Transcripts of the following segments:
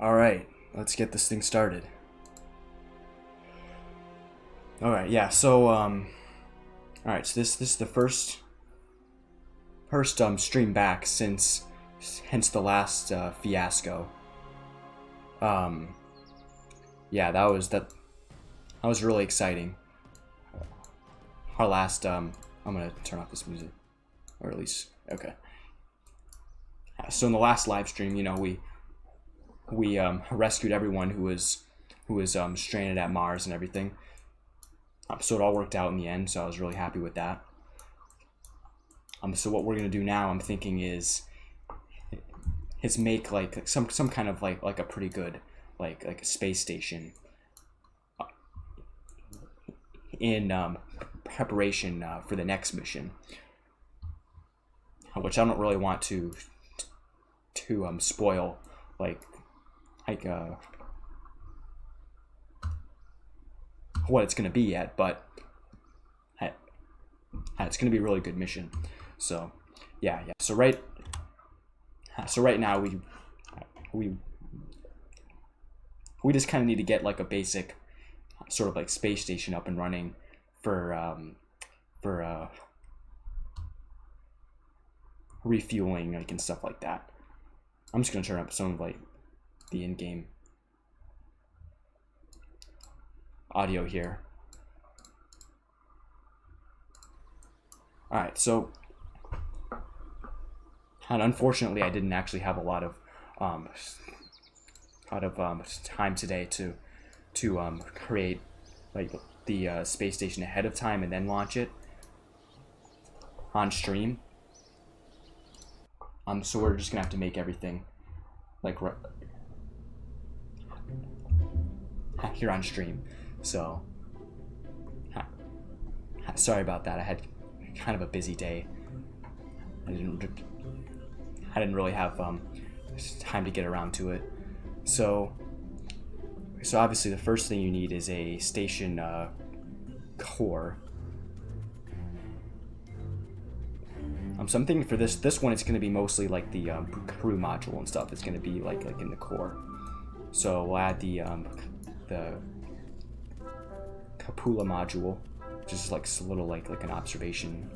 Alright, let's get this thing started. Alright, yeah, so, alright, so this is the first stream back since, hence the last, fiasco. Yeah, that was really exciting. Our last, I'm gonna turn off this music. Or at least, okay. So in the last live stream, you know, we rescued everyone who was stranded at Mars and everything. So it all worked out in the end. So I was really happy with that. So what we're gonna do now, I'm thinking, is make like some kind of like a pretty good like a space station in preparation for the next mission, which I don't really want to spoil what it's gonna be yet, but it's gonna be a really good mission. So yeah. So right now we just kind of need to get like a basic sort of like space station up and running for refueling and stuff like that. I'm just gonna turn up some of like the in-game audio here. Alright, so, and unfortunately I didn't actually have a lot of time today to create like the space station ahead of time and then launch it on stream. So we're just gonna have to make everything like here on stream. So sorry about that. I had kind of a busy day. I didn't really have time to get around to it. So obviously the first thing you need is a station core. So I'm thinking for this one, it's going to be mostly like the crew module and stuff. It's going to be like in the core. So we'll add the Capula module, which is like a little like an observation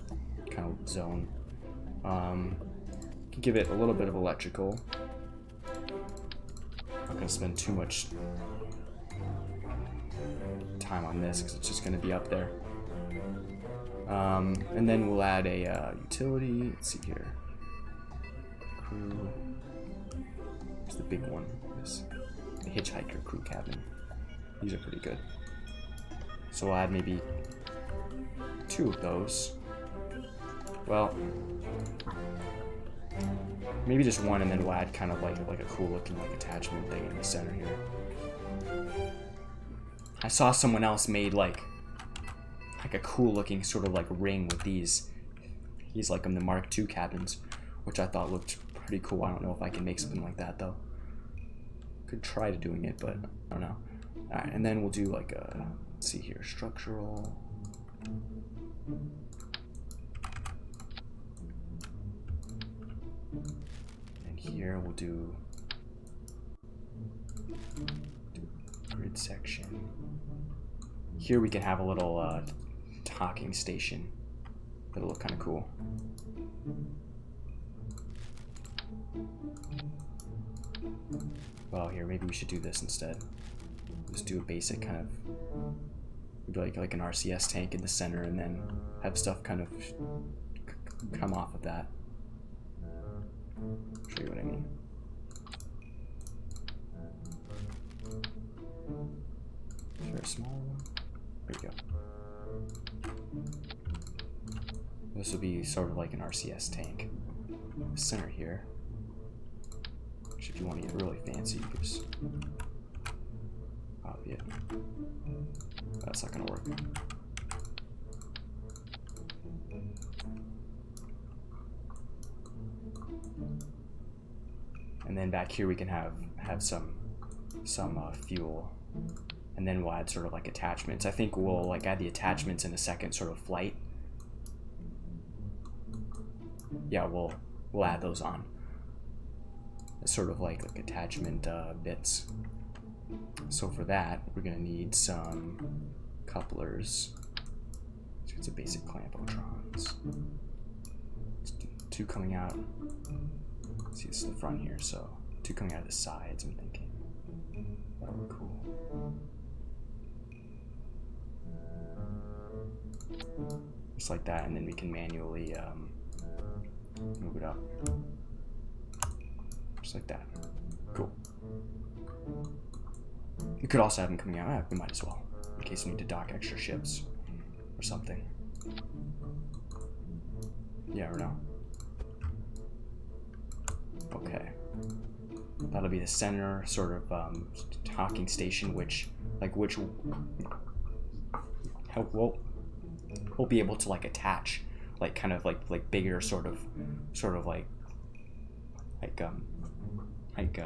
kind of zone. Give it a little bit of electrical. I'm not going to spend too much time on this because it's just going to be up there. And then we'll add a utility. Let's see here. Crew. It's the big one. This the hitchhiker crew cabin. These are pretty good. So we'll add maybe 2 of those. Well, maybe just 1, and then we'll add kind of like a cool looking like attachment thing in the center here. I saw someone else made like a cool looking sort of like ring with these like the Mark II cabins, which I thought looked pretty cool. I don't know if I can make something like that though. Could try to doing it, but I don't know. Alright, and then we'll do like a, let's see here, structural. And here we'll do grid section. Here we can have a little docking station. That'll look kind of cool. Well, here, maybe we should do this instead. Just do a basic kind of, maybe like an RCS tank in the center, and then have stuff kind of come off of that. Show you what I mean. Is there a smaller one? There you go. This will be sort of like an RCS tank. The center here. Which, if you want to get really fancy, you can just copy it. That's not going to work. And then back here we can have some fuel. And then we'll add sort of like attachments. I think we'll like add the attachments in a second sort of flight. Yeah, we'll add those on sort of like attachment bits. So for that, we're gonna need some couplers. So it's a basic clamp electrons. 2 coming out. See, this is the front here, so 2 coming out of the sides. I'm thinking that would be cool. Just like that, and then we can manually move it up. Just like that. Cool. You could also have them coming out. We might as well, in case you need to dock extra ships or something. Yeah or no? Okay. That'll be the center sort of docking station, which we'll be able to like attach like kind of like bigger sort of like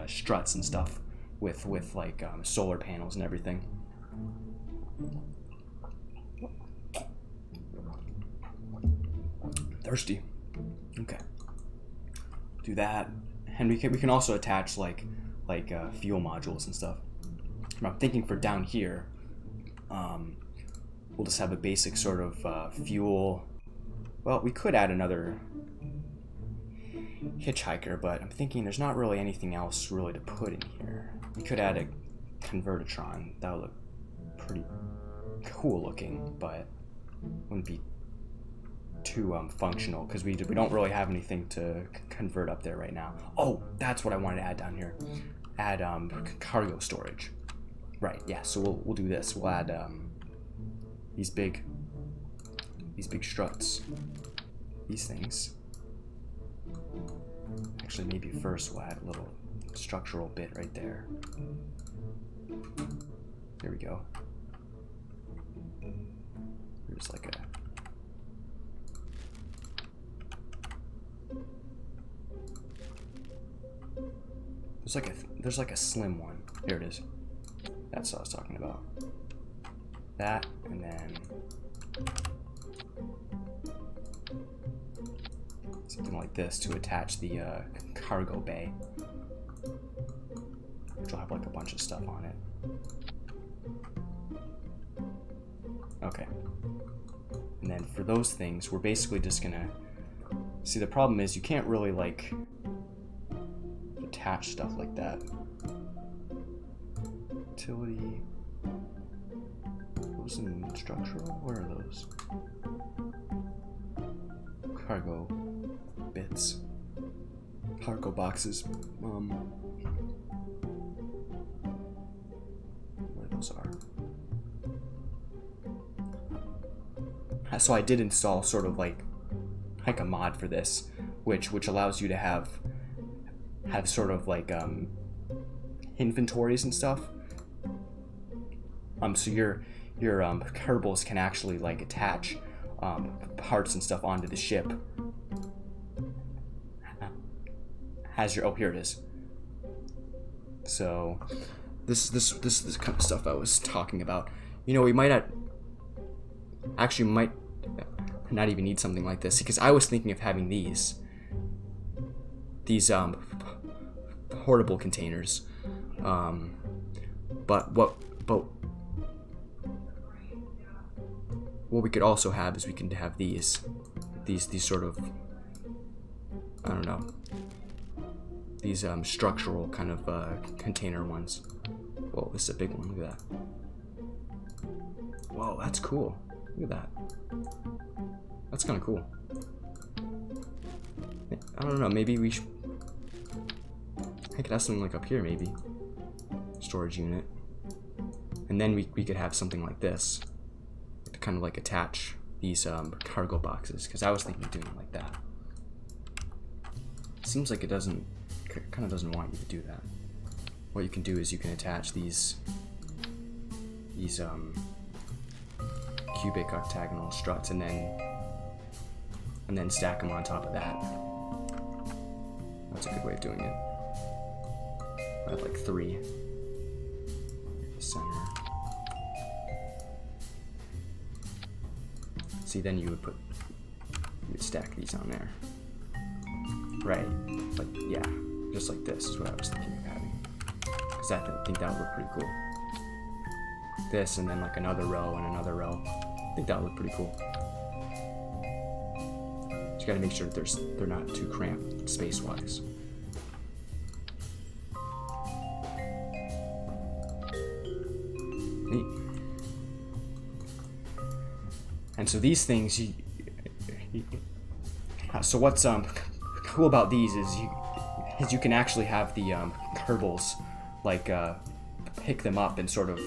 struts and stuff with like solar panels and everything. Thirsty. Okay. Do that, and we can also attach like fuel modules and stuff. I'm thinking for down here, we'll just have a basic sort of fuel. Well, we could add another hitchhiker, but I'm thinking there's not really anything else really to put in here. We could add a convertitron. That would look pretty cool looking, but wouldn't be too functional because we don't really have anything to convert up there right now. Oh, that's what I wanted to add down here. Add cargo storage. Right. Yeah. So we'll do this. We'll add these big struts. These things. Actually, maybe first we'll add a little structural bit right there. There we go. There's like a there's like a slim one. Here it is. That's what I was talking about. That, and then something like this to attach the cargo bay, which will have like a bunch of stuff on it. Okay. And then for those things, we're basically just gonna see. The problem is you can't really like attach stuff like that. Utility. Those in structural? Where are those? Cargo bits. Cargo boxes. Where those are. So I did install sort of like a mod for this, which allows you to have sort of like inventories and stuff. So your Kerbals can actually like attach parts and stuff onto the ship. Has your, oh, here it is. So this is the kind of stuff I was talking about. You know, we might not even need something like this, because I was thinking of having these portable containers. But what we could also have is we can have these sort of, I don't know, these structural kind of container ones. Whoa, this is a big one. Look at that. Whoa, that's cool. Look at that. That's kind of cool. I don't know, maybe I could have something like up here, maybe. Storage unit. And then we could have something like this to kind of like attach these cargo boxes, because I was thinking of doing it like that. Seems like it kind of doesn't want you to do that. What you can do is you can attach these cubic octagonal struts and then stack them on top of that. That's a good way of doing it. I have like 3. Center. See, then you would stack these on there. Right. Like, yeah. just like this is what I was thinking of having, because I think that would look pretty cool. This, and then like another row and another row. I think that would look pretty cool. Just gotta make sure that they're not too cramped space-wise. Neat. And so these things, so what's cool about these is you can actually have the Kerbals like pick them up and sort of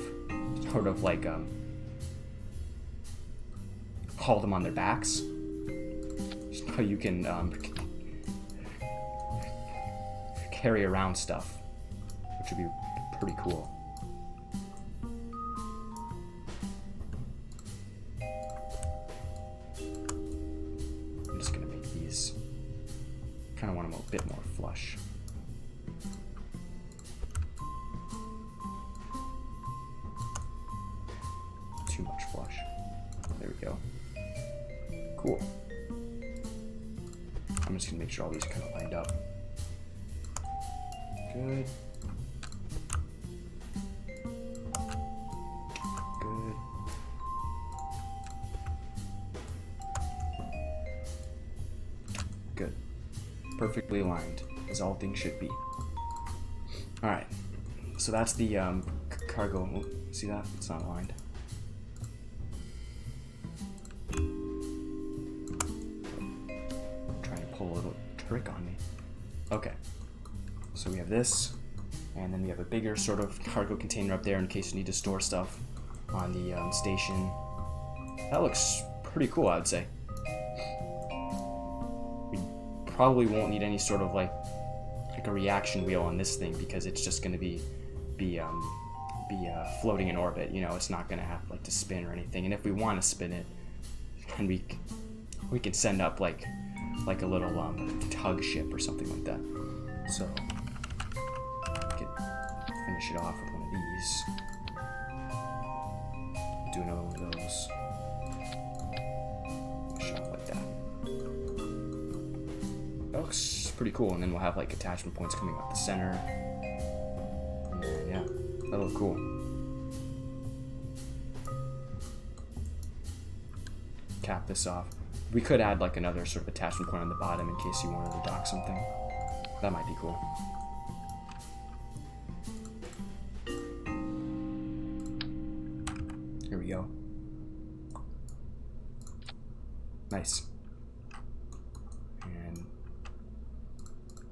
like haul them on their backs. So you can carry around stuff, which would be pretty cool. I'm just gonna make these, kind of want them a bit more flush. Too much flush. There we go. Cool. I'm just gonna make sure all these are kind of lined up. Good. Good. Good. Perfectly aligned, as all things should be. All right. So that's the cargo. Oh, see that? It's not aligned. Pull a little trick on me. Okay, so we have this, and then we have a bigger sort of cargo container up there in case you need to store stuff on the station. That looks pretty cool, I would say. We probably won't need any sort of like a reaction wheel on this thing because it's just going to be floating in orbit. You know, it's not going to have like to spin or anything. And if we want to spin it, and we can send up like a little tug ship or something like that. So we could finish it off with one of these. Do another one of those. Shot like that. That looks pretty cool. And then we'll have like attachment points coming out the center. And then, yeah, that'll look cool. Cap this off. We could add like another sort of attachment point on the bottom in case you wanted to dock something. That might be cool. Here we go. Nice. And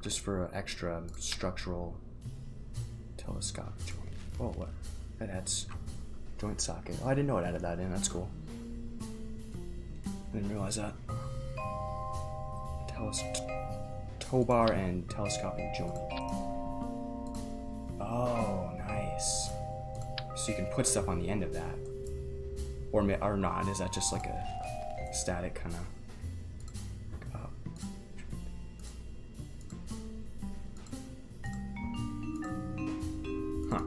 just for an extra structural telescope joint. Oh, what? That adds joint socket. Oh, I didn't know it added that in. That's cool. I didn't realize that. Tow bar and telescopic joint. Oh, nice. So you can put stuff on the end of that. Or not. Is that just like a static kind of... Huh.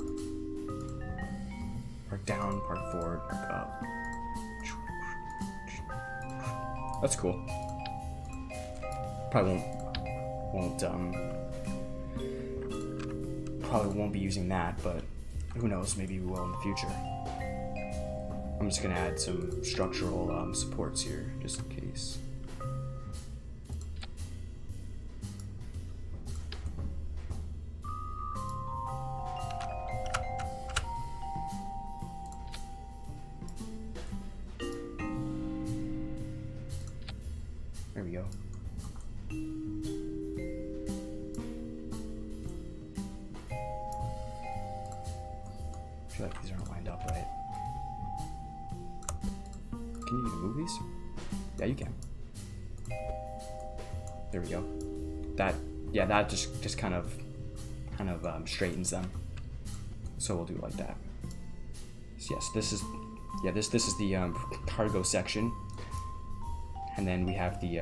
Part down, part forward, part up. That's cool. Probably won't be using that, but who knows? Maybe we will in the future. I'm just gonna add some structural supports here, just in case. There we go. I feel like these aren't lined up right. Can you even move these? Yeah, you can. There we go. That just kind of straightens them. So we'll do it like that. So yes, this is the cargo section. And then we have the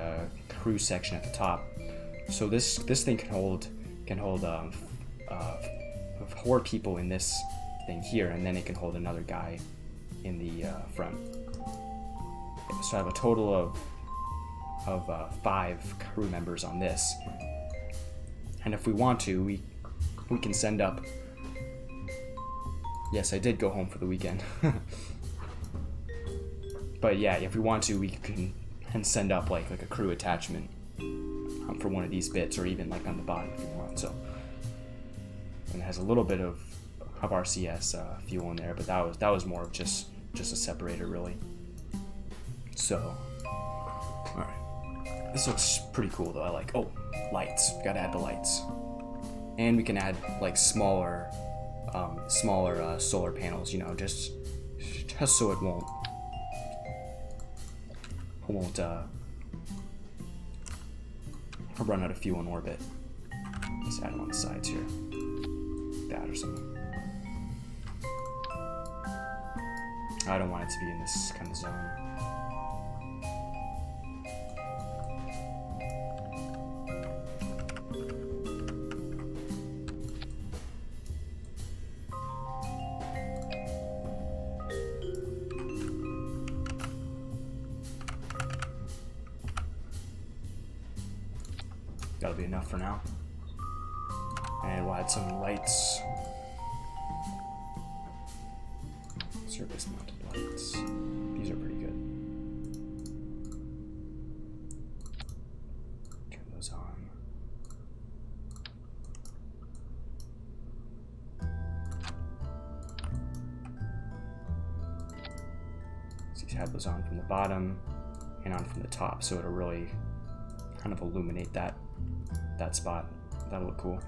crew section at the top. So this thing can hold 4 people in this thing here, and then it can hold another guy in the front. So I have a total of 5 crew members on this, And if we want to, we can send up. Yes, I did go home for the weekend. But yeah, if we want to, we can send up like a crew attachment for one of these bits, or even like on the bottom if you want. So, and it has a little bit of RCS fuel in there, but that was more of just a separator really. So, all right, this looks pretty cool though. I like. Oh, lights. Gotta add the lights, and we can add like smaller solar panels. You know, just so it won't run out of fuel in orbit. Just add them on the sides here, that or something. I don't want it to be in this kind of zone. That'll be enough for now. And we'll add some lights. Surface mounted lights. These are pretty good. Turn those on. So you have those on from the bottom and on from the top, so it'll really kind of illuminate that spot. That'll look cool.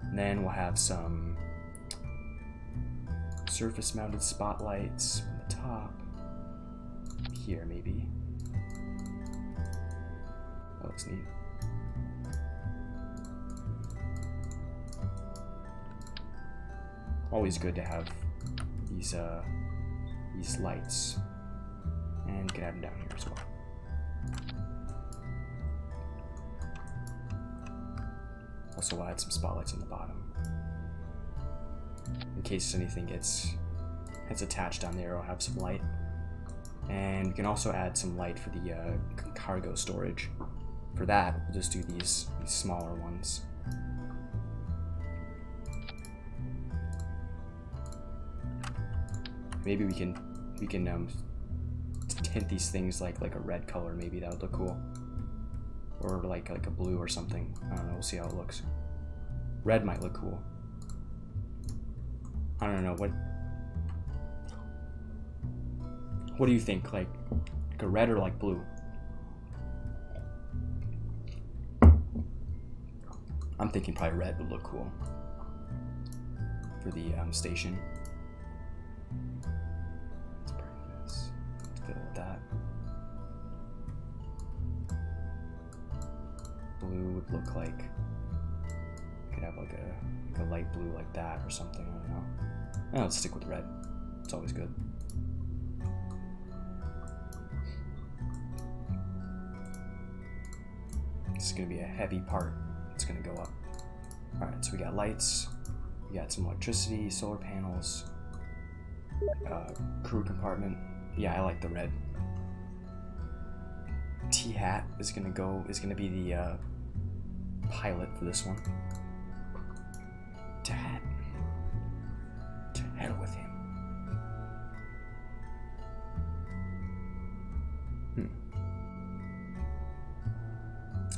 And then we'll have some surface mounted spotlights from the top here, maybe. That looks neat. Always good to have these lights, and you can have them down here as well. Also, we'll add some spotlights on the bottom in case anything gets attached down there. I'll have some light, and we can also add some light for the cargo storage. For that, we'll just do these smaller ones. Maybe we can tint these things like a red color. Maybe that would look cool. Or like a blue or something. I don't know, we'll see how it looks. Red might look cool. I don't know, what do you think? Like a red or like blue? I'm thinking probably red would look cool for the station. Let's bring this. Let's go with that. Blue would look like, could have like a light blue like that or something. I don't know. No, let's stick with red. It's always good. This is gonna be a heavy part. It's gonna go up. All right, so we got lights, we got some electricity, solar panels, crew compartment. Yeah, I like the red. T-Hat is gonna be the pilot for this one. T-Hat. To hell with him.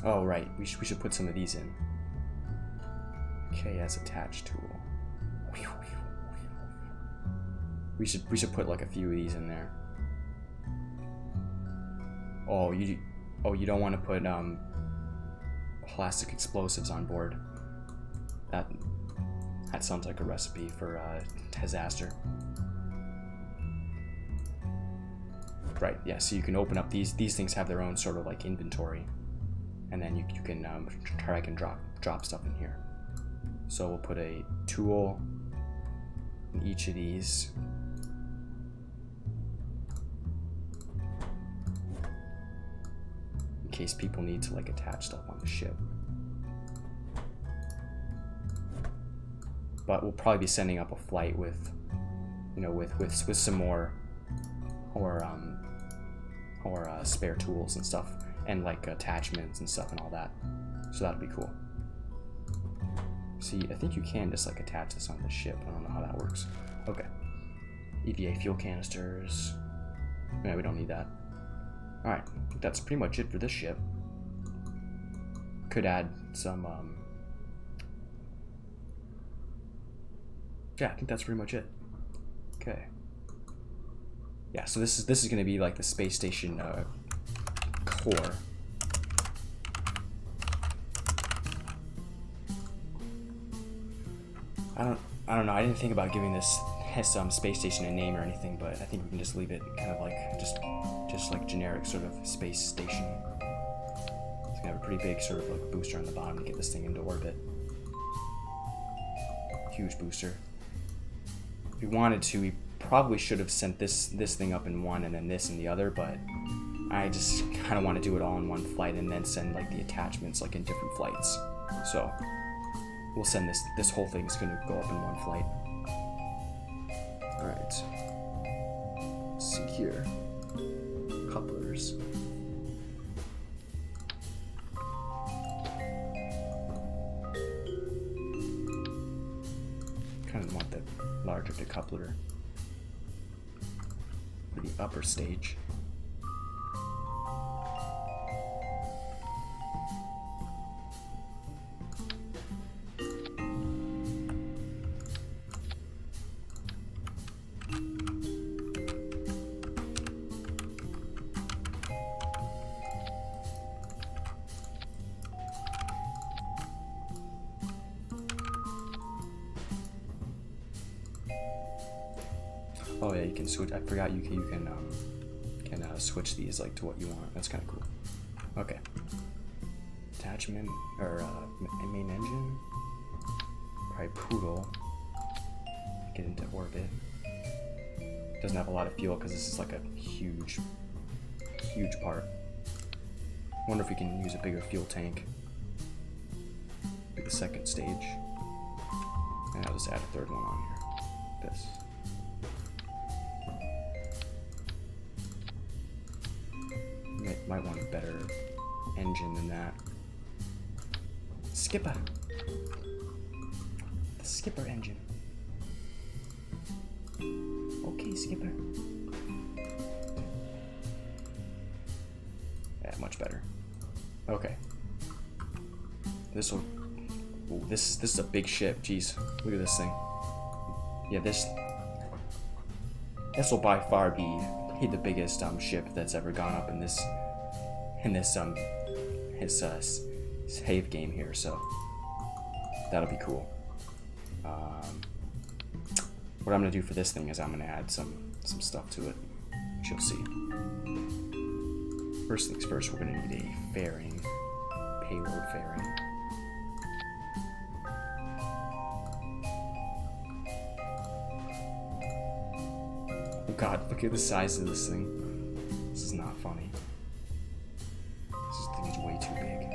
Oh right, we should put some of these in. KS attach tool. We should put like a few of these in there. Oh, you don't want to put plastic explosives on board. That sounds like a recipe for disaster. Right, yeah, so you can open up these things have their own sort of like inventory, and then you can drag and drop stuff in here. So we'll put a tool in each of these. In case people need to like attach stuff on the ship. But we'll probably be sending up a flight with, you know, with some more or spare tools and stuff, and like attachments and stuff and all that. So that'd be cool. See, I think you can just like attach this on the ship. I don't know how that works. Okay. EVA fuel canisters. Yeah, we don't need that. Alright, I think that's pretty much it for this ship. Could add some, yeah, I think that's pretty much it. Okay. Yeah, so this is gonna be like the space station core. I don't know. I didn't think about giving this space station a name or anything, but I think we can just leave it kind of like just like generic sort of space station. It's gonna have a pretty big sort of like booster on the bottom to get this thing into orbit. Huge booster. If we wanted to, we probably should have sent this thing up in one and then this in the other, but I just kind of want to do it all in one flight and then send like the attachments like in different flights. So we'll send this whole thing is going to go up in one flight. Alright. Let's see here. Couplers. Kind of want the larger decoupler for the upper stage. Oh yeah, you can switch. I forgot you can switch these like to what you want. That's kind of cool. Okay. Attachment or main engine. Probably Poodle. Get into orbit. Doesn't have a lot of fuel because this is like a huge part. Wonder if we can use a bigger fuel tank. Like the second stage. And I'll just add a third one on here. This. Might want a better engine than that. Skipper. The Skipper engine. Okay, Skipper. Yeah, much better. Okay. This will. Ooh, this is a big ship. Jeez, look at this thing. Yeah, this will by far be the biggest ship that's ever gone up in this save game here, so that'll be cool. What I'm gonna do for this thing is I'm gonna add some stuff to it, which you'll see. First things first, we're gonna need a fairing, payload fairing. Oh god, look at the size of this thing. This is not funny. This thing is way too big.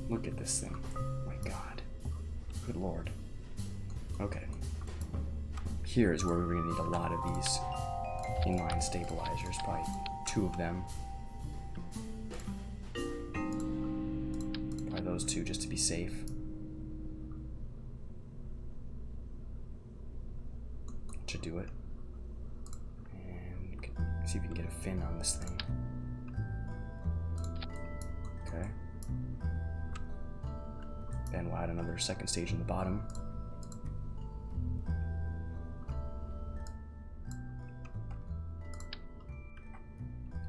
Look at this thing. Oh my god. Good lord. Okay. Here is where we're going to need a lot of these inline stabilizers. Probably 2 of them. Probably those 2 just to be safe. Should do it. And see if we can get a fin on this thing. Okay. Then we'll add another second stage in the bottom.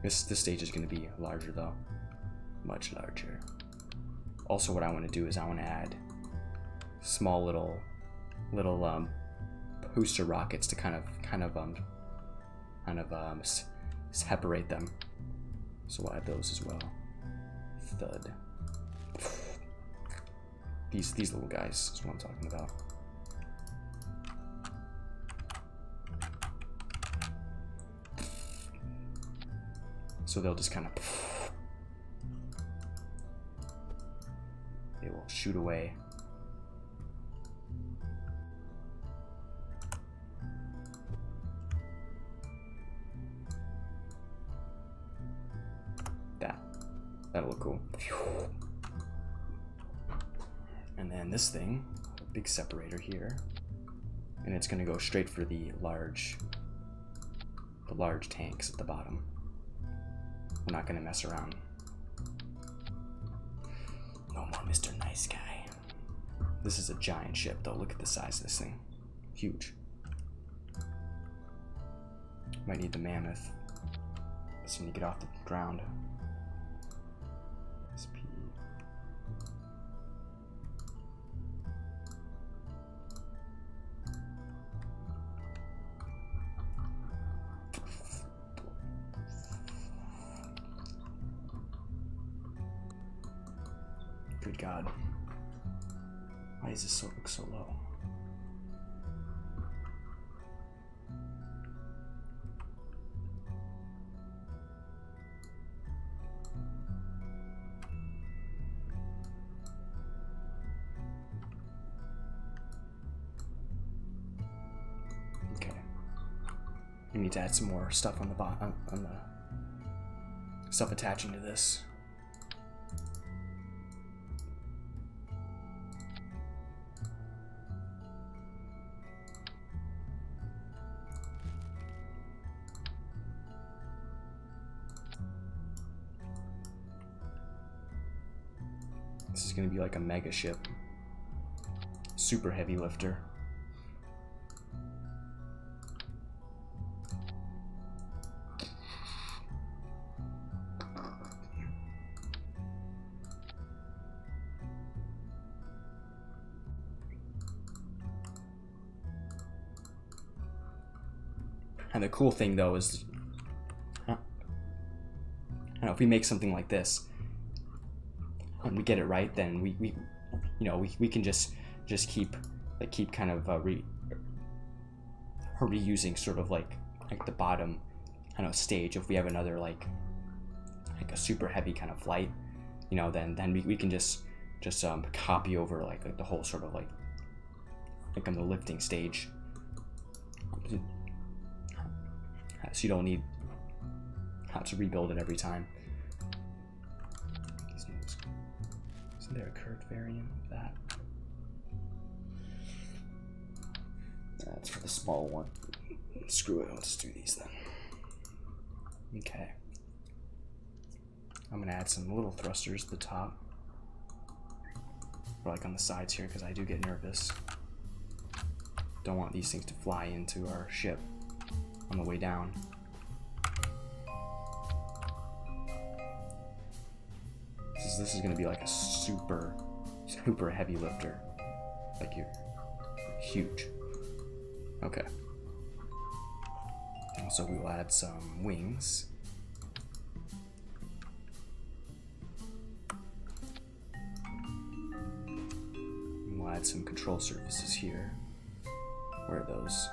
This stage is going to be larger though. Much larger. Also what I want to do is I want to add small little booster rockets to kind of separate them. So we'll add those as well. Thud. These little guys is what I'm talking about. So they'll just kind of they will shoot away. That'll look cool. And then this thing, a big separator here, and it's going to go straight for the large tanks at the bottom. We're not going to mess around. No more Mr. Nice Guy. This is a giant ship though. Look at the size of this thing. Huge. Might need the mammoth. Just need to get off the ground. KSP. Good God. Why does this look so low? Okay. We need to add some more stuff on the bottom, on the stuff attaching to this. This is going to be like a mega ship. Super heavy lifter. And the cool thing though is, I don't know, if we make something like this, and we get it right, then we can just keep kind of reusing sort of like the bottom, I don't know, stage. If we have another like a super heavy kind of flight, then we can just copy over like the whole sort of like on the lifting stage, so you don't need to rebuild it every time. Isn't there a curved variant of that? That's for the small one. Screw it, I'll just do these then. Okay. I'm gonna add some little thrusters at the top, or like on the sides here, because I do get nervous. Don't want these things to fly into our ship on the way down. This is going to be like a super heavy lifter. Like you're huge. Okay. Also, we will add some wings. And we'll add some control surfaces here. Where are those?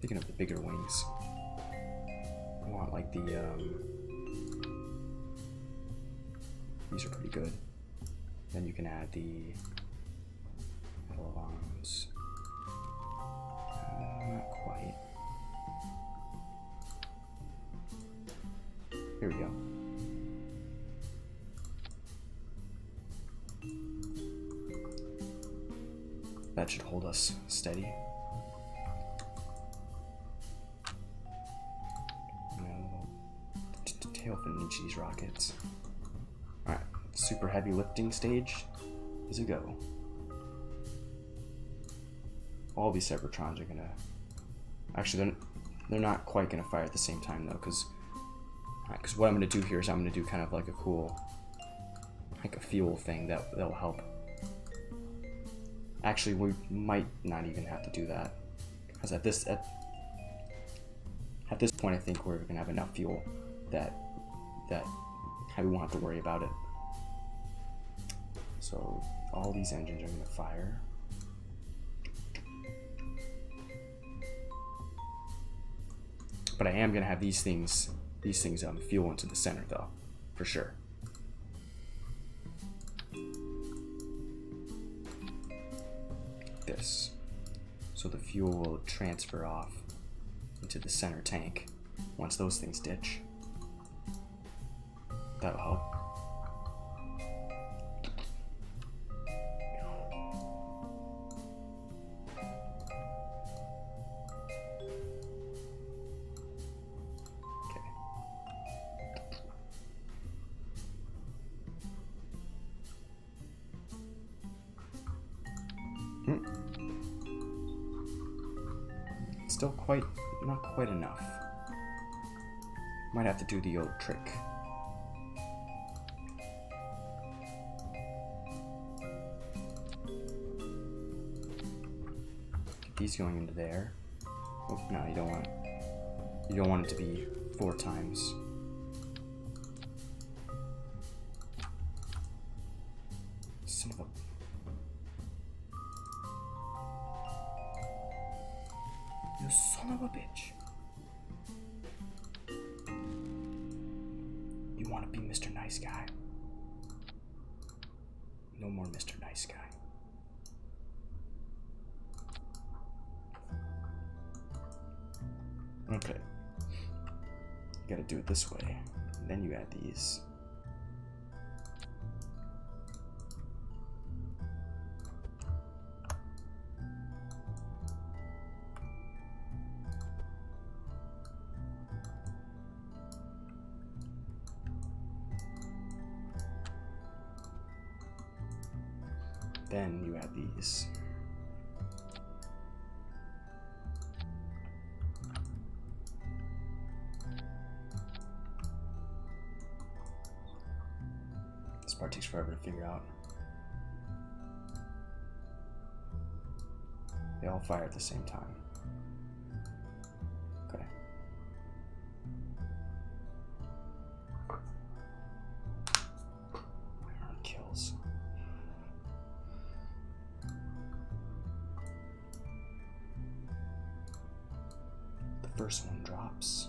Picking up the bigger wings. I want like the these are pretty good. Then you can add the ailerons. Not quite. Here we go. That should hold us steady. Tail fin in each of these rockets. Alright, super heavy lifting stage is a go. All these Cybertrons are gonna, actually they're not quite gonna fire at the same time though, because what I'm gonna do here is I'm gonna do kind of like a cool, like a fuel thing that'll help. Actually, we might not even have to do that, because at this point I think we're gonna have enough fuel that we won't have to worry about it. So all these engines are going to fire. But I am going to have these things fuel into the center though, for sure. so the fuel will transfer off into the center tank once those things ditch. That'll help. Still not quite enough. Might have to do the old trick. Get these going into there. Oh, no, you don't want it. You don't want it to be 4 times. Son of a... You son of a bitch. You want to be Mr. Nice Guy? No more Mr. Nice Guy. Okay. You gotta do it this way. And then you add these. Then you add these. This part takes forever to figure out. They all fire at the same time. Okay. Iron kills. The first one drops.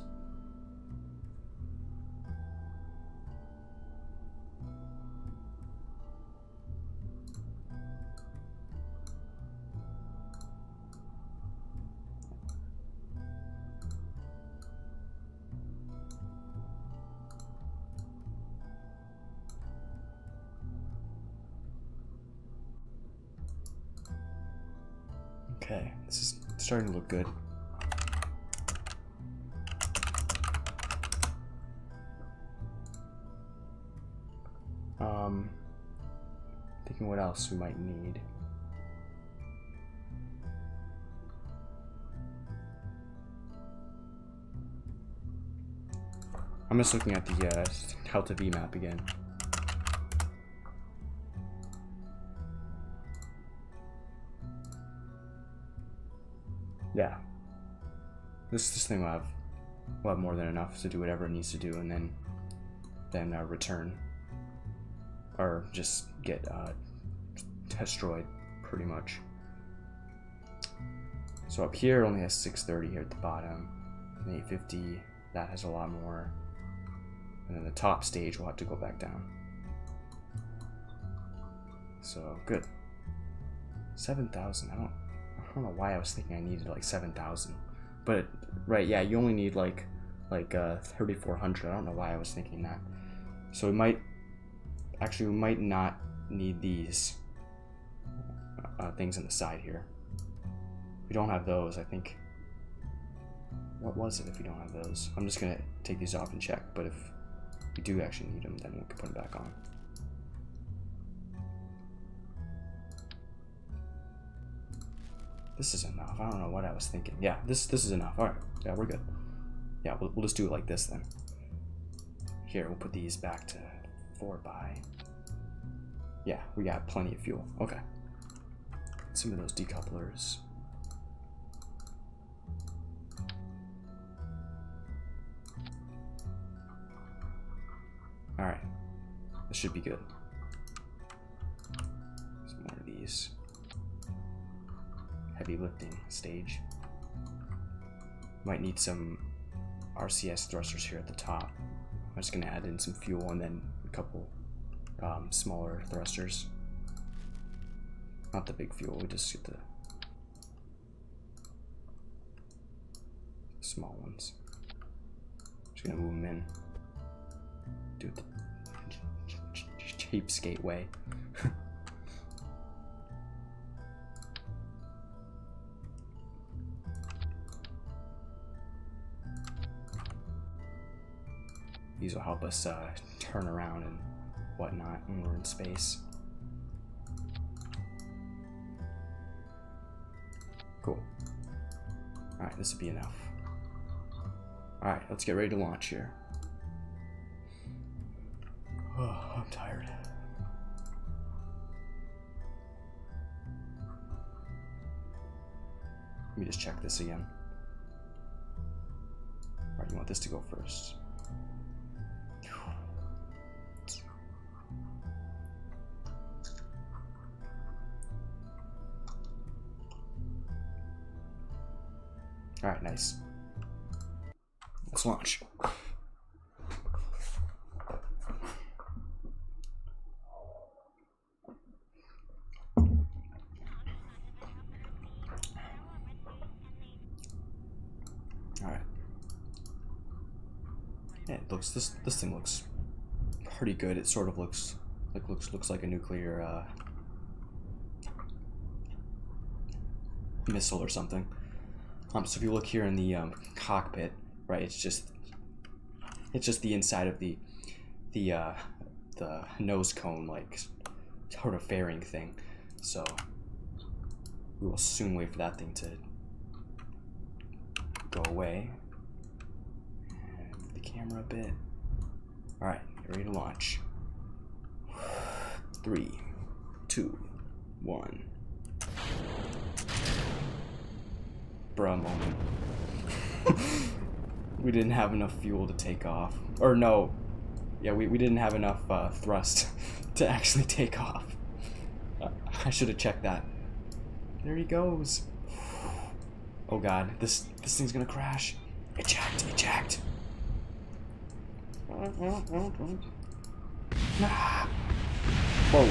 Okay, this is starting to look good. Thinking what else we might need. I'm just looking at the Delta V map again. Yeah, this thing will have more than enough to do whatever it needs to do, and then return, or just get destroyed, pretty much. So up here it only has 630 here at the bottom, and 850 that has a lot more, and then the top stage will have to go back down. So good. 7,000. I don't know why I was thinking I needed like 7,000, but right, yeah, you only need like 3,400. I don't know why I was thinking that. So we might not need these things on the side here. We don't have those, I think. What was it if we don't have those? I'm just gonna take these off and check, but if we do actually need them, then we can put them back on. This is enough. I don't know what I was thinking. Yeah, this is enough. All right. Yeah, we're good. Yeah, we'll just do it like this then. Here, we'll put these back to 4x. Yeah, we got plenty of fuel. Okay. Some of those decouplers. All right. This should be good. Some more of these. Heavy lifting stage. Might need some RCS thrusters here at the top. I'm just gonna add in some fuel and then a couple smaller thrusters. Not the big fuel, we just get the Small ones. Just gonna move them in. Do it the cheapskate way. These will help us turn around and whatnot when we're in space. Cool. Alright, this will be enough. Alright, let's get ready to launch here. Oh, I'm tired. Let me just check this again. Alright, you want this to go first. Alright, nice. Let's launch. Alright. Yeah, it looks this thing looks pretty good. It sort of looks like a nuclear missile or something. So if you look here in the cockpit, right, it's just the inside of the nose cone, like sort of fairing thing. So we will soon wait for that thing to go away. And move the camera a bit. All right, ready to launch. 3, 2, 1. Bruh moment. We didn't have enough fuel to take off. Or no. Yeah, we didn't have enough thrust to actually take off. I should have checked that. There he goes. Oh god, this thing's gonna crash. Eject, eject. Ah. Whoa.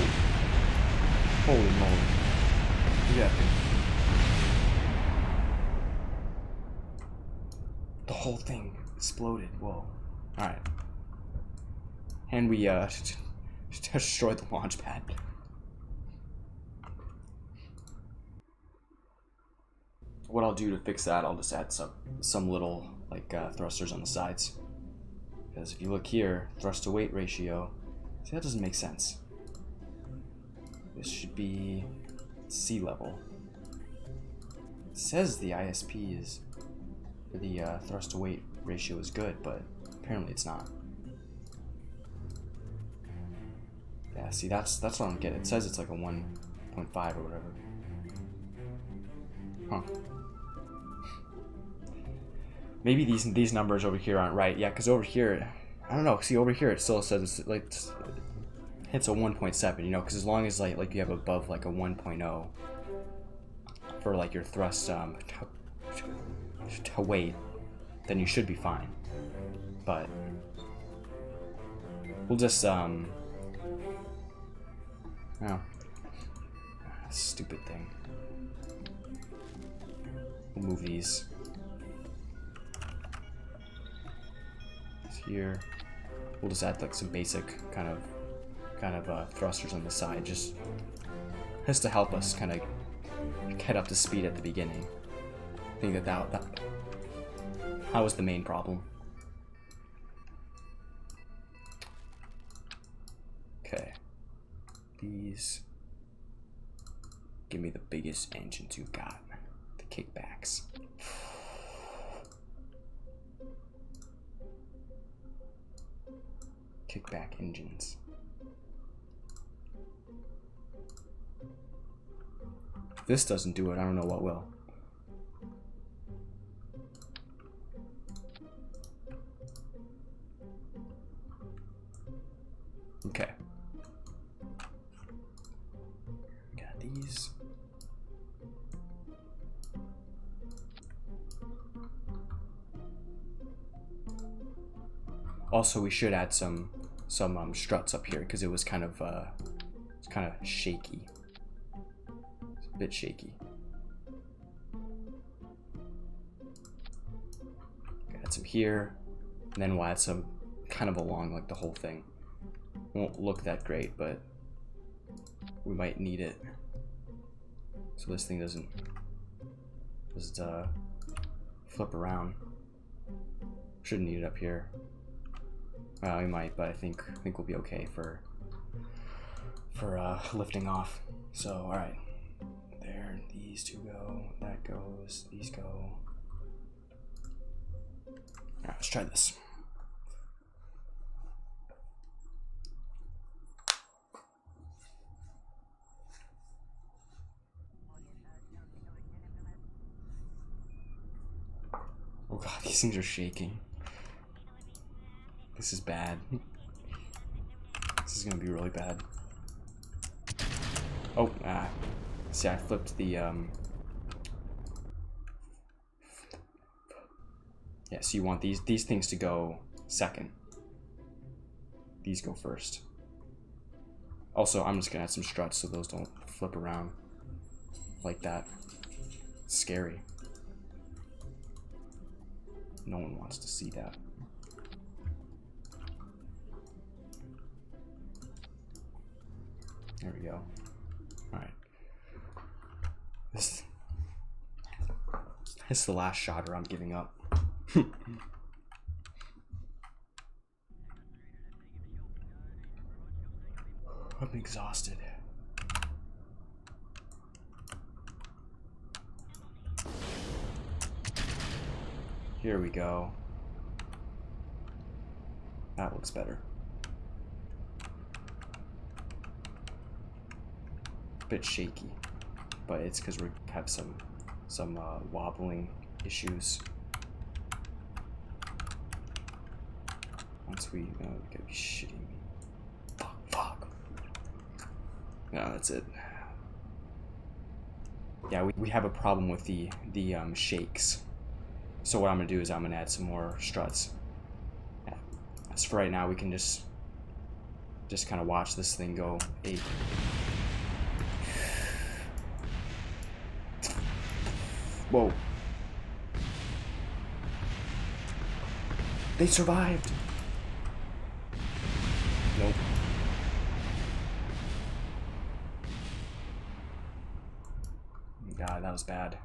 Holy moly. Yeah. The whole thing exploded. Whoa. Alright. And we destroyed the launch pad. What I'll do to fix that, I'll just add some little like thrusters on the sides. Because if you look here, thrust to weight ratio, see, that doesn't make sense. This should be sea level. It says the ISP is, the thrust to weight ratio is good, but apparently it's not. Yeah, see, that's what I don't get. It says it's like a 1.5 or whatever. Huh. Maybe these numbers over here aren't right. Yeah, because over here, I don't know. See, over here it still says it's like it's a 1.7. You know, because as long as like you have above like a 1.0 for like your thrust to weight, then you should be fine. But we'll just oh, stupid thing. We'll move these here. We'll just add like some basic kind of thrusters on the side, just to help us kind of get up to speed at the beginning. I think that was the main problem. Okay, these give me the biggest engines you got. The kickbacks. Kickback engines. If this doesn't do it, I don't know what will. Okay. Got these. Also, we should add some struts up here because it was kind of shaky. It's a bit shaky. add some here, and then we'll add some kind of along like the whole thing. Won't look that great, but we might need it so this thing doesn't just flip around. Shouldn't need it up here. Well, we might, but I think we'll be okay for lifting off. So all right, there, these two go, that goes, these go. All right, let's try this. Oh god, these things are shaking. This is bad. This is gonna be really bad. Oh, see, I flipped the, yeah, so you want these things to go second. These go first. Also, I'm just gonna add some struts so those don't flip around like that. It's scary. No one wants to see that. There we go. Alright. This is the last shot or I'm giving up. I'm exhausted. Here we go. That looks better. Bit shaky, but it's because we have some wobbling issues. Once we you gotta be shitting me. Fuck. No, that's it. Yeah, we have a problem with the shakes. So what I'm gonna do is I'm gonna add some more struts. Yeah. As for right now, we can just kind of watch this thing go ape. Whoa. They survived. Nope. God, that was bad.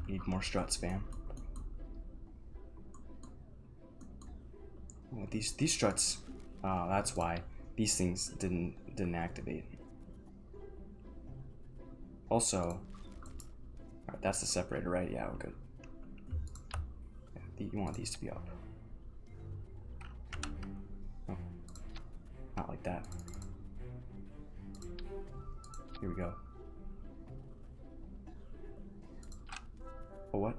Need more struts, fam. Oh, these struts. Oh, that's why these things didn't activate. Also, alright, that's the separator, right? Yeah, we're good. Yeah, you want these to be up. Oh, not like that. Here we go. Oh, what?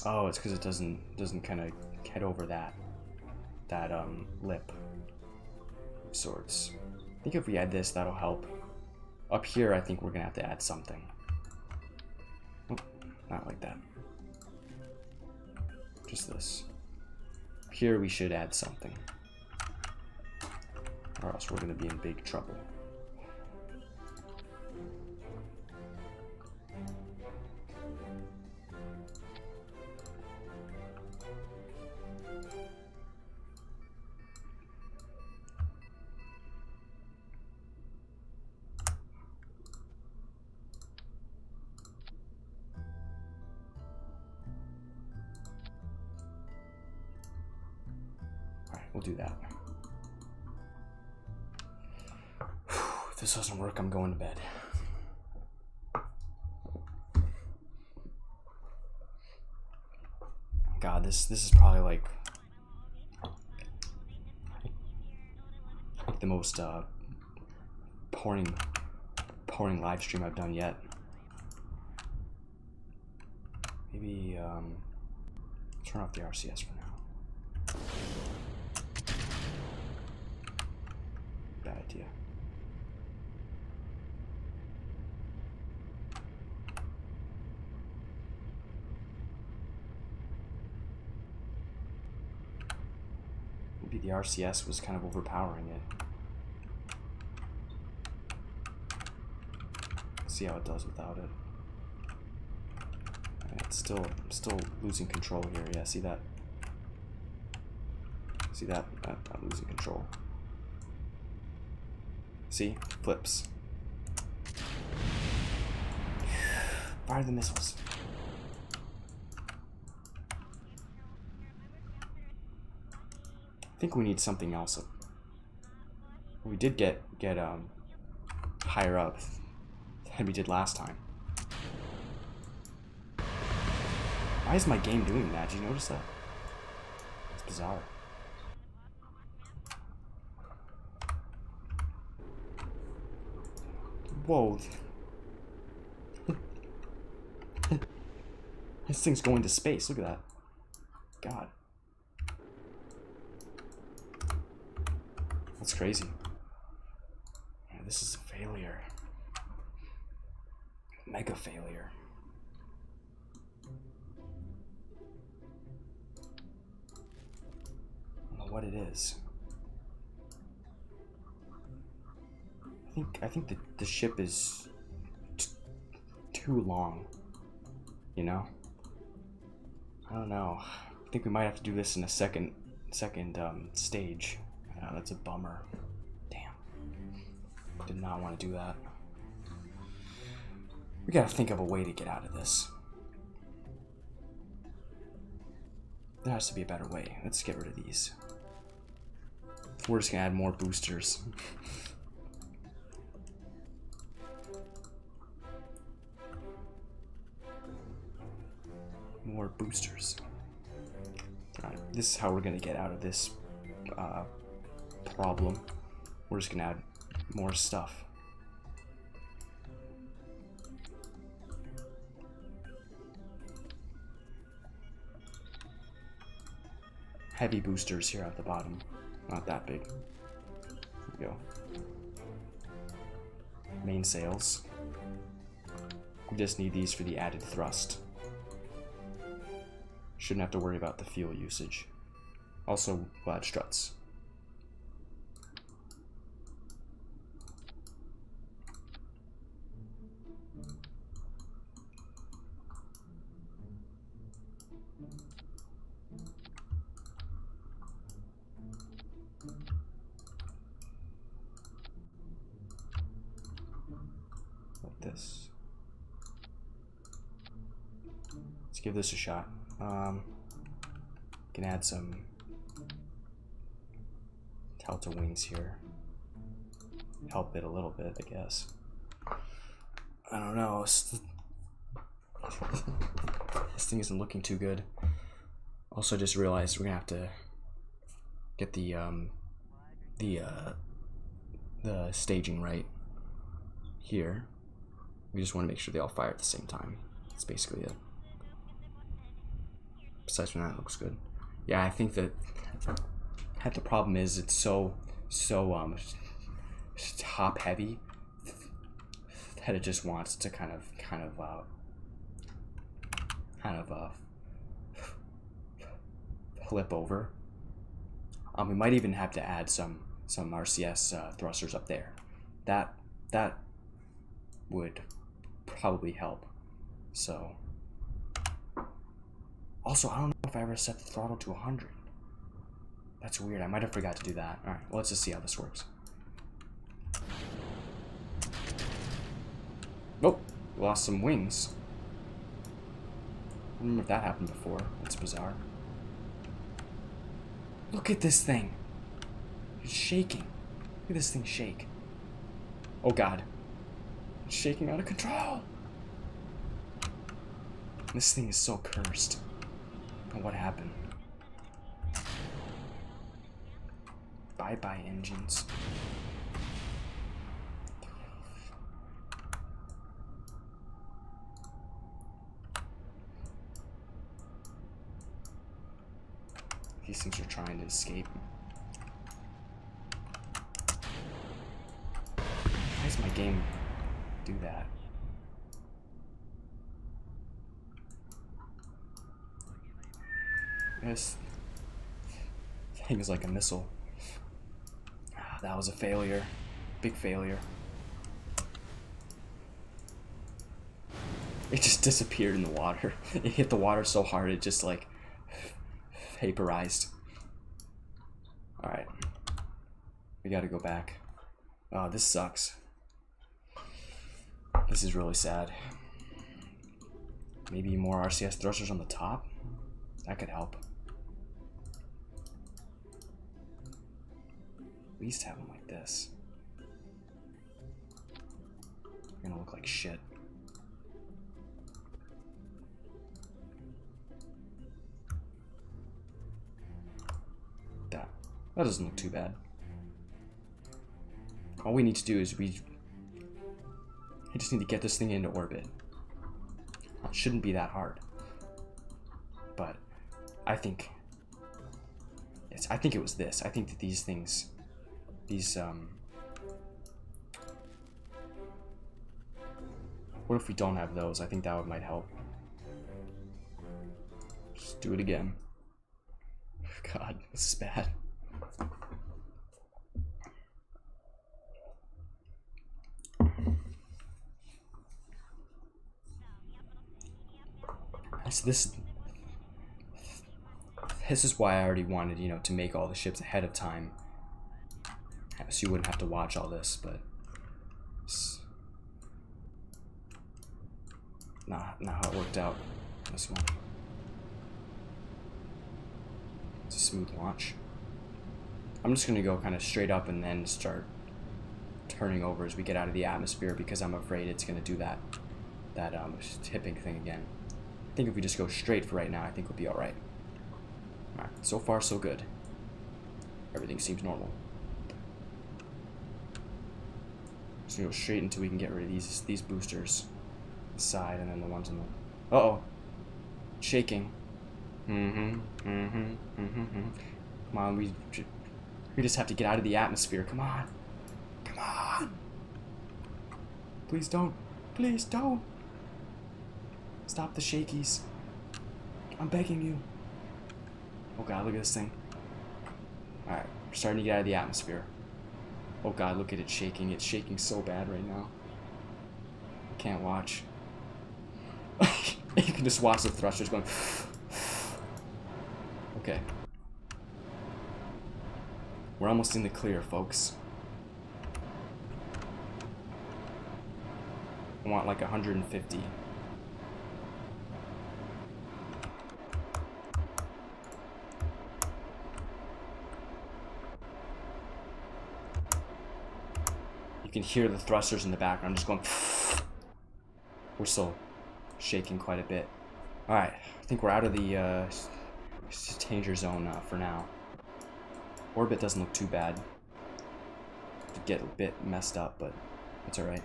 Oh, it's because it doesn't kind of head over that lip of sorts. I think if we add this, that'll help. Up here, I think we're gonna have to add something. Oh, not like that. Just this. Here we should add something, or else we're gonna be in big trouble. We'll do that. If this doesn't work, I'm going to bed. God, this is probably like the most pouring live stream I've done yet. Maybe turn off the RCS for now. Bad idea. the RCS was kind of overpowering it. See how it does without it. It's still losing control here. Yeah, see that? See that? I'm losing control. See? Flips. Fire the missiles. I think we need something else. We did get higher up than we did last time. Why is my game doing that? Did you notice that? It's bizarre. Whoa. This thing's going to space. Look at that. God. That's crazy. Yeah, this is a failure. Mega failure. I don't know what it is. I think the ship is too long. You know? I don't know. I think we might have to do this in a second stage. That's a bummer. Damn. Did not want to do that. We gotta think of a way to get out of this. There has to be a better way. Let's get rid of these. We're just gonna add more boosters. More boosters. Alright, this is how we're gonna get out of this problem. We're just gonna add more stuff. Heavy boosters here at the bottom. Not that big. There we go. Mainsails. We just need these for the added thrust. Shouldn't have to worry about the fuel usage. Also, we'll add struts. Like this. Let's give this a shot. Can add some Delta wings here. Help it a little bit, I guess. I don't know. This thing isn't looking too good. Also, just realized we're gonna have to get the staging right here. We just want to make sure they all fire at the same time. That's basically it. Besides from that, it looks good. Yeah, I think that the problem is it's so top heavy that it just wants to kind of flip over. We might even have to add some RCS thrusters up there. That would probably help. So. Also, I don't know if I ever set the throttle to 100. That's weird. I might have forgot to do that. Alright, well, let's just see how this works. Oh, lost some wings. I don't remember if that happened before. That's bizarre. Look at this thing. It's shaking. Look at this thing shake. Oh god. It's shaking out of control. This thing is so cursed. What happened? Bye-bye engines. These things are trying to escape. Why does my game do that? thing is like a missile. That was a failure. Big failure. It just disappeared in the water. It hit the water so hard it just like vaporized. Alright. We gotta go back. Oh, this sucks. This is really sad. Maybe more RCS thrusters on the top? That could help. At least have them like this. They're gonna look like shit. That doesn't look too bad. All we need to do is we just need to get this thing into orbit. It shouldn't be that hard. But I think it was this. I think that these things, what if we don't have those? I think that might help. Just do it again. God, this is bad. So this is why I already wanted, you know, to make all the ships ahead of time, so you wouldn't have to watch all this. But it's not how it worked out. This one. It's a smooth launch. I'm just gonna go kind of straight up and then start turning over as we get out of the atmosphere, because I'm afraid it's gonna do that tipping thing again. I think if we just go straight for right now, I think we'll be alright. Alright, so far so good. Everything seems normal. Just gonna go straight until we can get rid of these boosters. The side, and then the ones on the... Uh-oh. Shaking. Come on, we just have to get out of the atmosphere. Come on. Come on. Please don't. Please don't. Stop the shakies. I'm begging you. Oh god, look at this thing. Alright, we're starting to get out of the atmosphere. Oh god, look at it shaking. It's shaking so bad right now. I can't watch. You can just watch the thrusters going. Okay. We're almost in the clear, folks. I want like 150. You can hear the thrusters in the background just going. We're still shaking quite a bit. Alright, I think we're out of the danger zone for now. Orbit doesn't look too bad. To get a bit messed up, but it's alright.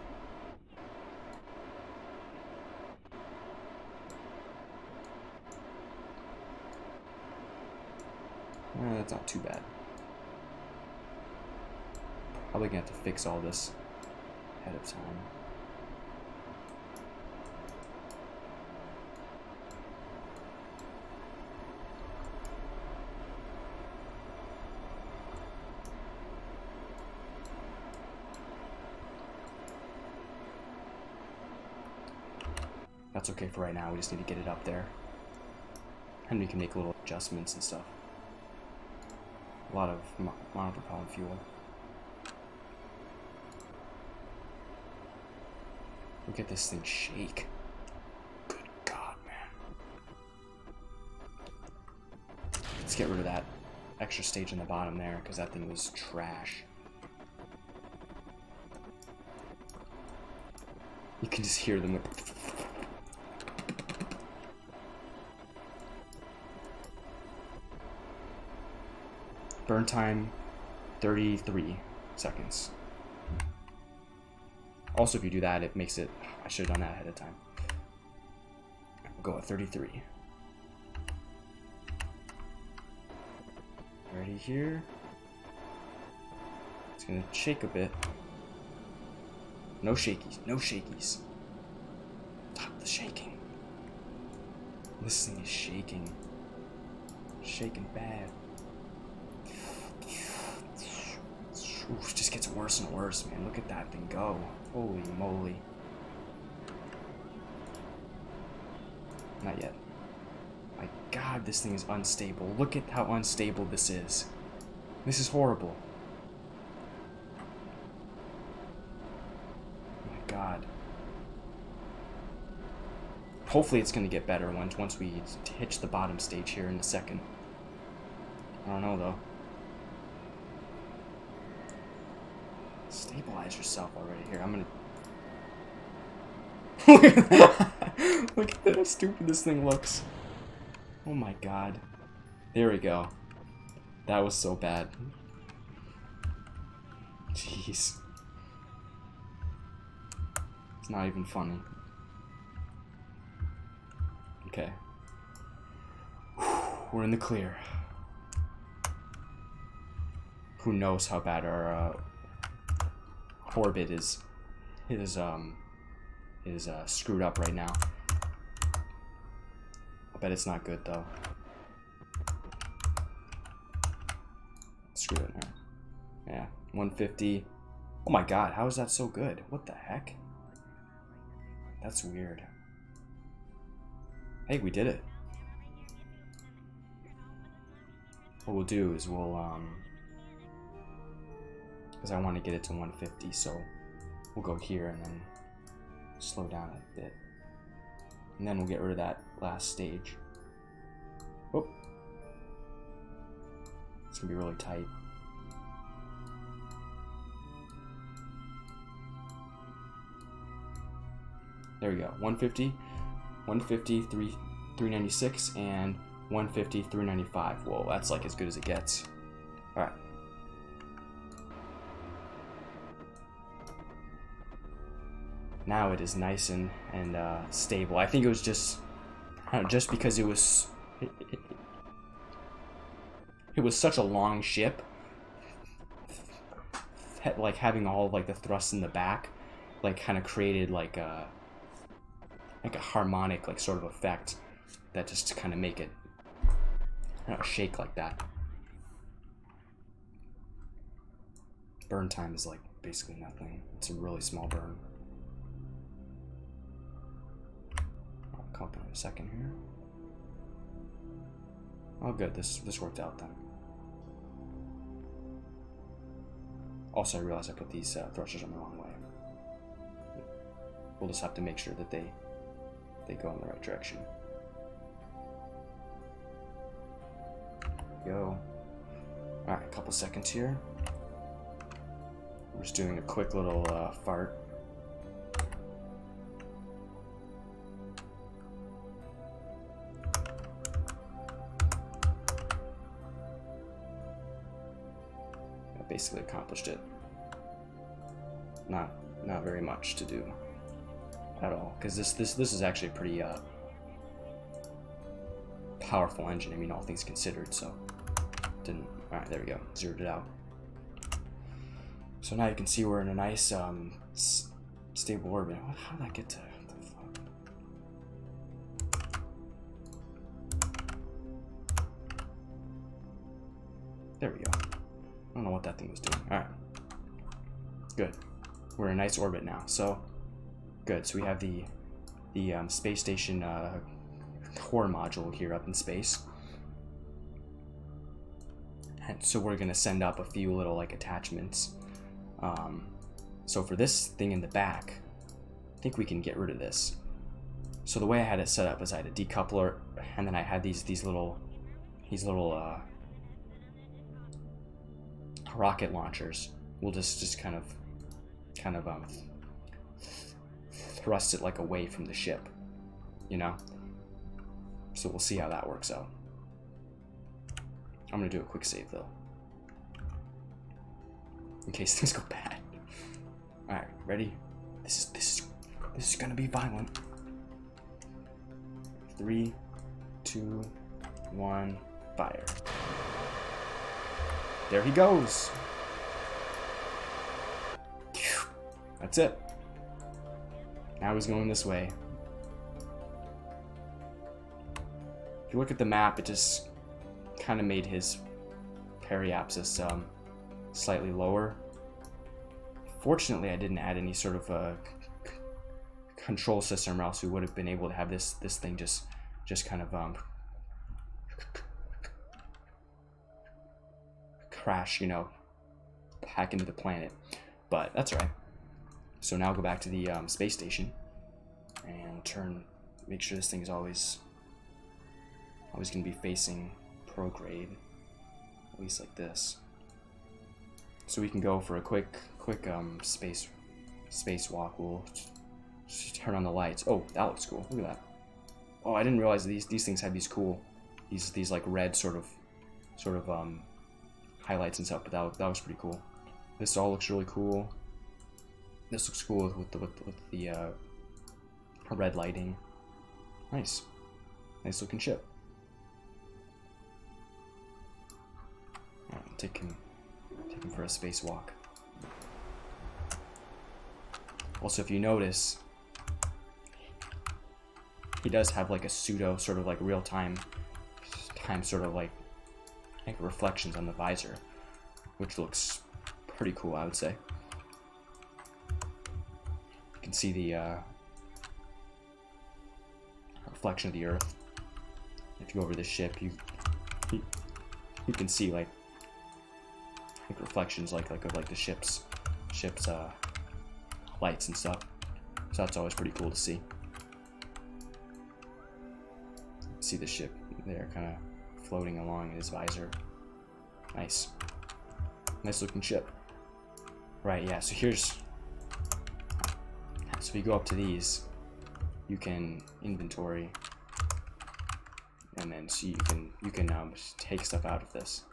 That's not too bad. Probably gonna have to fix all this ahead of time. That's okay for right now, we just need to get it up there. And we can make little adjustments and stuff. A lot of monopropellant fuel. Look at this thing shake. Good God, man. Let's get rid of that extra stage on the bottom there, because that thing was trash. You can just hear them. Burn time, 33 seconds. Also, if you do that, it makes it... I should have done that ahead of time. We'll go at 33. Ready here. It's gonna shake a bit. No shakies, no shakies. Stop the shaking. This thing is shaking. Shaking bad. Oof, it just gets worse and worse, man. Look at that thing go. Holy moly. Not yet. My God, this thing is unstable. Look at how unstable this is. This is horrible. Oh my God. Hopefully it's going to get better once we hitch the bottom stage here in a second. I don't know, though. Stabilize yourself already. Here, I'm gonna... Look at how stupid this thing looks. Oh my God. There we go. That was so bad. Jeez. It's not even funny. Okay. We're in the clear. Who knows how bad our orbit is screwed up right now. I bet it's not good though. Screw it now. Yeah, 150. Oh my God, how is that so good? What the heck? That's weird. Hey, we did it. What we'll do is we'll because I want to get it to 150, so we'll go here and then slow down a bit. And then we'll get rid of that last stage. Oh. It's gonna be really tight. There we go. 150, 150, 396, and 150, 395. Whoa, that's like as good as it gets. Alright. Now it is nice and stable. I think it was just, I don't know, just because it was such a long ship, like having all of, like the thrust in the back, like kind of created like a harmonic like sort of effect that just to kind of make it, I don't know, shake like that. Burn time is like basically nothing. It's a really small burn. I'll come up in a second here. Oh good, this worked out then. Also, I realized I put these thrusters on the wrong way. We'll just have to make sure that they go in the right direction. Go. Alright, a couple seconds here. We're just doing a quick little fart. I basically accomplished it. Not very much to do at all, because this is actually a pretty powerful engine. I mean, all things considered. So didn't. All right, there we go. Zeroed it out. So now you can see we're in a nice stable orbit. How did I get to? What the fuck? There we go. I don't know what that thing was doing. All right. Good. We're in a nice orbit now. So. Good, so we have the space station core module here up in space. And so we're gonna send up a few little like attachments. So for this thing in the back, I think we can get rid of this. So the way I had it set up is I had a decoupler, and then I had these little rocket launchers. We'll just kind of thrust it like away from the ship, you know? So we'll see how that works out. I'm gonna do a quick save though, in case things go bad. All right, ready? This is gonna be violent. 3, 2, 1, fire. There he goes. That's it. Now he's going this way. If you look at the map, it just kind of made his periapsis slightly lower. Fortunately, I didn't add any sort of control system, or else we would have been able to have this thing just kind of crash, you know, back into the planet. But that's all right. So now go back to the space station and make sure this thing is always going to be facing prograde, at least like this. So we can go for a quick space walk. We'll just turn on the lights. Oh, that looks cool. Look at that. Oh, I didn't realize these things have these cool, these like red sort of highlights and stuff. But that was pretty cool. This all looks really cool. This looks cool with the red lighting. Nice looking ship. All right, take him for a spacewalk. Also, if you notice, he does have like a pseudo sort of like real-time sort of like reflections on the visor, which looks pretty cool, I would say. You can see the reflection of the Earth. If you go over the ship, you can see like reflections like of the ship's lights and stuff. So that's always pretty cool to see. See the ship there kind of floating along in his visor. Nice looking ship. Right, yeah, so if you go up to these, you can inventory, and then see you can take stuff out of this,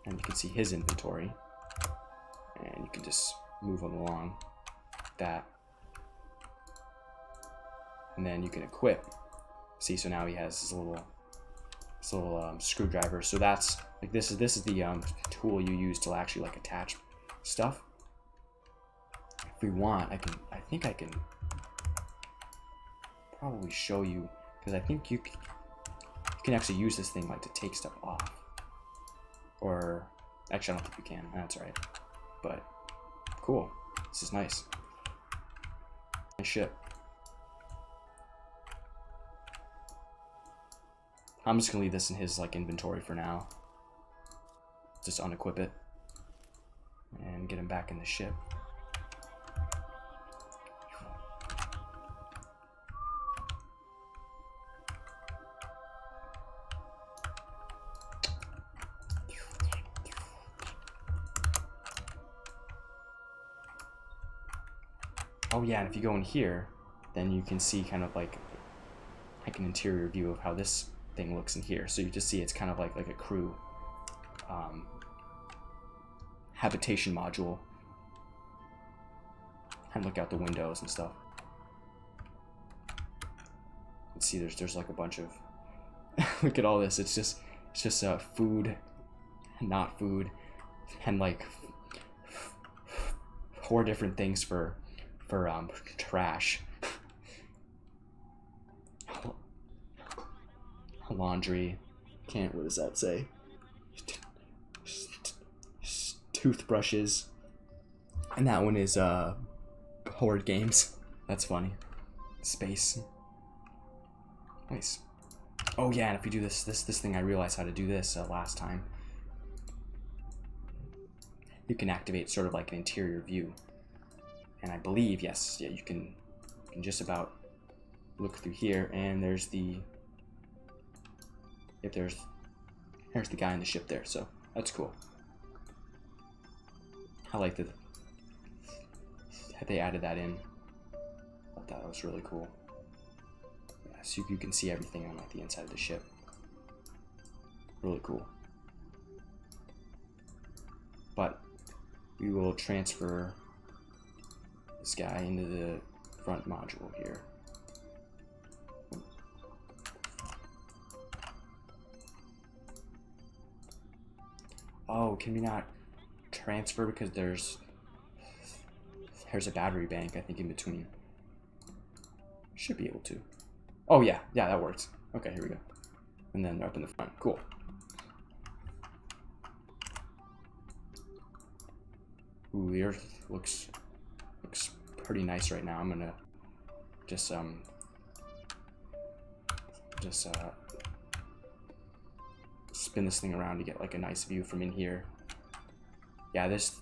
and you can see his inventory, and you can just move them along like that, and then you can equip. See, so now he has his little screwdriver. So that's like this is the tool you use to actually like attach stuff. If we want, I think I can probably show you, because I think you can actually use this thing like to take stuff off. Or actually, I don't think you can. That's all right. But cool. This is nice. Nice ship. I'm just gonna leave this in his like inventory for now. Just unequip it and get him back in the ship. Oh yeah, and if you go in here, then you can see kind of like an interior view of how this thing looks in here. So you just see it's kind of like a crew habitation module, and look out the windows and stuff. You see there's like a bunch of look at all this. It's just food, not food, and like 4 different things for trash. Laundry, what does that say? Toothbrushes, and that one is board games. That's funny. Space. Nice. Oh yeah, and if you do this thing, I realized how to do this last time. You can activate sort of like an interior view, and I believe you can just about look through here, and there's the there's the guy in the ship there, so that's cool. I like that they added that in. I thought that was really cool. Yeah, so you can see everything on like the inside of the ship. Really cool. But we will transfer this guy into the front module here. Oh, can we not transfer because there's a battery bank, I think, in between? Should be able to. Oh yeah, that works. Okay, here we go. And then up in the front. Cool. Ooh, the Earth looks pretty nice right now. I'm gonna just spin this thing around to get like a nice view from in here. Yeah, this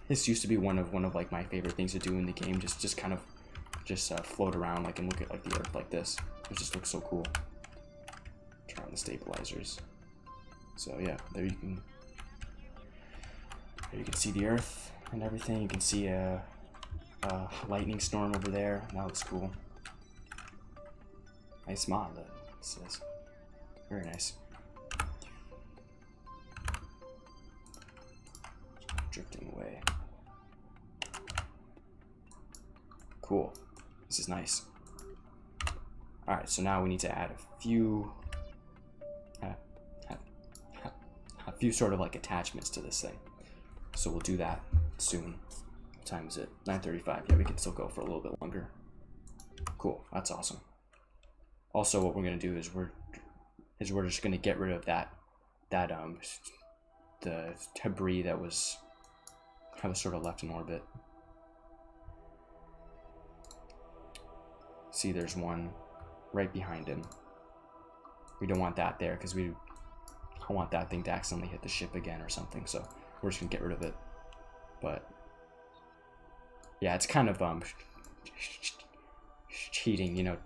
used to be one of like my favorite things to do in the game. Just kind of float around like and look at like the Earth like this. It just looks so cool. Turn on the stabilizers. So yeah, there you can see the Earth and everything. You can see a lightning storm over there. That looks cool. Nice mod, that says. Very nice. Drifting away. Cool. This is nice. Alright, so now we need to add a few sort of like attachments to this thing. So we'll do that soon. What time is it? 9:35. Yeah, we can still go for a little bit longer. Cool. That's awesome. Also, what we're gonna do is we're just gonna get rid of the debris that was sort of left in orbit. See, there's one right behind him. We don't want that there because I don't want that thing to accidentally hit the ship again or something. So we're just gonna get rid of it. But yeah, it's kind of cheating, you know,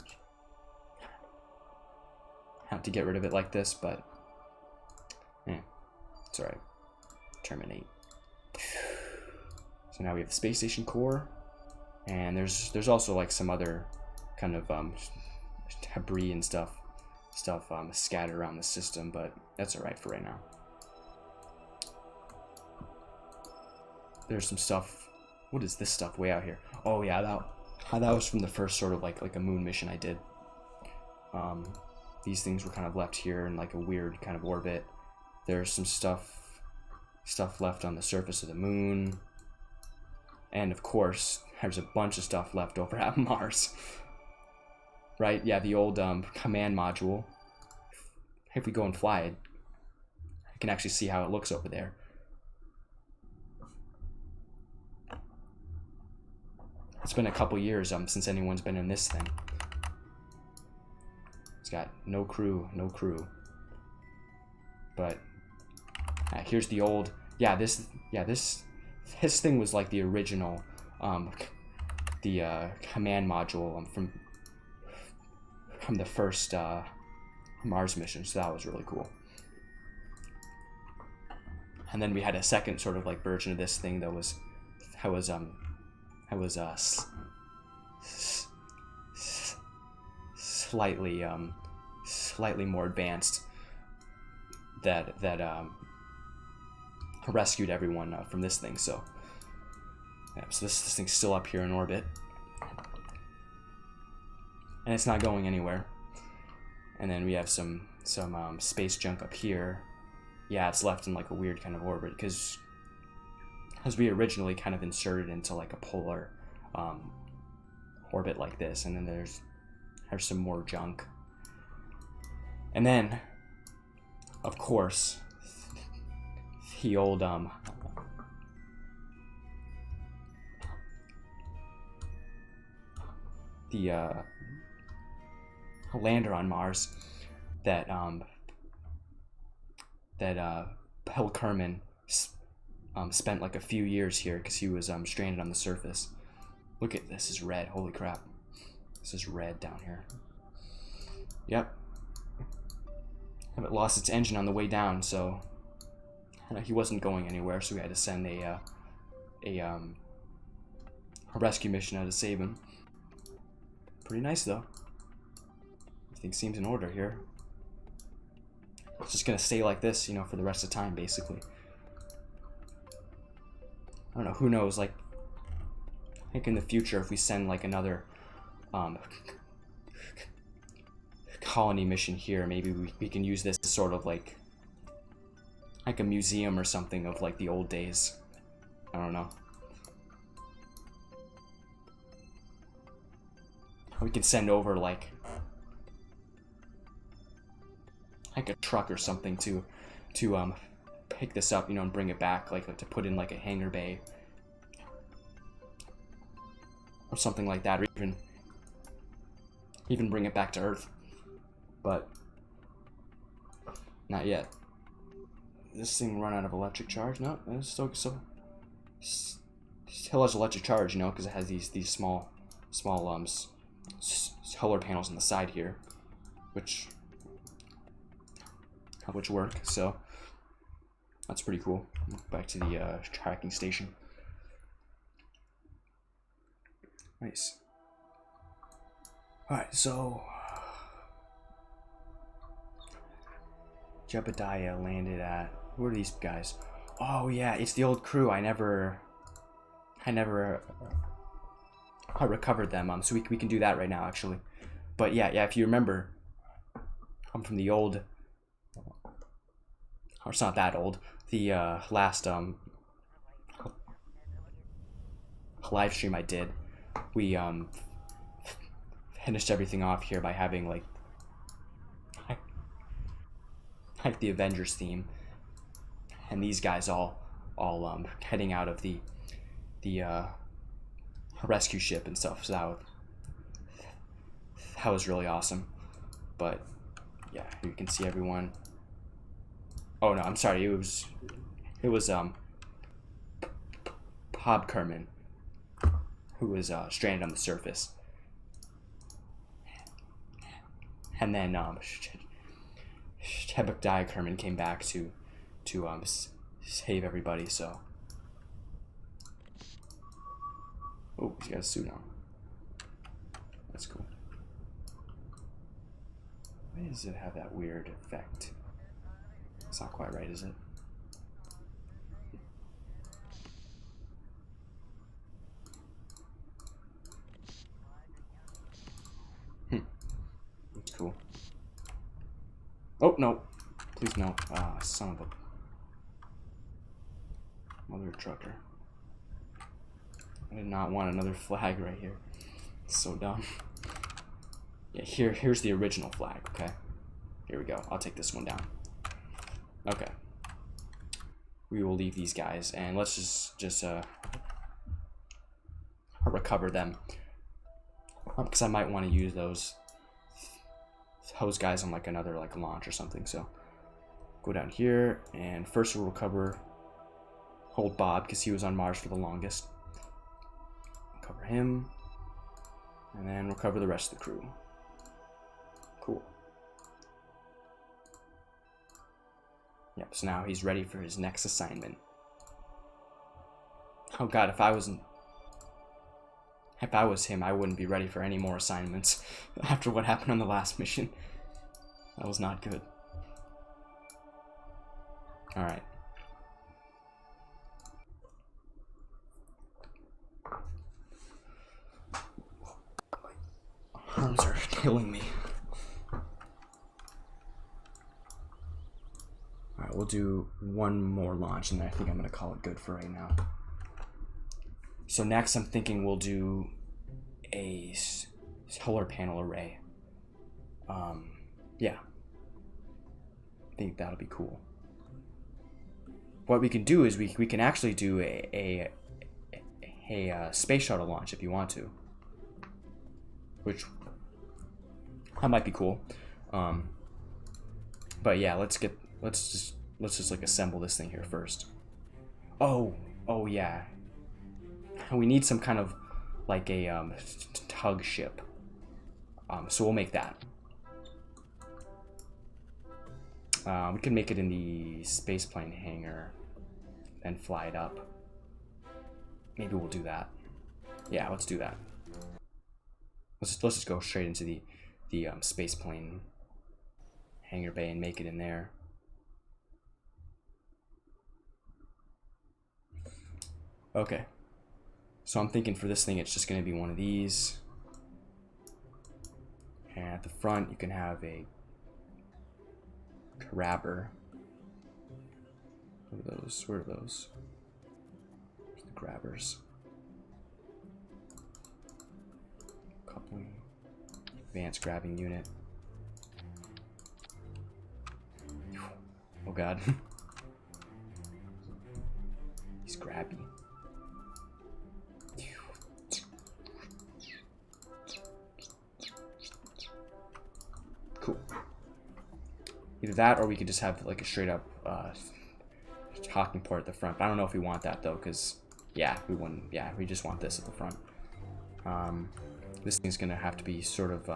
have to get rid of it like this, but it's alright. Terminate. So now we have the space station core, and there's also like some other kind of debris and stuff scattered around the system, but that's alright for right now. There's some stuff. What is this stuff way out here? Oh yeah, that was from the first sort of like a moon mission I did. These things were kind of left here in like a weird kind of orbit. There's some stuff left on the surface of the moon, and of course there's a bunch of stuff left over at Mars. Right? Yeah, the old command module. If we go and fly it, I can actually see how it looks over there. It's been a couple years since anyone's been in this thing. It's got no crew. But here's the old. Yeah, this thing was like the original, command module from the first Mars mission. So that was really cool. And then we had a second sort of like version of this thing that was slightly more advanced, that rescued everyone from this thing. So yeah, so this thing's still up here in orbit, and it's not going anywhere. And then we have some space junk up here. Yeah, it's left in like a weird kind of orbit because we originally kind of inserted into like a polar orbit like this, and then there's some more junk. And then, of course, the old lander on Mars that Bill Kerman spent like a few years here because he was stranded on the surface. Look at this, is red. Holy crap. This is red down here. Yep. It lost its engine on the way down, so he wasn't going anywhere, so we had to send a rescue mission out to save him. Pretty nice though. Everything seems in order here. It's just gonna stay like this, you know, for the rest of the time, basically. I don't know, who knows, like, I think in the future, if we send like another colony mission here, maybe we can use this as sort of like a museum or something of like the old days. I don't know. We can send over like a truck or something to pick this up, you know, and bring it back, like to put in like a hangar bay or something like that, or even bring it back to Earth. But not yet. This thing run out of electric charge? No, it's still has electric charge, you know, because it has these small solar panels on the side here, which work. So that's pretty cool. Back to the tracking station. Nice. All right, so Jebediah landed at, who are these guys? Oh yeah, it's the old crew. I never recovered them. So we can do that right now, actually. But yeah, if you remember, I'm from the old, or it's not that old, the last live stream I did, we finished everything off here by having like the Avengers theme, and these guys all heading out of the rescue ship and stuff. So that was really awesome. But yeah, you can see everyone. Oh no, I'm sorry. It was Bob Kerman, who was stranded on the surface, and then Jebediah Kerman came back to save everybody. So, oh, he's got a suit on. That's cool. Why does it have that weird effect? It's not quite right, is it? That's cool. Oh, no. Please no. Ah, son of a mother trucker. I did not want another flag right here. It's so dumb. Yeah, here's the original flag, okay? Here we go. I'll take this one down. Okay. We will leave these guys, and let's just recover them. Because I might want to use those guys on like another like launch or something. So go down here, and first we'll recover old Bob, because he was on Mars for the longest. Cover him, and then recover the rest of the crew. Cool. Yep, so now he's ready for his next assignment. Oh god, if I was him, I wouldn't be ready for any more assignments after what happened on the last mission. That was not good. Alright. My arms are killing me. Alright, we'll do one more launch, and I think I'm going to call it good for right now. So next I'm thinking we'll do a solar panel array. Yeah. I think that'll be cool. What we can do is we can actually do a space shuttle launch if you want to. Which that might be cool. But yeah, let's just like assemble this thing here first. Oh yeah. We need some kind of like a tug ship. So we'll make that. We can make it in the spaceplane hangar and fly it up. Maybe we'll do that. Yeah, let's do that. Let's just go straight into the spaceplane hangar bay and make it in there. Okay. So I'm thinking for this thing, it's just going to be one of these. And at the front, you can have a grabber. What are those? Where are those? There's the grabbers. Coupling. Advanced grabbing unit. Oh god. grabby. Cool. Either that, or we could just have like a straight up hocking port at the front. But I don't know if we want that though, because yeah, we wouldn't. Yeah, we just want this at the front. This thing's gonna have to be sort of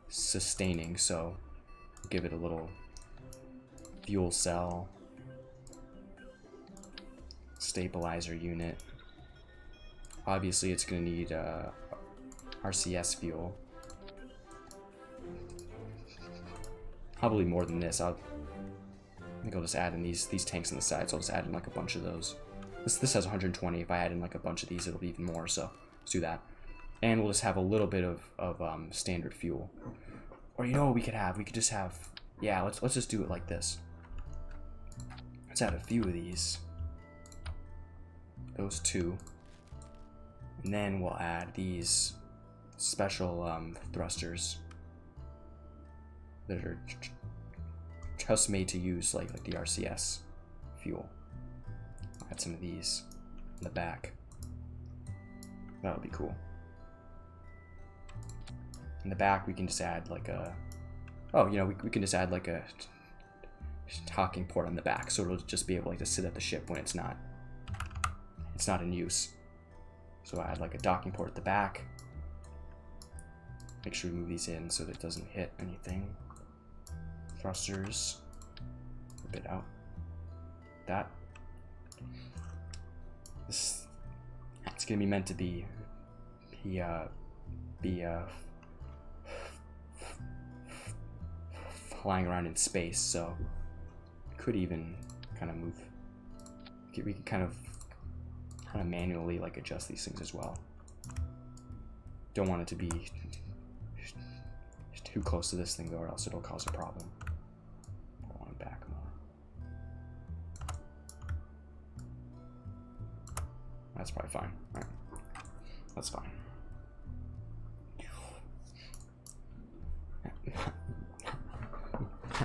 sustaining. So give it a little fuel cell, stabilizer unit. Obviously, it's gonna need RCS fuel. Probably more than this. I think I'll just add in these tanks on the side, so I'll just add in like a bunch of those. This has 120. If I add in like a bunch of these, it'll be even more, so let's do that. And we'll just have a little bit of standard fuel. Or you know what we could have? We could just have, yeah, let's just do it like this. Let's add a few of these. Those two. And then we'll add these special thrusters that are just made to use like the RCS fuel. Add some of these in the back. That'll be cool. In the back, we can just add like a, oh, you know, we can just add like a hocking port on the back, so it'll just be able like to sit at the ship when it's not in use. So I add like a docking port at the back. Make sure we move these in so that it doesn't hit anything. Thrusters, a bit out. That. This, it's gonna be meant to be flying around in space, so could even kind of move. We can kind of manually like adjust these things as well. Don't want it to be too close to this thing though, or else it'll cause a problem. I want it back more. That's probably fine. All right, that's fine.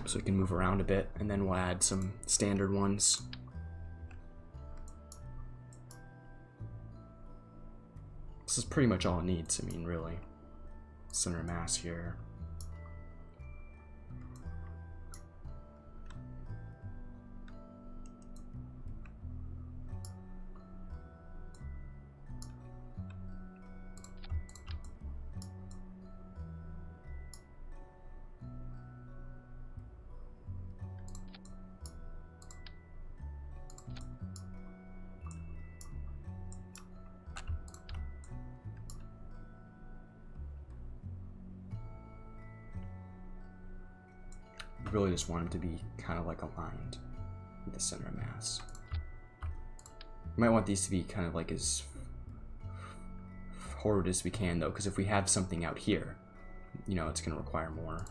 So we can move around a bit, and then we'll add some standard ones. This is pretty much all it needs, I mean, really. Center of mass here. Really just want them to be kind of like aligned with the center of mass. You might want these to be kind of like as forward as we can though, because if we have something out here, you know, it's going to require more.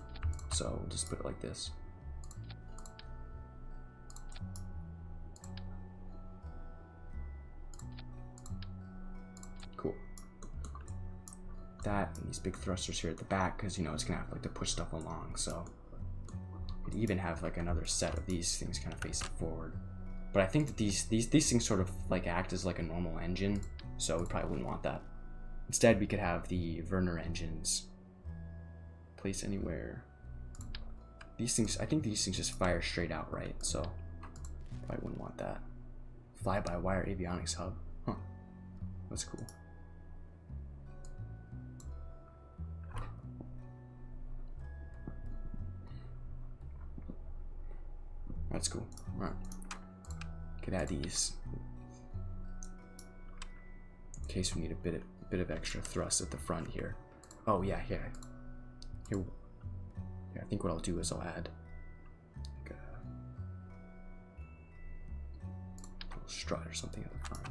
So we'll just put it like this. Cool. That and these big thrusters here at the back, because you know it's going to have like to push stuff along, so even have like another set of these things kind of facing forward. But I think that these things sort of like act as like a normal engine, so we probably wouldn't want that. Instead, we could have the Werner engines placed anywhere. These things, I think these things just fire straight out, right? So probably wouldn't want that. Fly-by-wire avionics hub, huh? That's cool. That's cool. All right. Could add these in case we need a bit of extra thrust at the front here. Oh yeah, yeah. Here, yeah. I think what I'll do is I'll add like a little strut or something at the front.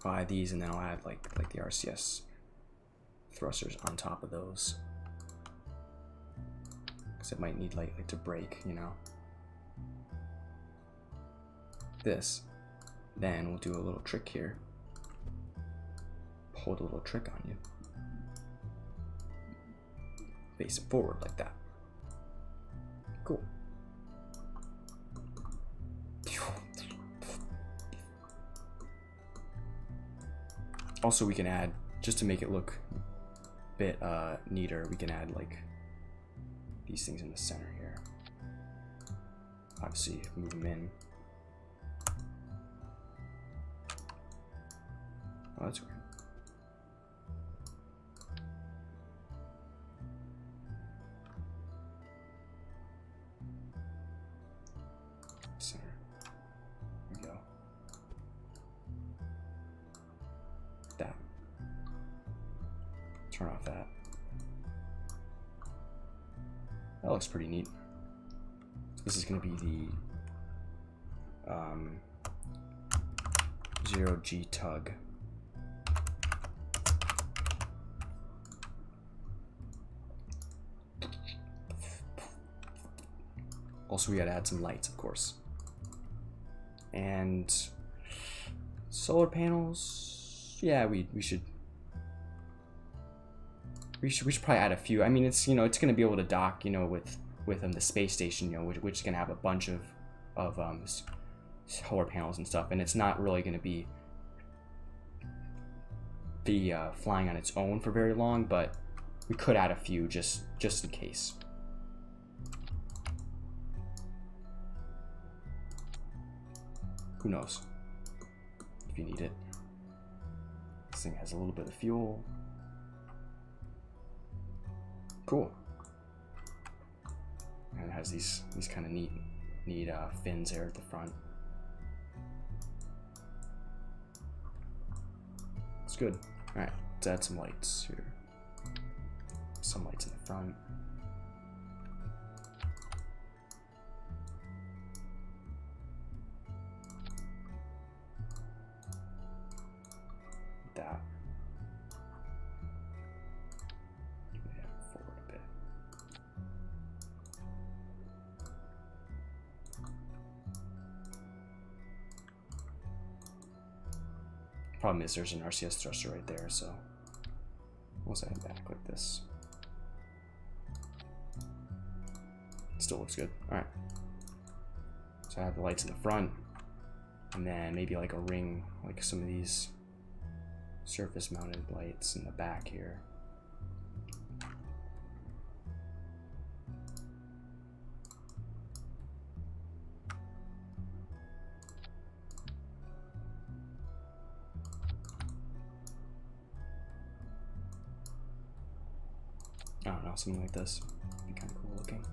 I'll add these, and then I'll add like the RCS thrusters on top of those, because it might need like to break, you know. This, then we'll do a little trick here. hold a little trick on you. Face it forward like that. Cool. Also, we can add, just to make it look a bit neater, we can add like these things in the center here. Obviously, move them in. Oh, that's weird. Center. There we go. That. Turn off that. That looks pretty neat. So this is going to be the 0G tug. Also, we gotta add some lights, of course. And solar panels. Yeah, we should probably add a few. I mean, it's, you know, it's gonna be able to dock, you know, with the space station, you know, which is gonna have a bunch of solar panels and stuff, and it's not really gonna be flying on its own for very long, but we could add a few just in case. Who knows if you need it. This thing has a little bit of fuel. Cool. And it has these kind of neat fins there at the front. It's good. All right, let's add some lights here. Some lights in the front. That. Yeah, forward a bit. Problem is there's an RCS thruster right there, so we'll set it back like this. Still looks good. All right. So I have the lights in the front, and then maybe like a ring, like some of these surface mounted lights in the back here. I don't know, something like this. Be kind of cool looking.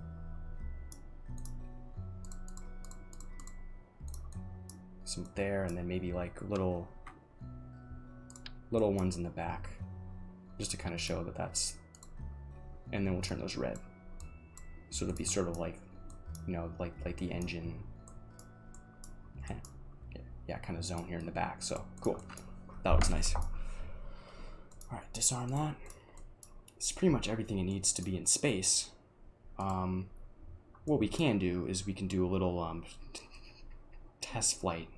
Some there, and then maybe like little ones in the back, just to kind of show that that's, and then we'll turn those red, so it'll be sort of like, you know, like the engine, yeah, kind of zone here in the back. So cool, that looks nice. All right, disarm that. It's pretty much everything it needs to be in space. What we can do is we can do a little test flight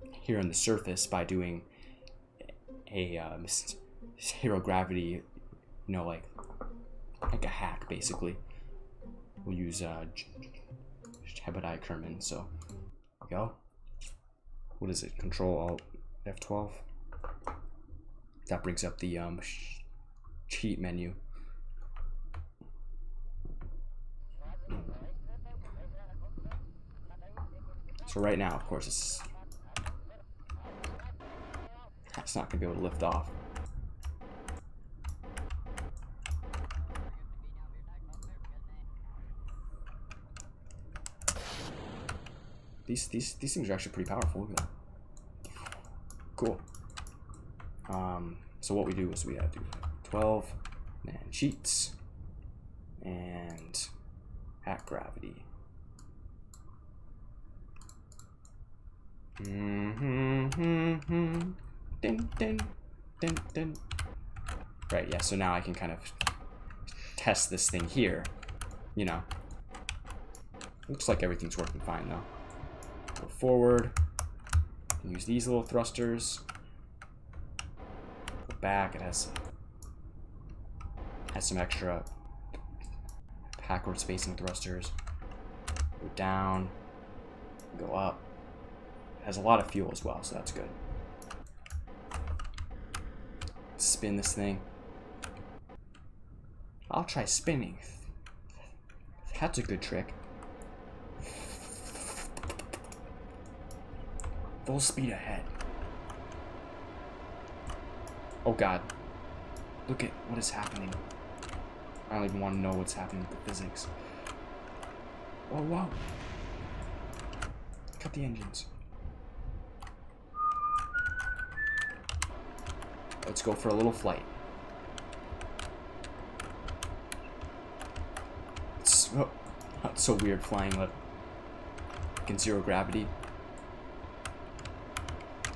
here on the surface by doing a zero gravity, you know, like a hack basically. We'll use Hebediah Kerman. So there we go. What is it? Control Alt F12. That brings up the cheat menu. So right now, of course, it's not going to be able to lift off. These things are actually pretty powerful. Look at that. Cool. So what we do is we have to do 12 and cheats and hack gravity. Ding, ding, ding, ding. Right, yeah, so now I can kind of test this thing here, you know. Looks like everything's working fine though. Go forward, use these little thrusters, back. It has some extra backwards facing thrusters. Go down, go up. It has a lot of fuel as well, so that's good. Spin this thing. I'll try spinning. That's a good trick. Full speed ahead. Oh god. Look at what is happening. I don't even want to know what's happening with the physics. Oh wow. Cut the engines. Let's go for a little flight. It's so weird flying like in zero gravity.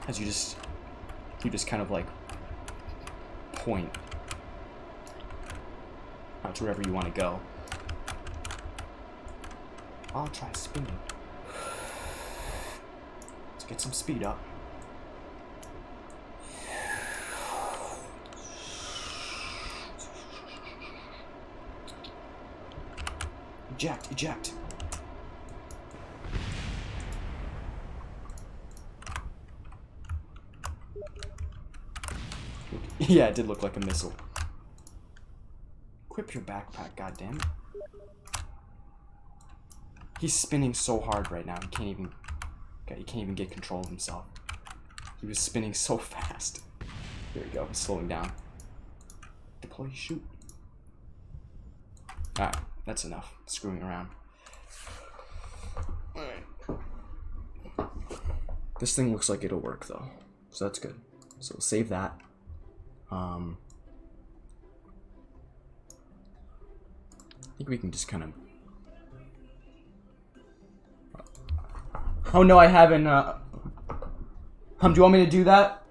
As you just kind of like point out to wherever you want to go. I'll try spinning. Let's get some speed up. Eject, eject. Yeah, it did look like a missile. Equip your backpack, goddammit. He's spinning so hard right now. He can't even get control of himself. He was spinning so fast. There we go. He's slowing down. Deploy, shoot. Alright, that's enough screwing around. Alright. This thing looks like it'll work though. So that's good. So we'll save that. I think we can just kind of... Oh no, I haven't, do you want me to do that?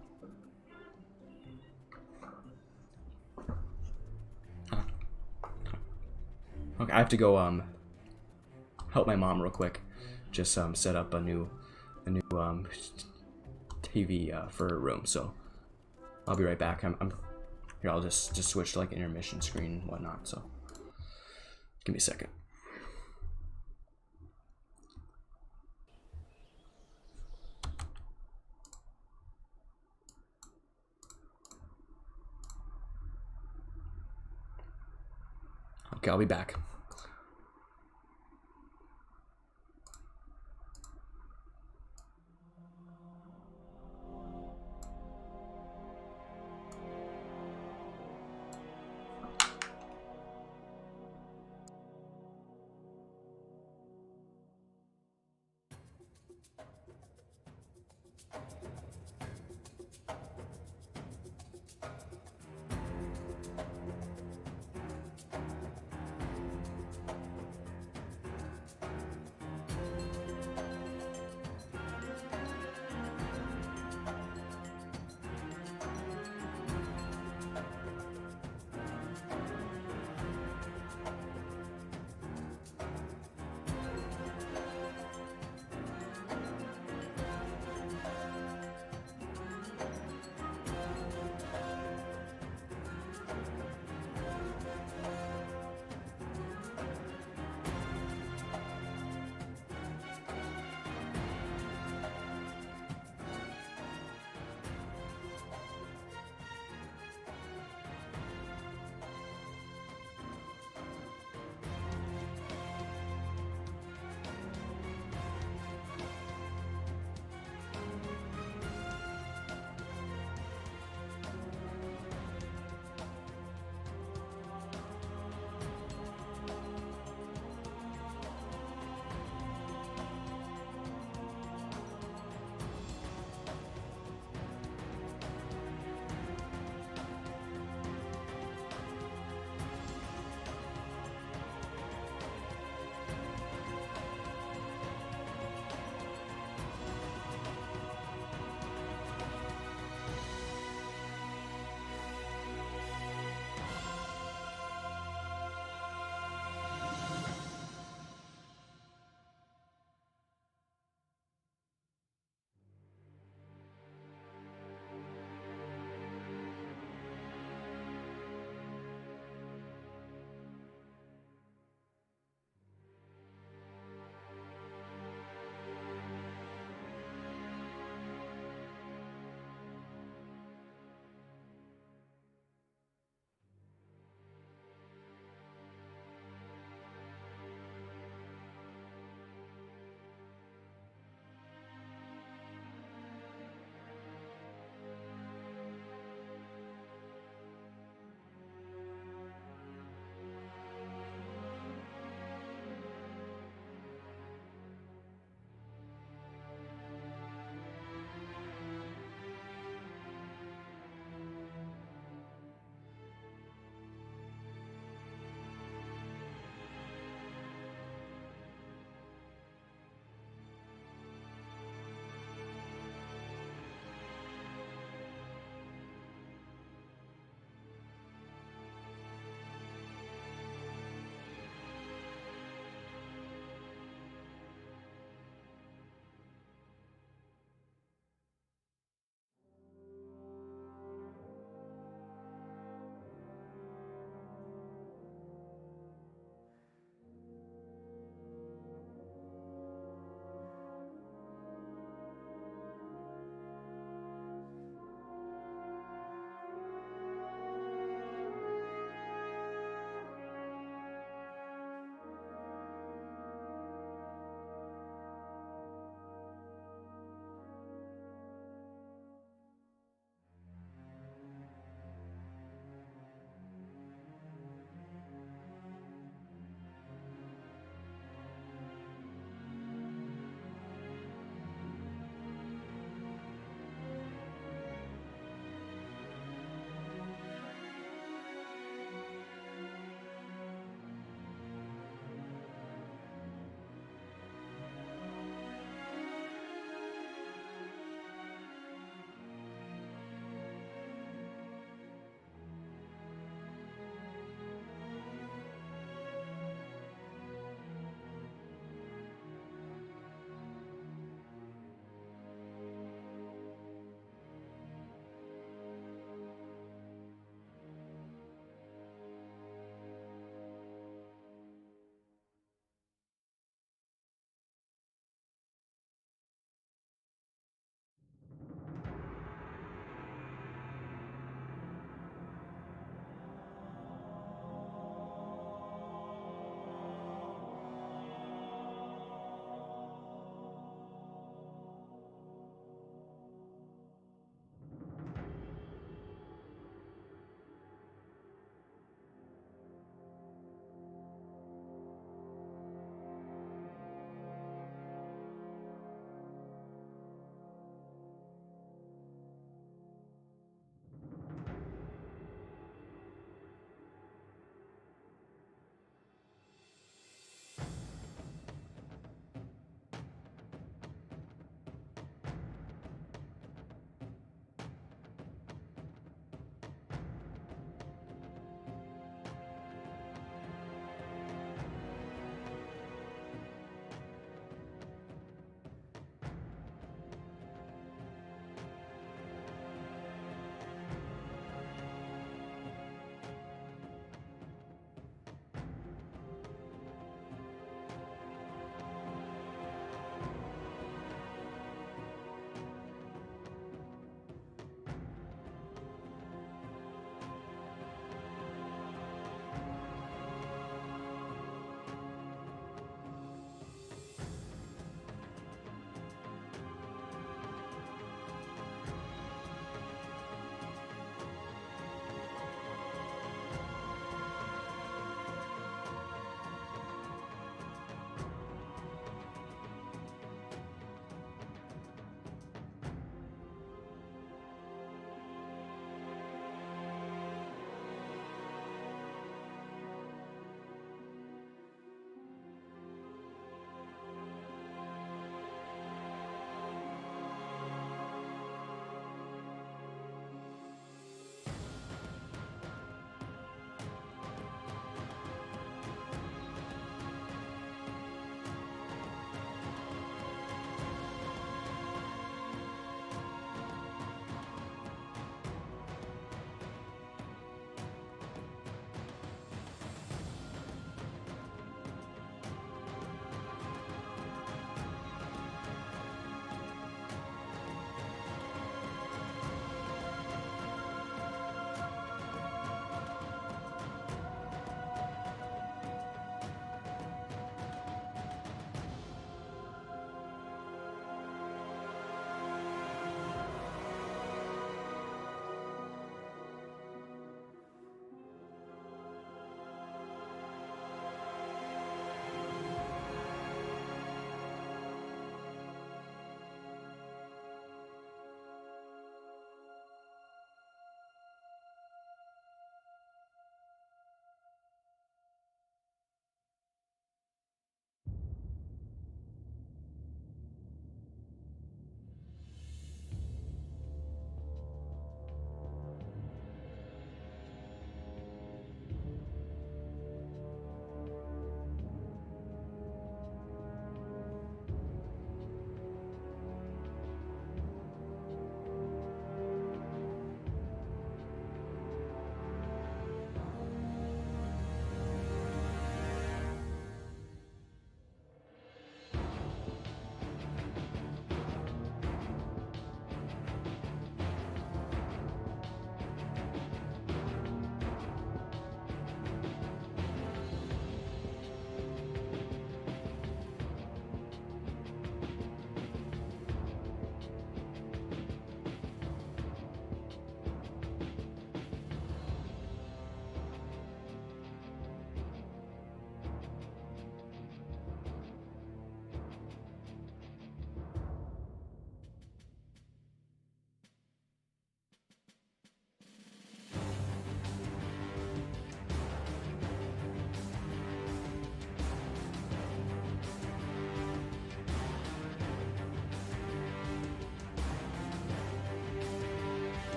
Okay, I have to go, help my mom real quick. Just, set up a new TV, for her room, so... I'll be right back. I'm here. I'll just switch to like intermission screen and whatnot. So, give me a second. Okay, I'll be back.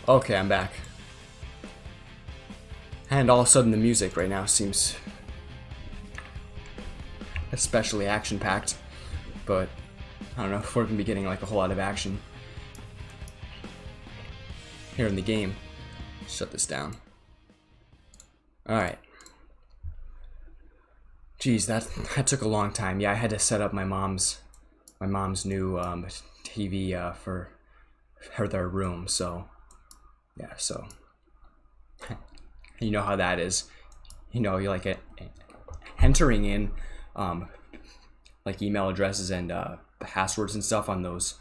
Okay, I'm back. And all of a sudden the music right now seems especially action-packed, but I don't know if we're gonna be getting like a whole lot of action here in the game. Shut this down. Alright. Geez, that took a long time. Yeah, I had to set up my mom's new TV for their room, so yeah, so you know how that is. You know, you like entering in like email addresses and passwords and stuff on those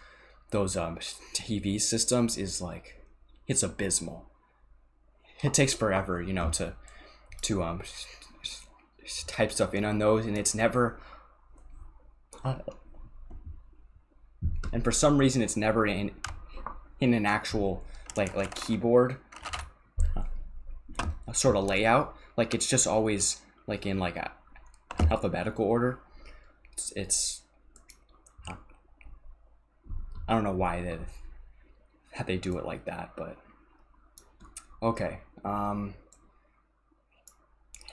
TV systems is like, it's abysmal. It takes forever, you know, to type stuff in on those, and it's never and for some reason it's never in an actual like keyboard sort of layout. Like it's just always like in like a alphabetical order. It's I don't know why they do it like that, but okay. I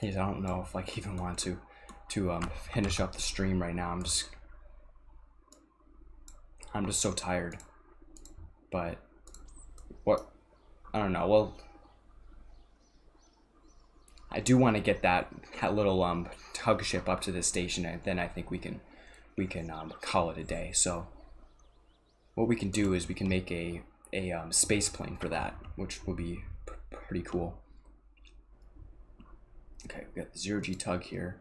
don't know if I even want to finish up the stream right now. I'm just so tired. But what, I don't know. Well, I do want to get that little tug ship up to the station, and then I think we can call it a day. So what we can do is we can make a space plane for that, which will be pretty cool. Okay, we got the 0G tug here.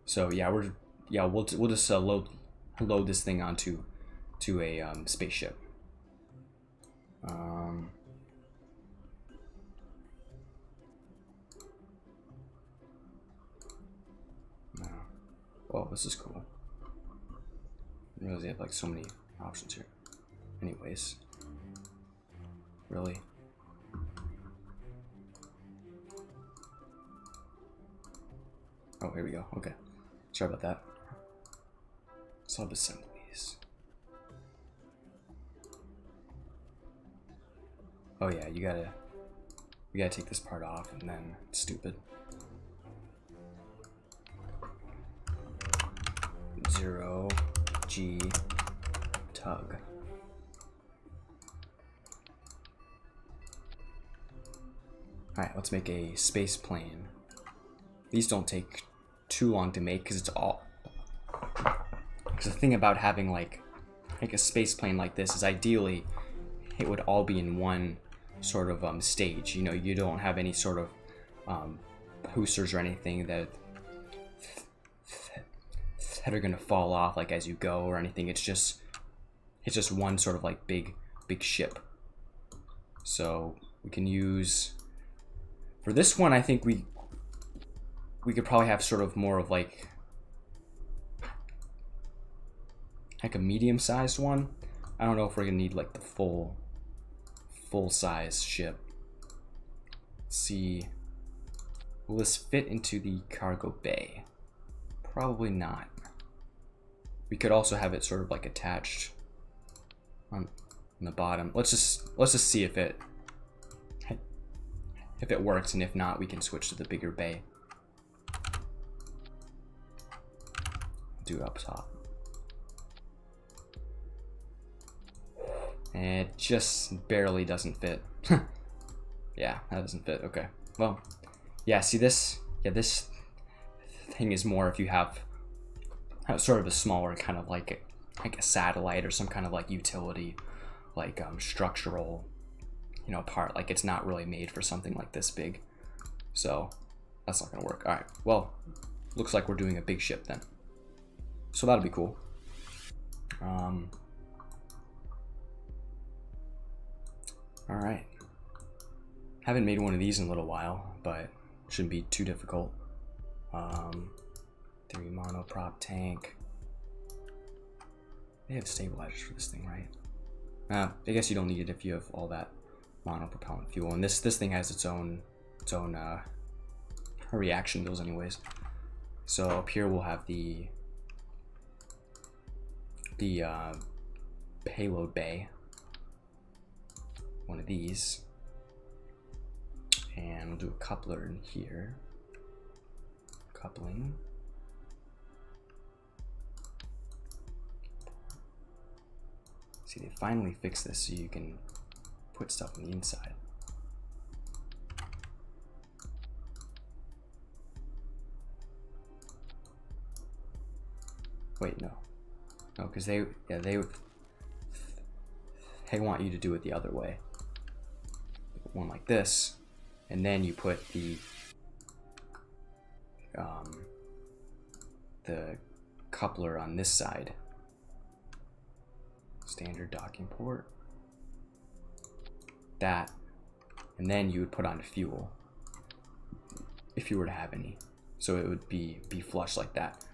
So yeah, we'll just load this thing onto a spaceship. Oh, this is cool. I realize they have like so many options here. Anyways, really. Oh, here we go. Okay. Sorry about that. Sub-assemblies. Oh yeah, we gotta take this part off, and then it's stupid. 0G tug. Alright, let's make a space plane. These don't take too long to make, because it's all... Because the thing about having like a space plane like this is ideally it would all be in one sort of stage. You know, you don't have any sort of boosters or anything that are gonna fall off like as you go or anything. It's just one sort of like big ship. So we can use, for this one, I think we could probably have sort of more of like a medium-sized one. I don't know if we're gonna need like the full size ship. Let's see, will this fit into the cargo bay? Probably not. We could also have it sort of like attached on the bottom. Let's just see if it works, and if not, we can switch to the bigger bay. Do up top. And it just barely doesn't fit. Yeah, that doesn't fit. Okay. Well, yeah, see this? Yeah, this thing is more if you have sort of a smaller kind of like a satellite or some kind of like utility, like structural, you know, part. Like it's not really made for something like this big. So that's not gonna work. All right. Well, looks like we're doing a big ship then. So that'll be cool. All right. Haven't made one of these in a little while, but shouldn't be too difficult. 3 monoprop tank. They have stabilizers for this thing, right? I guess you don't need it if you have all that monopropellant fuel. And this thing has its own reaction wheels, anyways. So up here we'll have the payload bay. One of these. And we'll do a coupler in here. Coupling. See, they finally fixed this so you can put stuff on the inside. Wait, no. No, because they want you to do it the other way. One like this, and then you put the coupler on this side. Standard docking port. That, and then you would put on fuel if you were to have any. So it would be flush like that.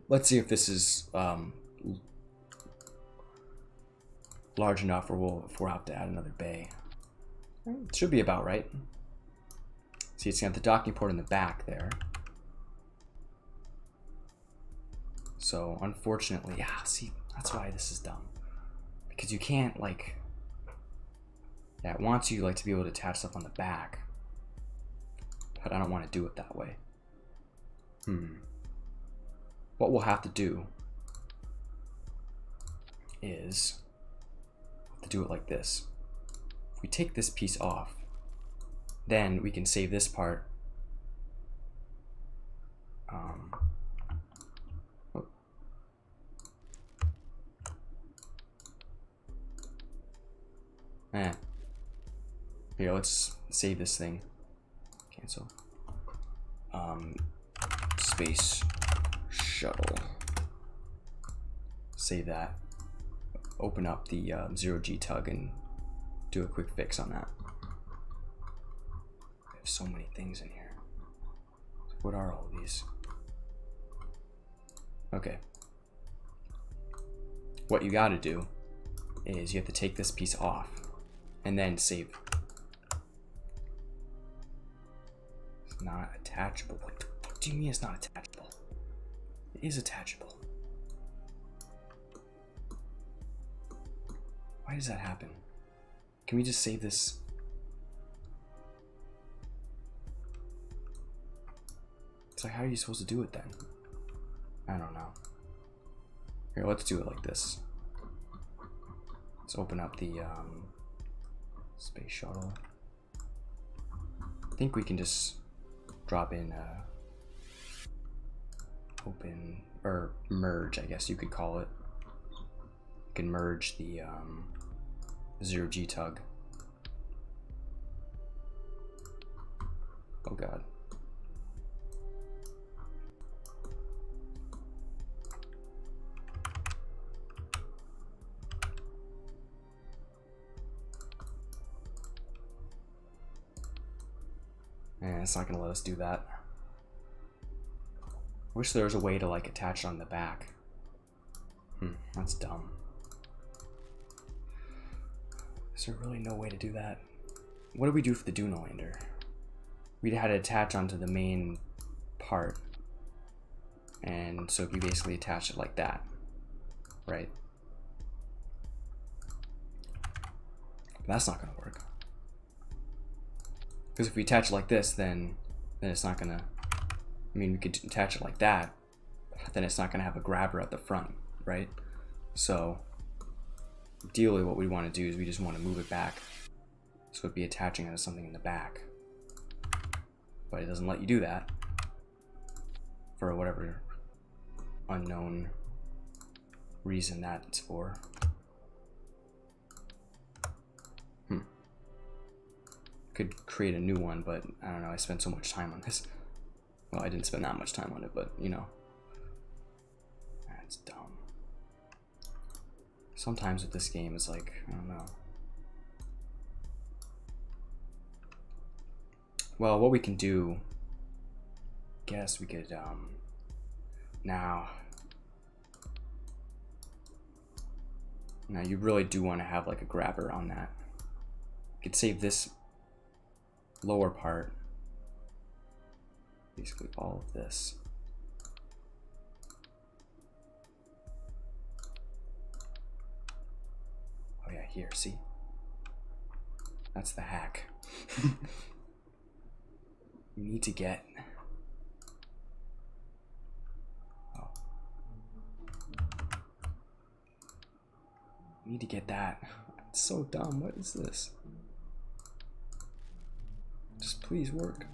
Let's see if this is large enough, or if we'll have to add another bay. It should be about right. See, it's got the docking port in the back there. So unfortunately, yeah, see, that's why this is dumb. Because you can't, like, yeah, it wants you like to be able to attach stuff on the back, but I don't want to do it that way. What we'll have to do is to do it like this. If we take this piece off, then we can save this part. Here, let's save this thing. Cancel. Space shuttle. Save that. Open up the 0G tug and do a quick fix on that. I have so many things in here. What are all these? Okay. What you gotta do is you have to take this piece off and then save. It's not attachable. What do you mean it's not attachable? It is attachable. Why does that happen? Can we just save this? It's like, how are you supposed to do it then? I don't know. Here, let's do it like this. Let's open up the space shuttle. I think we can just drop in open, or merge, I guess you could call it. You can merge the 0G tug. Oh god. And it's not gonna let us do that. Wish there was a way to like attach it on the back. That's dumb. Is there really no way to do that? What did we do for the Duna lander? We had to attach onto the main part, and so we basically attach it like that, right? But that's not gonna work. Because if we attach it like this, then it's not gonna, I mean, we could attach it like that, then it's not gonna have a grabber at the front, right? So ideally what we want to do is we just want to move it back so it'd be attaching to something in the back, but it doesn't let you do that for whatever unknown reason that's for. Could create a new one, but I don't know, I spent so much time on this. Well, I didn't spend that much time on it, but you know, that's dumb. Sometimes with this game, it's like, I don't know. Well, what we can do, guess we could, now you really do want to have like a grabber on that. You could save this lower part, basically all of this. Oh yeah, here, see? That's the hack. We need to get... Oh. We need to get that. It's so dumb. What is this? Just please work.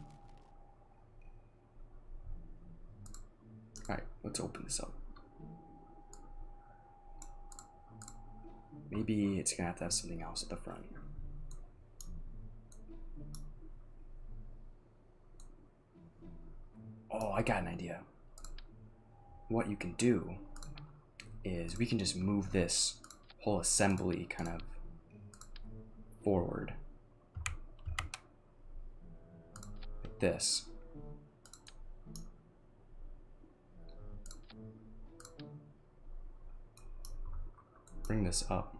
Alright, let's open this up. Maybe it's gonna have to have something else at the front. Oh, I got an idea. What you can do is we can just move this whole assembly kind of forward. Like this. Bring this up.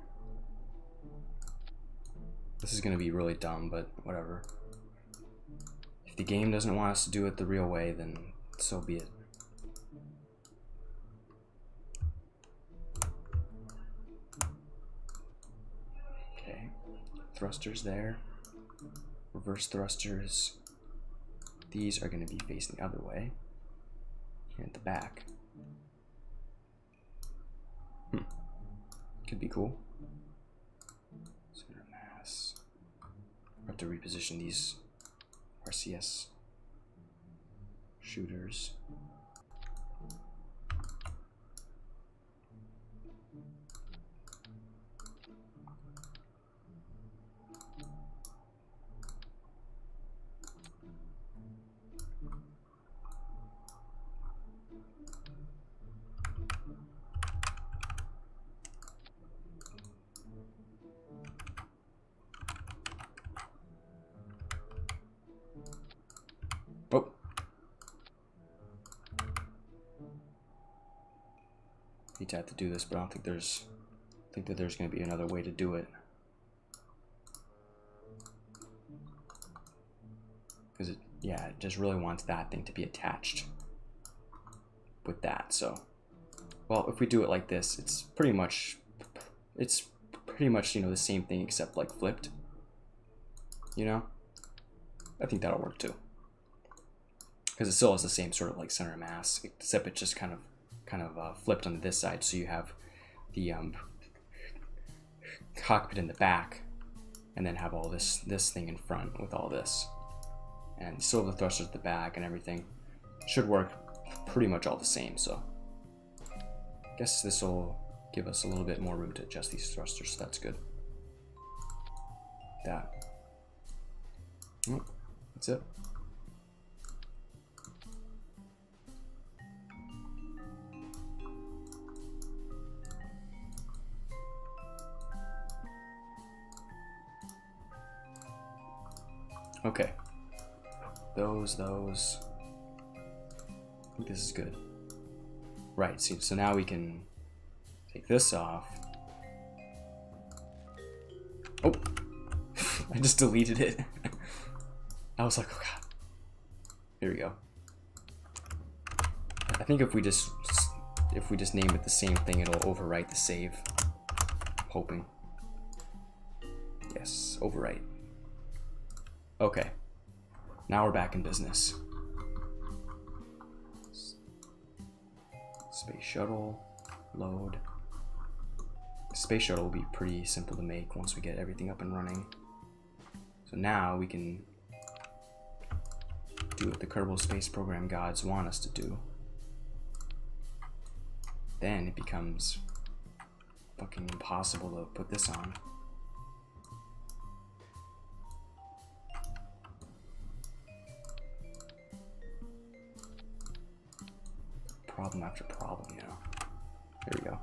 This is gonna be really dumb, but whatever. If the game doesn't want us to do it the real way, then so be it. Okay, thrusters there. Reverse thrusters. These are gonna be facing the other way. Here at the back. Could be cool. Center mass. I have to reposition these RCS shooters. Oh. Hate to have to do this, but I don't think there's that there's gonna be another way to do it. Because it just really wants that thing to be attached with that. So, well, if we do it like this, it's pretty much the same thing except like flipped. I think that'll work too. Because it still has the same sort of like center mass, except it just kind of flipped on this side, so you have the cockpit in the back, and then have all this thing in front with all this, and still have the thrusters at the back and everything. Should work pretty much all the same. So I guess this will give us a little bit more room to adjust these thrusters, so that's good. That's it. Okay, those. I think this is good. Right, so now we can take this off. Oh, I just deleted it. I was like, oh god. Here we go. I think if we just name it the same thing, it'll overwrite the save. I'm hoping. Yes, overwrite. Okay, now we're back in business. Space shuttle, load. Space shuttle will be pretty simple to make once we get everything up and running. So now we can do what the Kerbal Space Program gods want us to do. Then it becomes fucking impossible to put this on. Problem after problem, There we go.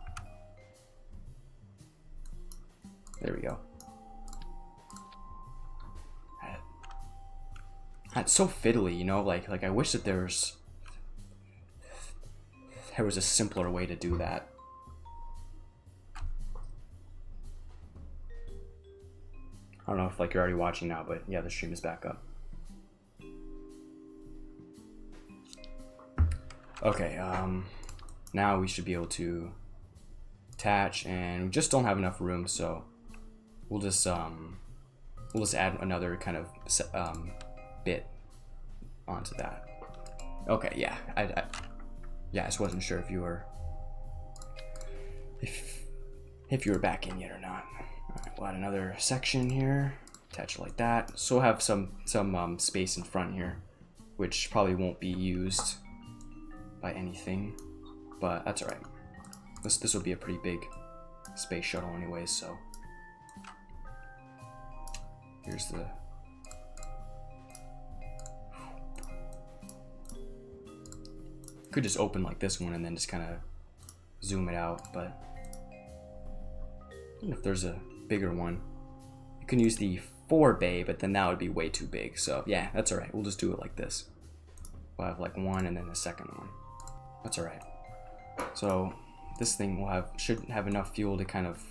There we go. It's so fiddly, like I wish that there was a simpler way to do that. I don't know if you're already watching now, but yeah, the stream is back up. Okay, now we should be able to attach, and we just don't have enough room, so we'll just add another kind of bit onto that. Okay, yeah, I just wasn't sure if you were if you were back in yet or not. All right, we'll add another section here, attach it like that. So we'll have some space in front here, which probably won't be used by anything, but that's all right. This will be a pretty big space shuttle anyways, so here's the could just open like this one and then just kind of zoom it out, but I don't know if there's a bigger one. You can use the 4 bay, but then that would be way too big. So yeah, that's all right. We'll just do it like this. We'll have like one and then the second one. That's all right. So this thing should have enough fuel to kind of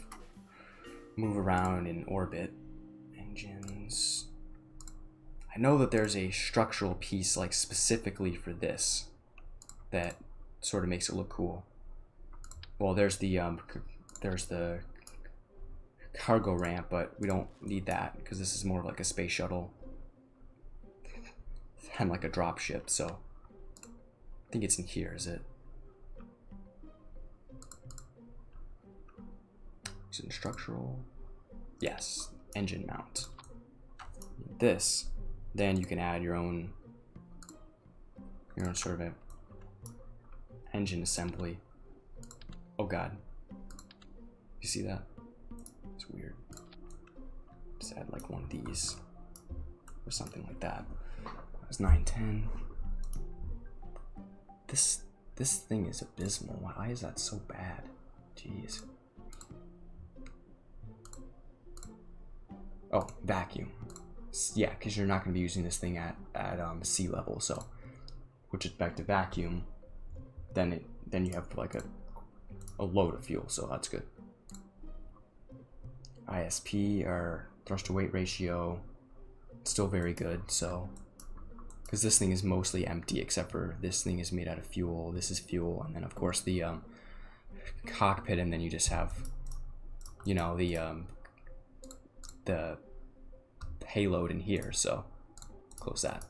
move around in orbit. Engines. I know that there's a structural piece like specifically for this that sort of makes it look cool. Well, there's the cargo ramp, but we don't need that because this is more like a space shuttle and like a drop ship. So I think it's in here. Is it? Is it in structural? Yes, engine mount. This, then you can add your own sort of engine assembly. Oh God, you see that? It's weird. Just add like one of these or something like that. It's 910. This thing is abysmal. Why is that so bad? Jeez. Oh, vacuum. Yeah, because you're not going to be using this thing at sea level. So, which is back to vacuum. Then you have like a load of fuel. So that's good. ISP, or thrust to weight ratio, still very good. So, because this thing is mostly empty except for this thing is made out of fuel. This is fuel, and then of course the cockpit, and then you just have, you know, the payload in here. So close that.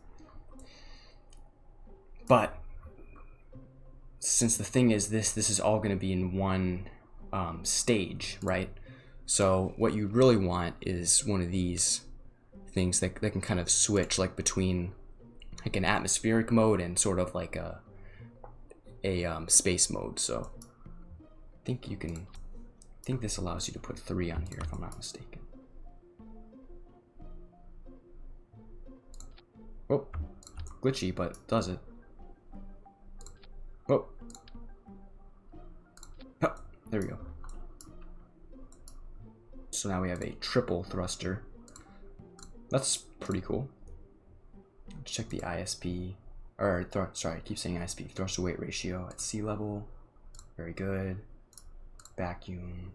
But since the thing is this is all going to be in one stage, right? So what you really want is one of these things that can kind of switch like between like an atmospheric mode and sort of like a space mode. So I think this allows you to put 3 on here if I'm not mistaken. Oh, glitchy, but does it. Oh, there we go. So now we have a triple thruster. That's pretty cool. Let's check the ISP, or sorry, I keep saying ISP, thrust to weight ratio at sea level. Very good. Vacuum.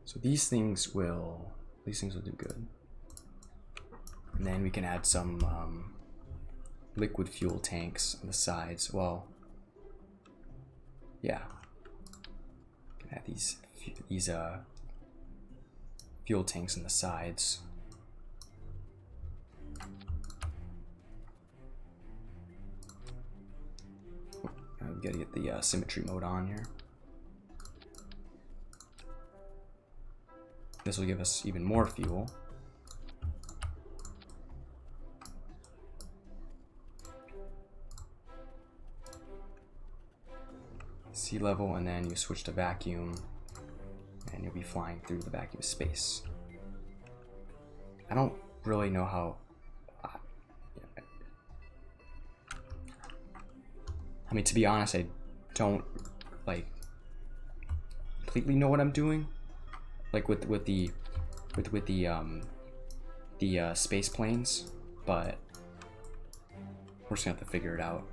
So these things will do good. And then we can add some liquid fuel tanks on the sides. Well, yeah. We can add these fuel tanks on the sides. We gotta get the symmetry mode on here. This will give us even more fuel. Sea level, and then you switch to vacuum, and you'll be flying through the vacuum space. I don't really know how. I mean, to be honest, I don't like completely know what I'm doing, like with the space planes, but we're just gonna have to figure it out.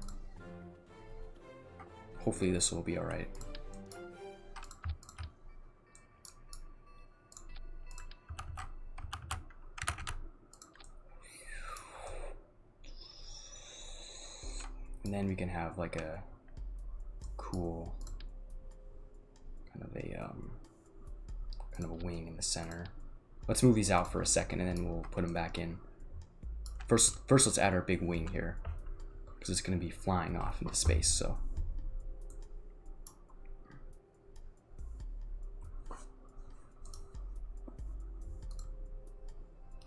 Hopefully this will be all right. And then we can have like a cool kind of a wing in the center. Let's move these out for a second and then we'll put them back in. First let's add our big wing here, because it's going to be flying off into space. So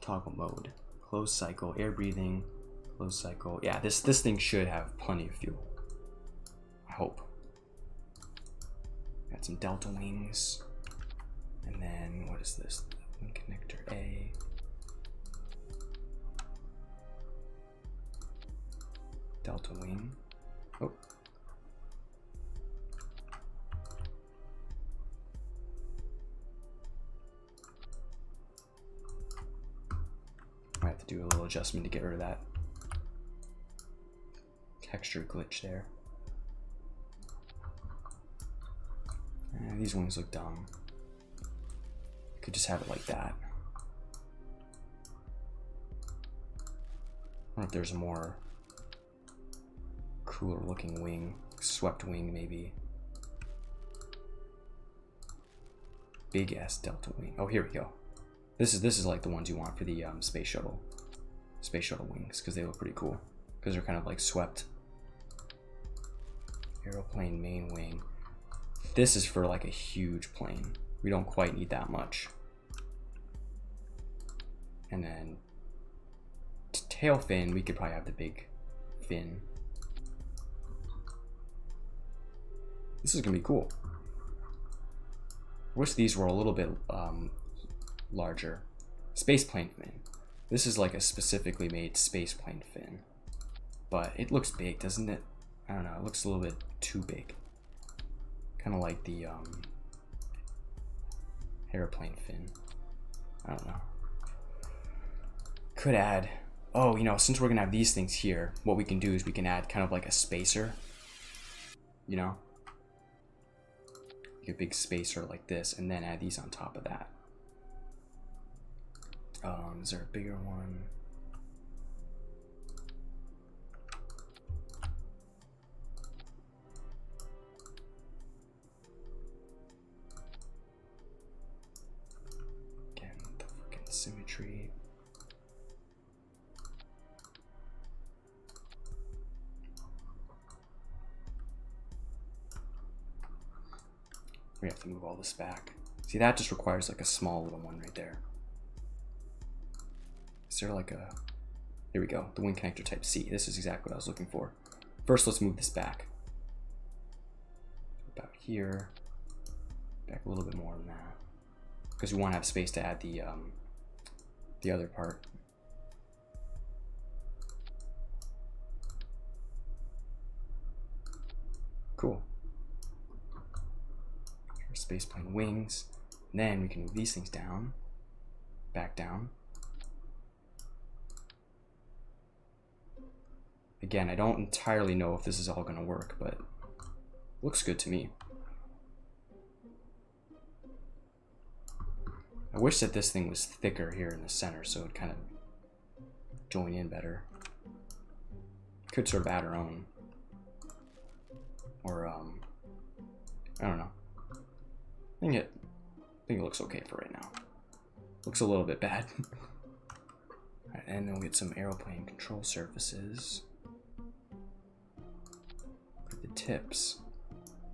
toggle mode, closed cycle, air breathing, closed cycle. Yeah, this thing should have plenty of fuel, I hope. Got some delta wings, and then what is this? Wing connector A. Delta wing. Oh. I have to do a little adjustment to get rid of that texture glitch there. These wings look dumb. Could just have it like that. I wonder if there's a more cooler looking wing, swept wing maybe. Big ass delta wing. Oh, here we go. This is like the ones you want for the space shuttle wings, because they look pretty cool. Because they're kind of like swept. Aeroplane main wing. This is for like a huge plane. We don't quite need that much. And then tail fin, we could probably have the big fin. This is gonna be cool. I wish these were a little bit larger. Space plane fin. This is like a specifically made space plane fin, but it looks big, doesn't it? I don't know. It looks a little bit too big. Kind of like the airplane fin. I don't know. Could add. Oh, you know, since we're gonna have these things here, what we can do is we can add kind of like a spacer. You know. A big spacer like this, and then add these on top of that. Is there a bigger one? Again, the freaking symmetry. We have to move all this back. See, that just requires like a small little one right there. Is there like a... Here we go, the wing connector type C. This is exactly what I was looking for. First, let's move this back. About here. Back a little bit more than that. Because we want to have space to add the other part. Cool. Spaceplane wings. And then we can move these things down, back down. Again, I don't entirely know if this is all going to work, but looks good to me. I wish that this thing was thicker here in the center so it kind of join in better. Could sort of add our own, or I don't know. I think it looks okay for right now. Looks a little bit bad. Alright, and then we'll get some aeroplane control surfaces for the tips.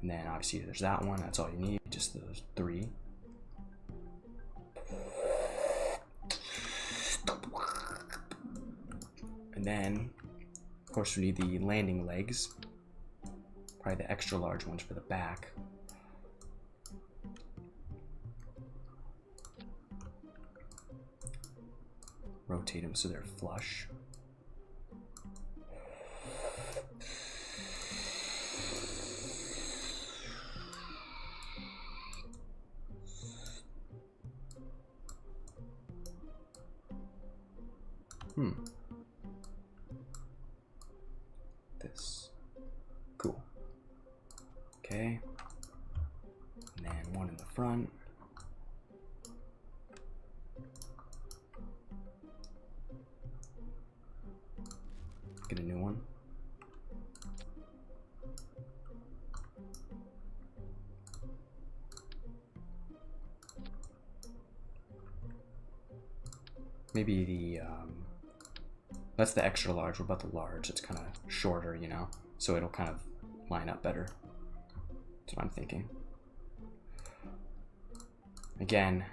And then obviously there's that one, that's all you need, just those three. And then, of course, we need the landing legs. Probably the extra large ones for the back. Rotate them so they're flush. This. Cool. Okay. And then one in the front. Get a new one. maybe the, that's the extra large. What about the large? It's kind of shorter, you know? So it'll kind of line up better. That's what I'm thinking. Again,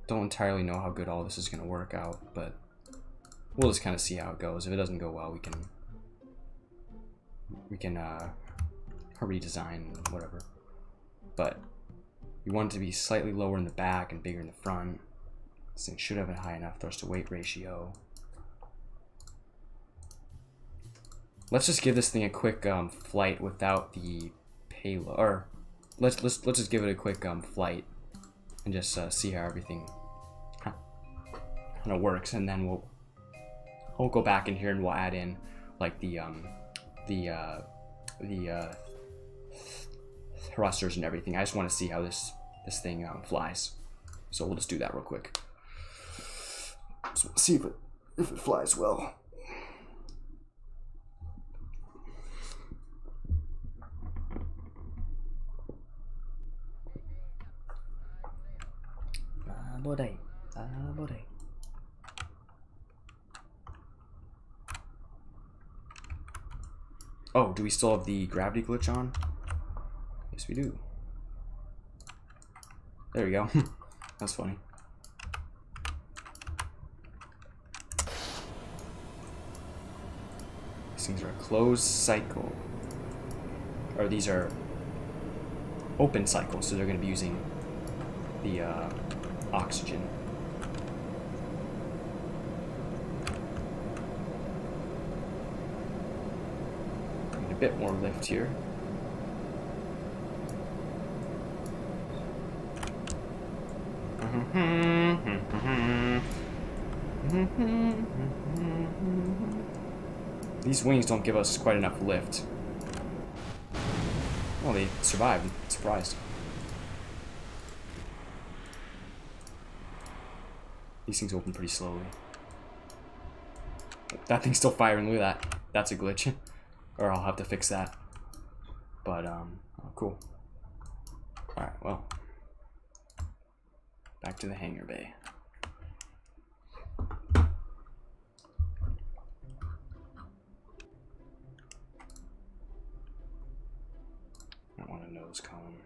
don't entirely know how good all this is going to work out, but we'll just kind of see how it goes. If it doesn't go well, we can redesign and whatever. But we want it to be slightly lower in the back and bigger in the front. This thing should have a high enough thrust to weight ratio. Let's just give this thing a quick flight without the payload, or let's just give it a quick flight and just see how everything kind of works, and then we'll go back in here and we'll add in like the thrusters and everything. I just want to see how this thing flies, so we'll just do that real quick. So we'll see if it flies well. Oh, do we still have the gravity glitch on? Yes, we do. There we go. That's funny. These things are a closed cycle. Or these are open cycles, so they're going to be using the oxygen. Need a bit more lift here. These wings don't give us quite enough lift. Well, they survived. I'm surprised. These things open pretty slowly. That thing's still firing. Look at that. That's a glitch. Or I'll have to fix that. But, oh, cool. Alright, well. Back to the hangar bay. I want a nose cone.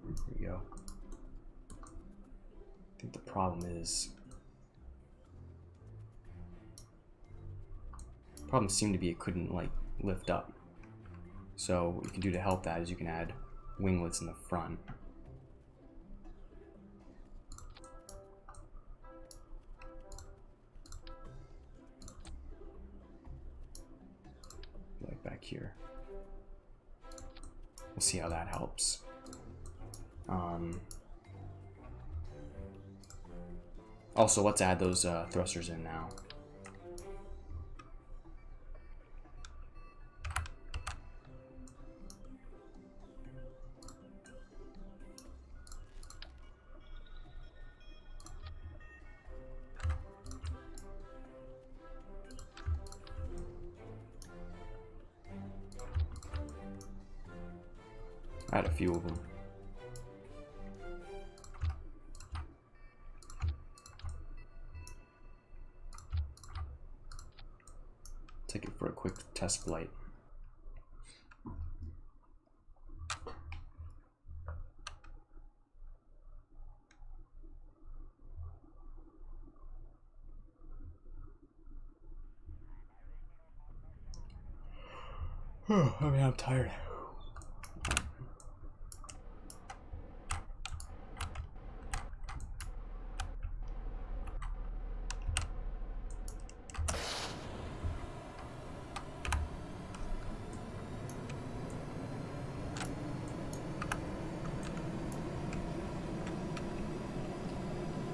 Here we go. I think the problem seemed to be it couldn't like lift up. So what you can do to help that is you can add winglets in the front. Like back here. We'll see how that helps. Also, let's add those thrusters in now. Add a few of them. Take it for a quick test flight. I mean, I'm tired.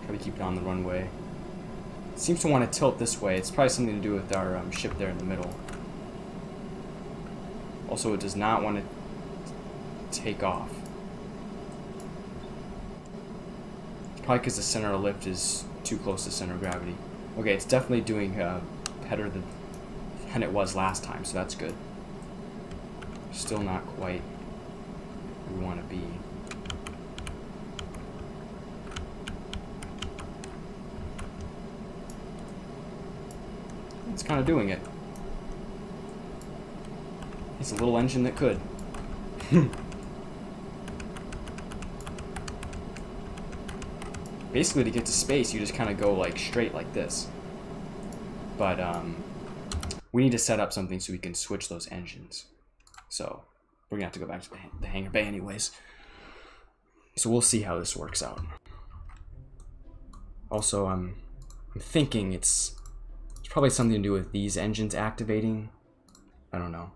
Try to keep it on the runway. It seems to want to tilt this way. It's probably something to do with our ship there in the middle. Also, it does not want to take off. Probably because the center of lift is too close to center of gravity. Okay, it's definitely doing better than it was last time, so that's good. Still not quite where we want to be. It's kind of doing it. It's a little engine that could. Basically, to get to space, you just kind of go like straight like this. But we need to set up something so we can switch those engines. So we're gonna have to go back to the hangar bay anyways. So we'll see how this works out. Also, I'm thinking it's probably something to do with these engines activating. I don't know.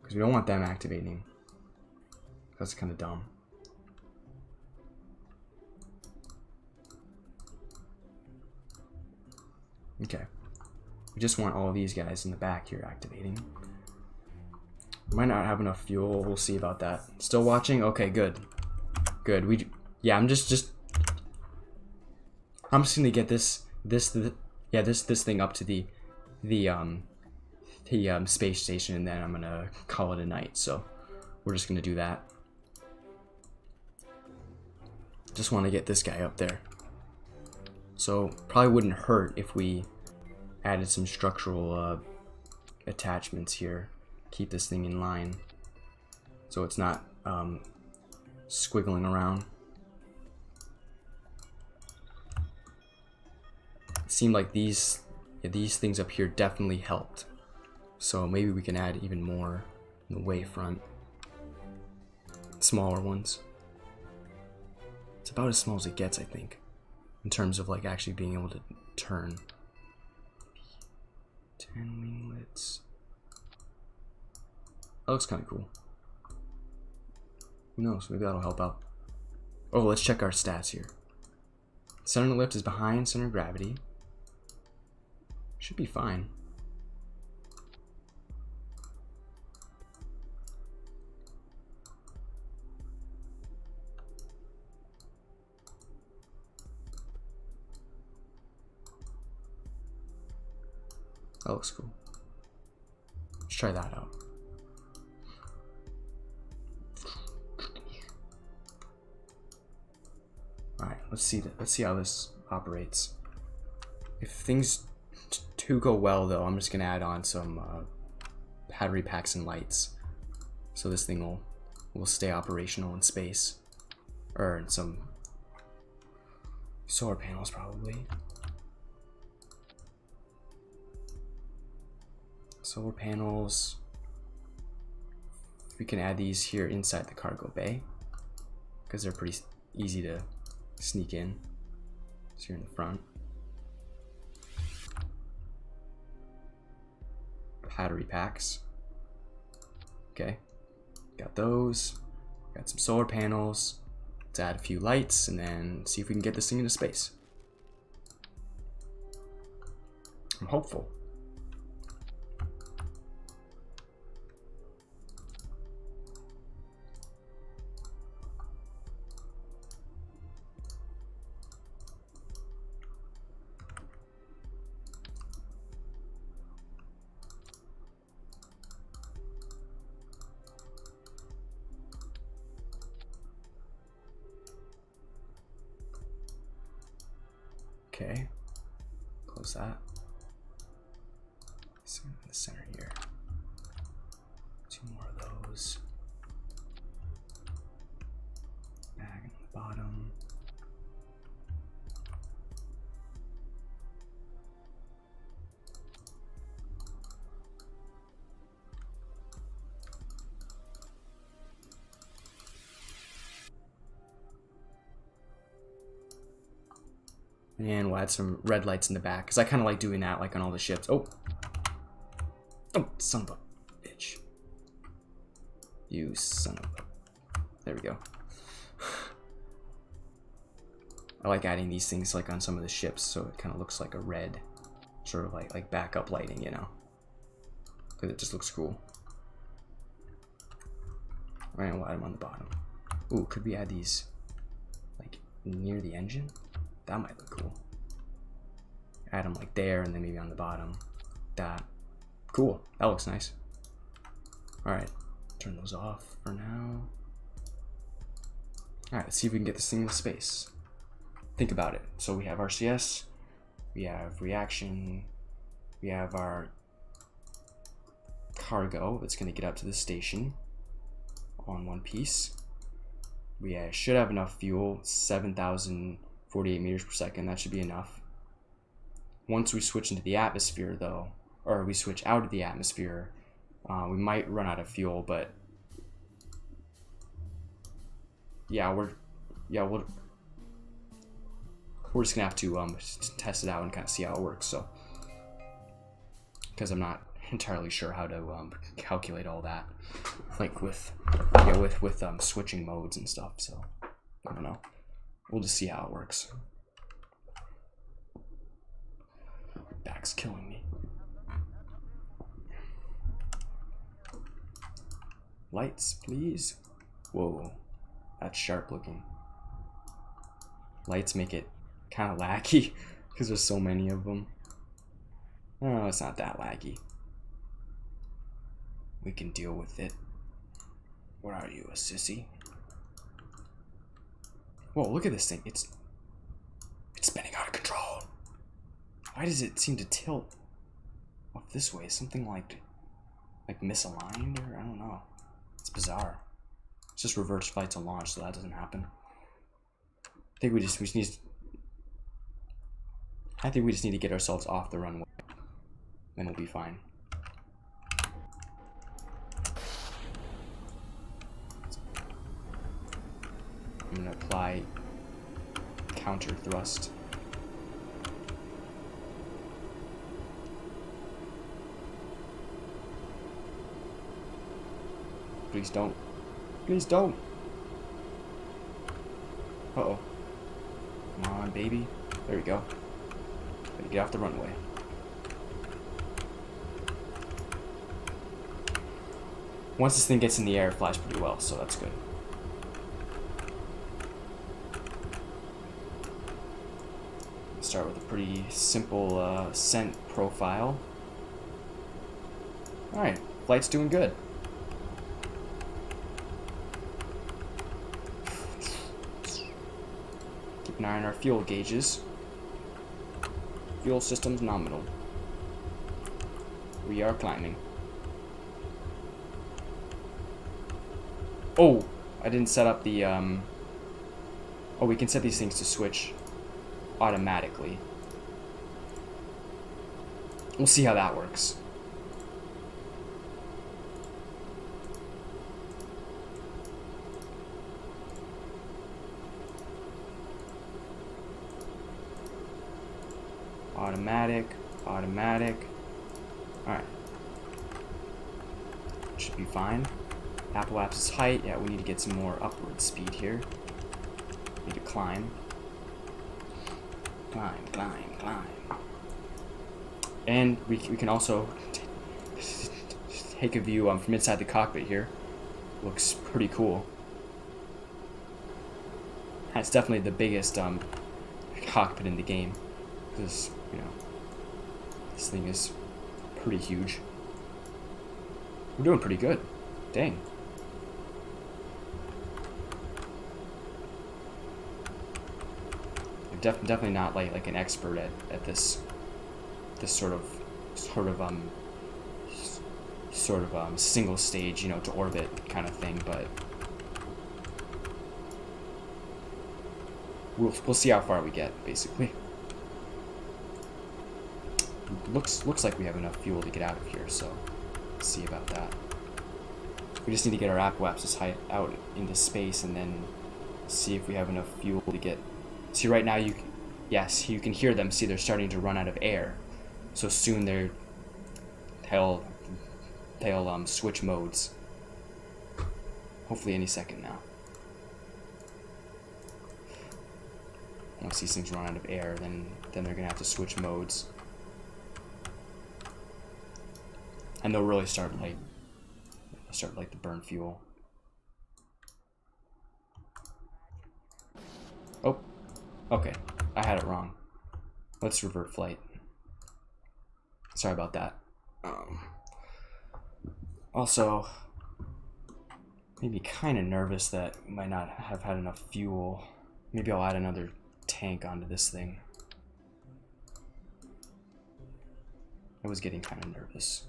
Because we don't want them activating. That's kind of dumb. Okay. We just want all of these guys in the back here activating. Might not have enough fuel. We'll see about that. Still watching? Okay, good. Good. Yeah, I'm just gonna get this thing up to the space station, and then I'm gonna call it a night. So we're just gonna do that. Just want to get this guy up there. So probably wouldn't hurt if we added some structural attachments here. Keep this thing in line so it's not squiggling around. It seemed like these things up here definitely helped. So maybe we can add even more in the wavefront. Smaller ones. It's about as small as it gets, I think, in terms of like actually being able to turn. 10 winglets. That looks kind of cool. Who knows? Maybe that'll help out. Oh, let's check our stats here. Center lift is behind center of gravity. Should be fine. That looks cool. Let's try that out. Alright, let's see how this operates. If things do go well though, I'm just gonna add on some battery packs and lights. So this thing will stay operational in space. Or in some solar panels probably. Solar panels. We can add these here inside the cargo bay because they're pretty easy to sneak in. It's here in the front. Battery packs. Okay, got those. Got some solar panels. Let's add a few lights and then see if we can get this thing into space. I'm hopeful. Okay, close that. So in the center here. Two more of those. Bag on the bottom. And we'll add some red lights in the back, because I kind of like doing that, like on all the ships. Oh, son of a bitch. You son of a... There we go. I like adding these things like on some of the ships, so it kind of looks like a red, sort of like backup lighting, you know, because it just looks cool. And we'll add them on the bottom. Ooh, could we add these like near the engine? That might look cool. Add them like there and then maybe on the bottom. That. Cool. That looks nice. All right, turn those off for now. All right, let's see if we can get this thing into space. Think about it. So we have RCS, we have reaction, we have our cargo that's going to get up to the station on one piece. We should have enough fuel, 7,048 meters per second. That should be enough. Once we switch into the atmosphere, though, or we switch out of the atmosphere, we might run out of fuel. But yeah, we're just gonna have to test it out and kind of see how it works. So, because I'm not entirely sure how to calculate all that, like with switching modes and stuff. So I don't know. We'll just see how it works. Back's killing me. Lights, please. Whoa, that's sharp looking. Lights make it kind of laggy because there's so many of them. Oh, it's not that laggy. We can deal with it. What are you, a sissy? Whoa, look at this thing. It's spinning out of control. Why does it seem to tilt up this way? Something like misaligned, or I don't know. It's bizarre. It's just reverse flight to launch, so that doesn't happen. I think we just need to get ourselves off the runway, then we'll be fine. I'm gonna apply counter thrust. Please don't. Please don't. Uh-oh. Come on, baby. There we go. Gotta get off the runway. Once this thing gets in the air, it flies pretty well, so that's good. Start with a pretty simple ascent profile. Alright, flight's doing good. Keep an eye on our fuel gauges. Fuel system's nominal. We are climbing. Oh, I didn't set up the oh, we can set these things to switch automatically. We'll see how that works. Automatic. Alright. Should be fine. Apoapsis height. Yeah, we need to get some more upward speed here. Need to climb. Climb. And we can also take a view from inside the cockpit here. Looks pretty cool. It's definitely the biggest cockpit in the game. Because, you know, this thing is pretty huge. We're doing pretty good. Dang. I'm definitely not like an expert at this sort of single stage, you know, to orbit kind of thing, but we'll see how far we get, basically. Looks like we have enough fuel to get out of here, so let's see about that. We just need to get our apoapsis height out into space and then see if we have enough fuel to get. See, right now you can hear them. See, they're starting to run out of air, so soon they'll switch modes. Hopefully any second now. Once these things run out of air, then they're gonna have to switch modes. And they'll really start to burn fuel. Oh, okay, I had it wrong. Let's revert flight. Sorry about that. Also, Maybe kind of nervous that we might not have had enough fuel. Maybe I'll add another tank onto this thing. I was getting kind of nervous.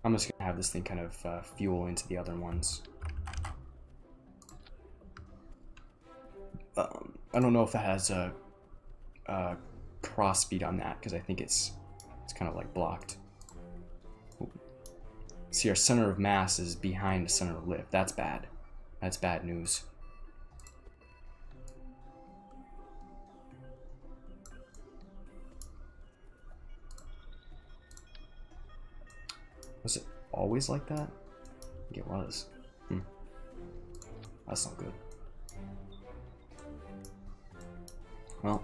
I'm just gonna have this thing kind of fuel into the other ones. I don't know if that has a cross speed on that because I think it's kind of like blocked. Ooh. See, our center of mass is behind the center of lift. That's bad. That's bad news. Was it always like that? I think it was. That's not good. Well,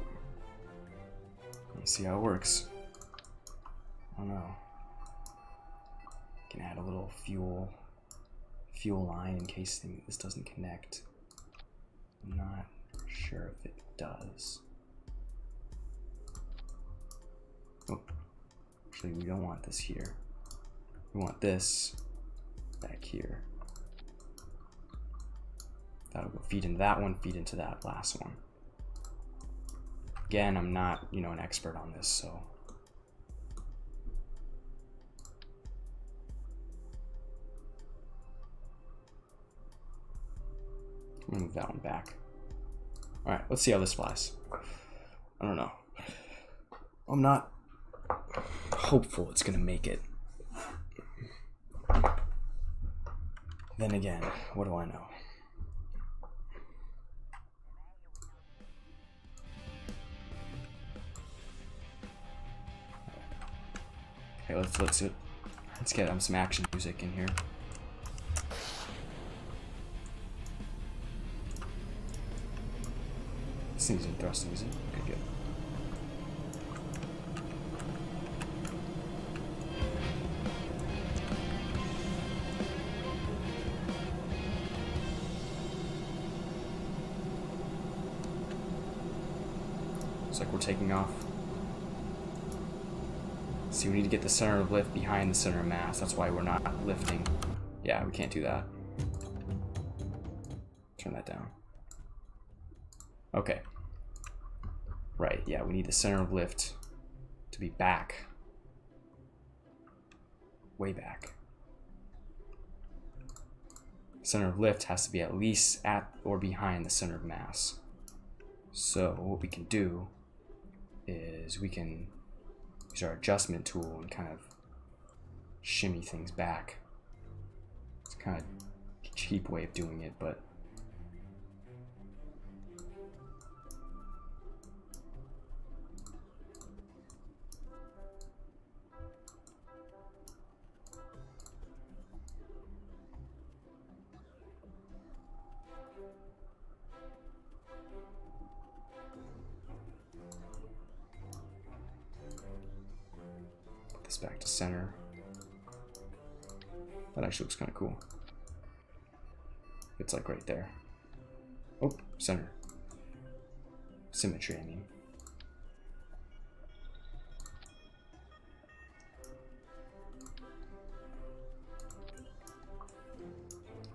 let's see how it works. I don't know. Can add a little fuel line in case this doesn't connect. I'm not sure if it does. Oh, actually, we don't want this here. We want this back here. That'll go feed into that one, feed into that last one. Again, I'm not, an expert on this, so. I'm gonna move that one back. All right, let's see how this flies. I don't know. I'm not hopeful it's gonna make it. Then again, what do I know? Okay, let's get some action music in here. This thing's in thrusting, is it? Okay, good. Looks like we're taking off. See, we need to get the center of lift behind the center of mass. That's why we're not lifting. Yeah, we can't do that. Turn that down. Okay. Right, yeah, we need the center of lift to be back. Way back. Center of lift has to be at least at or behind the center of mass. So what we can do is we can use our adjustment tool and kind of shimmy things back. It's kind of a cheap way of doing it, but back to center. That actually looks kind of cool. It's like right there. Oh, center. Symmetry, I mean.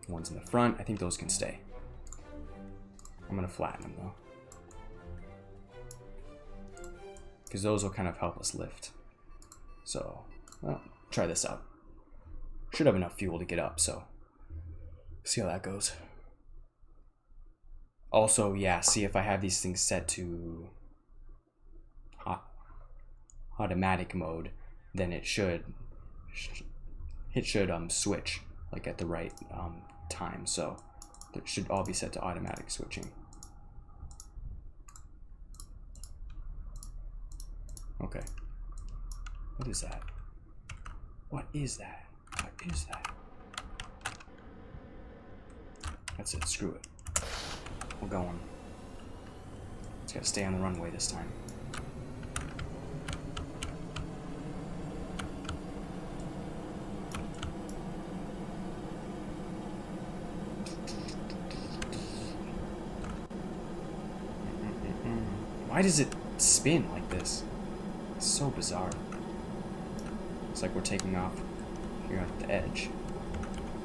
Ones in the front, I think those can stay. I'm gonna flatten them though, because those will kind of help us lift. So, well, try this out. Should have enough fuel to get up, so see how that goes. Also, yeah, see if I have these things set to automatic mode, then it should switch like at the right time. So it should all be set to automatic switching. Okay. What is that? What is that? What is that? That's it, screw it. We're going. It's gotta stay on the runway this time. Why does it spin like this? It's so bizarre. It's like we're taking off here at the edge.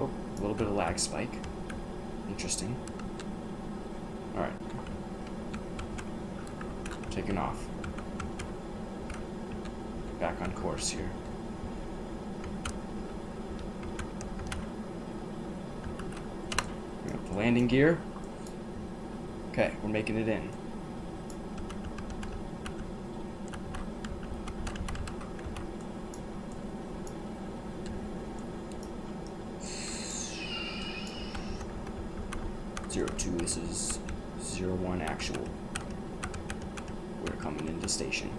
Oh, a little bit of lag spike. Interesting. Alright. Taking off. Back on course here. We got the landing gear. Okay, we're making it in. (02), this is 01 actual. We're coming into station.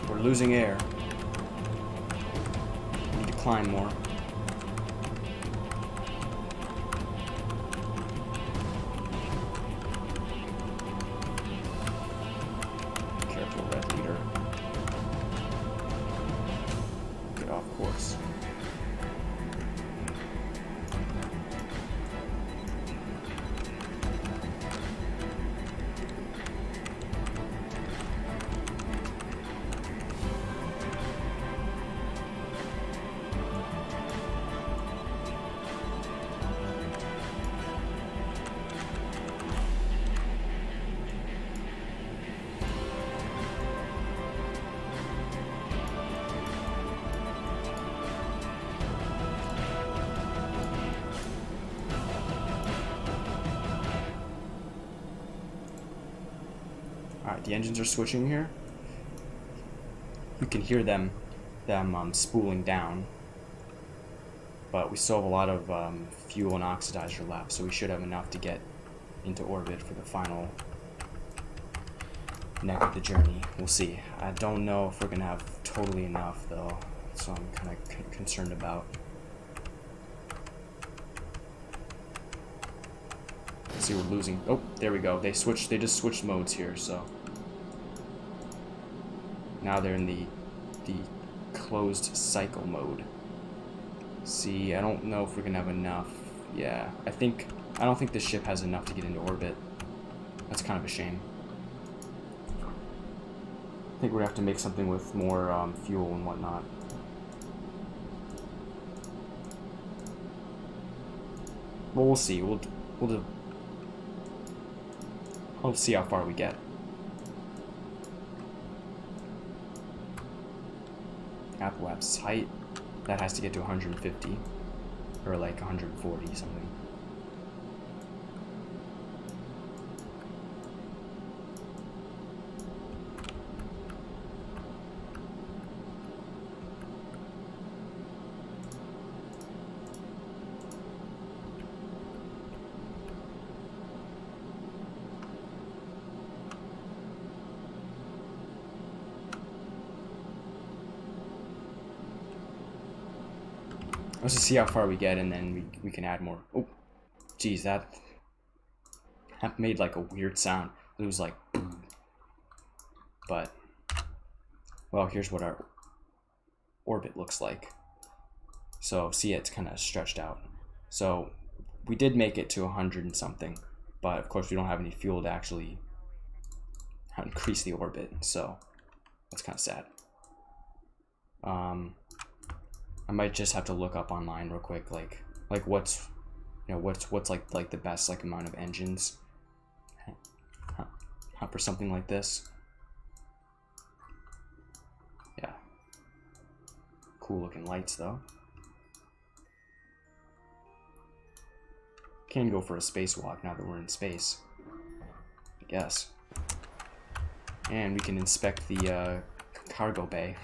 We're losing air. Need to climb more. Careful, red leader. Get off course. Alright, the engines are switching here. You can hear them spooling down. But we still have a lot of fuel and oxidizer left, so we should have enough to get into orbit for the final neck of the journey. We'll see. I don't know if we're going to have totally enough, though, so I'm kind of concerned about. Let's see, we're losing. Oh, there we go. They just switched modes here, so now they're in the closed cycle mode. See, I don't know if we're gonna have enough. Yeah, I don't think the ship has enough to get into orbit. That's kind of a shame. I think we're gonna have to make something with more fuel and whatnot. Well, we'll see. We'll see how far we get. Apoapsis height, that has to get to 150 or like 140 something. Let's just see how far we get, and then we can add more. Oh, geez, that made like a weird sound. It was like boom. but, well, here's what our orbit looks like. So see, it's kind of stretched out. So we did make it to 100 and something, but of course we don't have any fuel to actually increase the orbit, so that's kind of sad. I might just have to look up online real quick, like what's, you know, what's like the best like amount of engines for something like this. Yeah, cool looking lights though. Can go for a spacewalk now that we're in space, I guess. And we can inspect the cargo bay.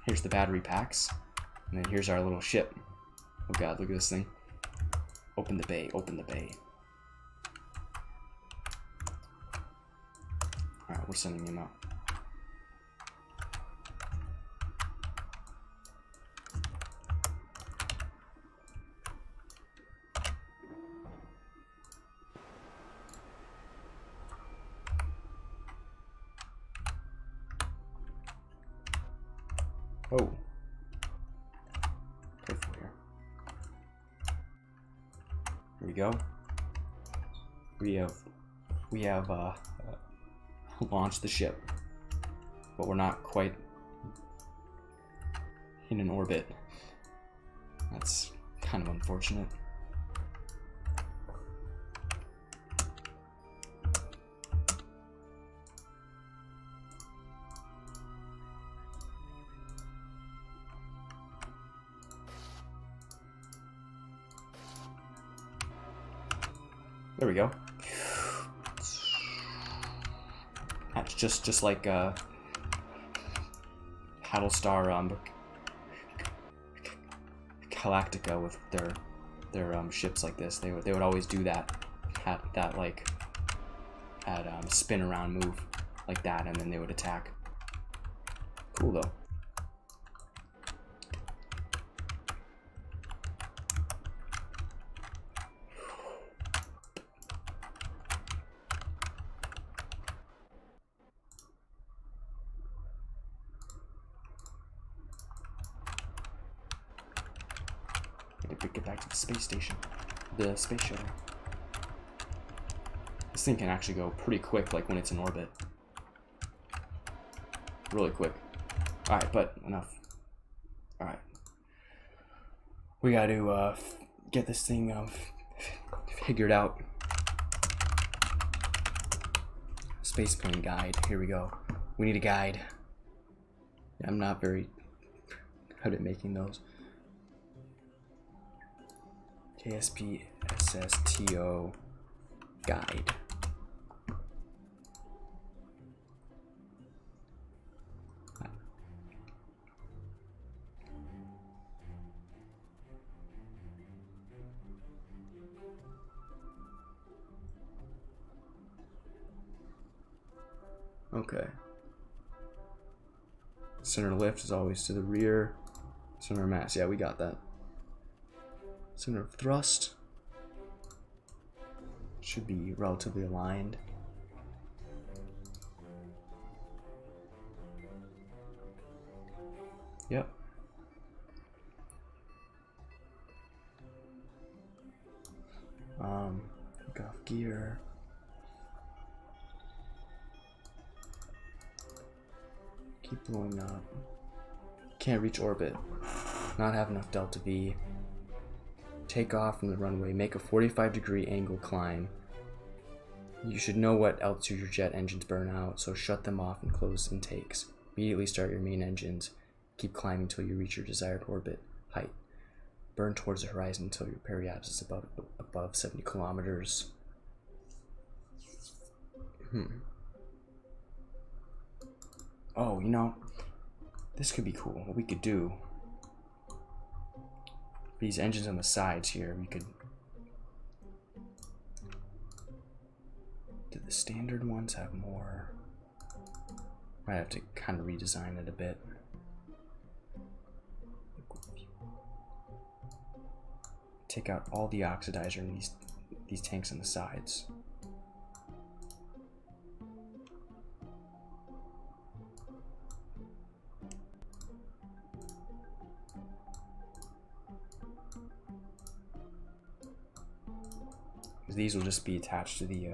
Here's the battery packs, and then here's our little ship. Oh god, look at this thing. Open the bay, open the bay. Alright, we're sending him out. Oh. Careful here. Here we go. We have launched the ship, but we're not quite in an orbit. That's kind of unfortunate. There we go. That's just like Battlestar Galactica with their ships like this. They would always do that spin around move like that, and then they would attack. Cool though. Get back to the space station, the space shuttle. This thing can actually go pretty quick, like when it's in orbit. Really quick. Alright, but enough. Alright. We got to get this thing figured out. Spaceplane guide. Here we go. We need a guide. I'm not very good at making those. KSP SSTO guide. Okay. Center lift is always to the rear. Center mass, yeah, we got that. Center of thrust should be relatively aligned. Yep. Take off gear. Keep blowing up. Can't reach orbit. Not have enough delta V. Take off from the runway. Make a 45-degree angle climb. You should know what altitude your jet engines burn out, so shut them off and close intakes. Immediately start your main engines. Keep climbing until you reach your desired orbit height. Burn towards the horizon until your periapsis is above 70 kilometers. Oh, you know, this could be cool. What we could do, these engines on the sides here, we could do the standard ones have more? Might have to kind of redesign it a bit. Take out all the oxidizer in these tanks on the sides. These will just be attached to the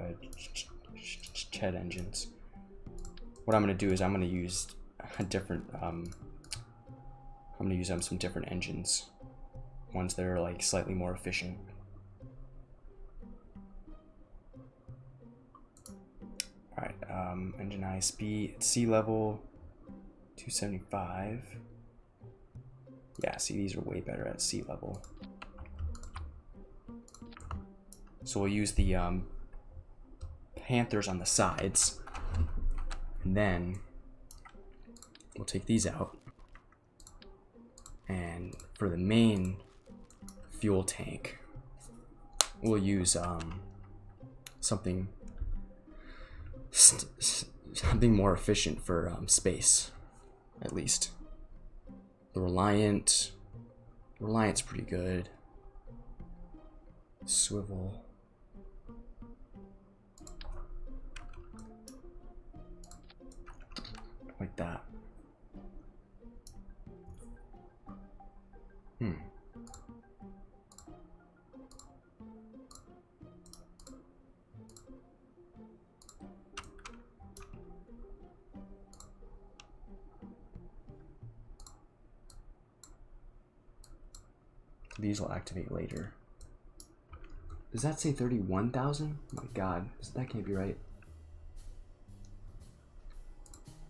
jet engines. What I'm going to do is I'm going to use a different, I'm going to use some different engines, ones that are like slightly more efficient. All right, engine ISP at sea level 275. Yeah, see, these are way better at sea level. So we'll use the Panthers on the sides, and then we'll take these out. And for the main fuel tank, we'll use something more efficient for space, at least. The Reliant's pretty good. Swivel. Like that. These will activate later. Does that say 31,000? Oh my god, that can't be right.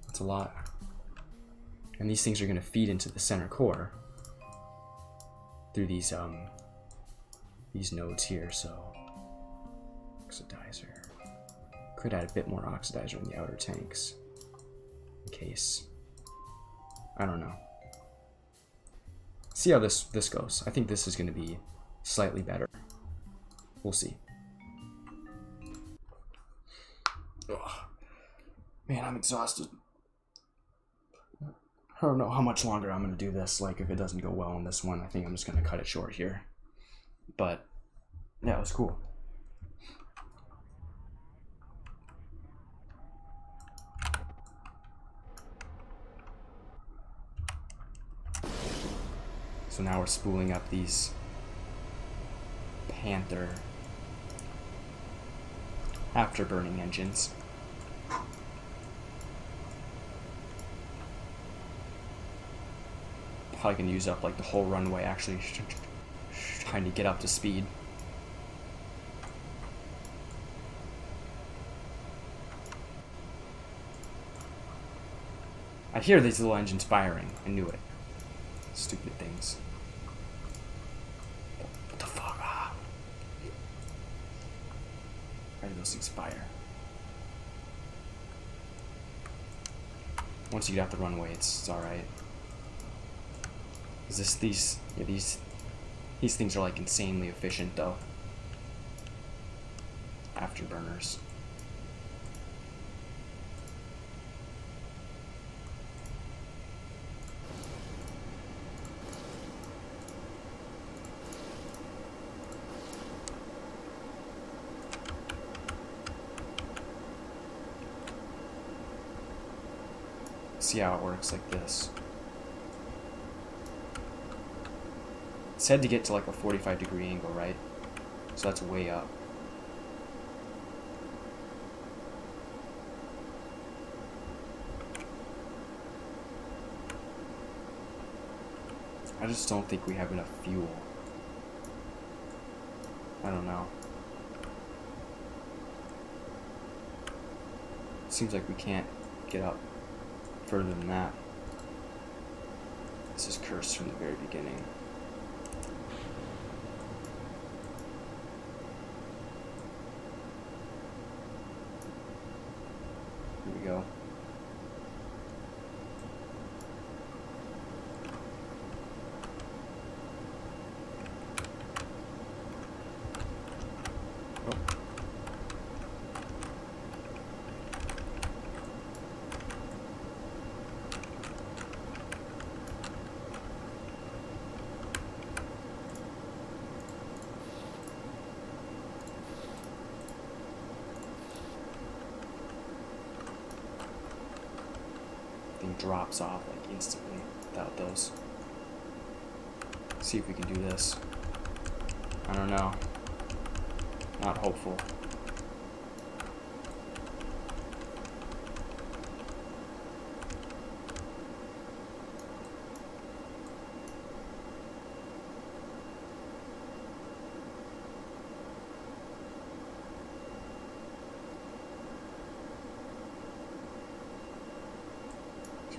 That's a lot. And these things are going to feed into the center core through these nodes here. So oxidizer, could add a bit more oxidizer in the outer tanks in case. I don't know. See how this goes. I think this is going to be slightly better. We'll see. Ugh. Man, I'm exhausted. I don't know how much longer I'm going to do this. Like, if it doesn't go well in this one, I think I'm just going to cut it short here. But, yeah, it was cool. So now we're spooling up these Panther afterburning engines. Probably gonna use up like the whole runway actually trying to get up to speed. I hear these little engines firing. I knew it. Stupid things. What the fuck? Ah. Why do those things fire? Once you get out the runway, it's alright. Is these things are like insanely efficient though. Afterburners. See how it works like this. It said to get to like a 45-degree angle, right? So that's way up. I just don't think we have enough fuel. I don't know. Seems like we can't get up further than that. This is cursed from the very beginning. Here we go. everything drops off like instantly without those. Let's see if we can do this. I don't know. Not hopeful.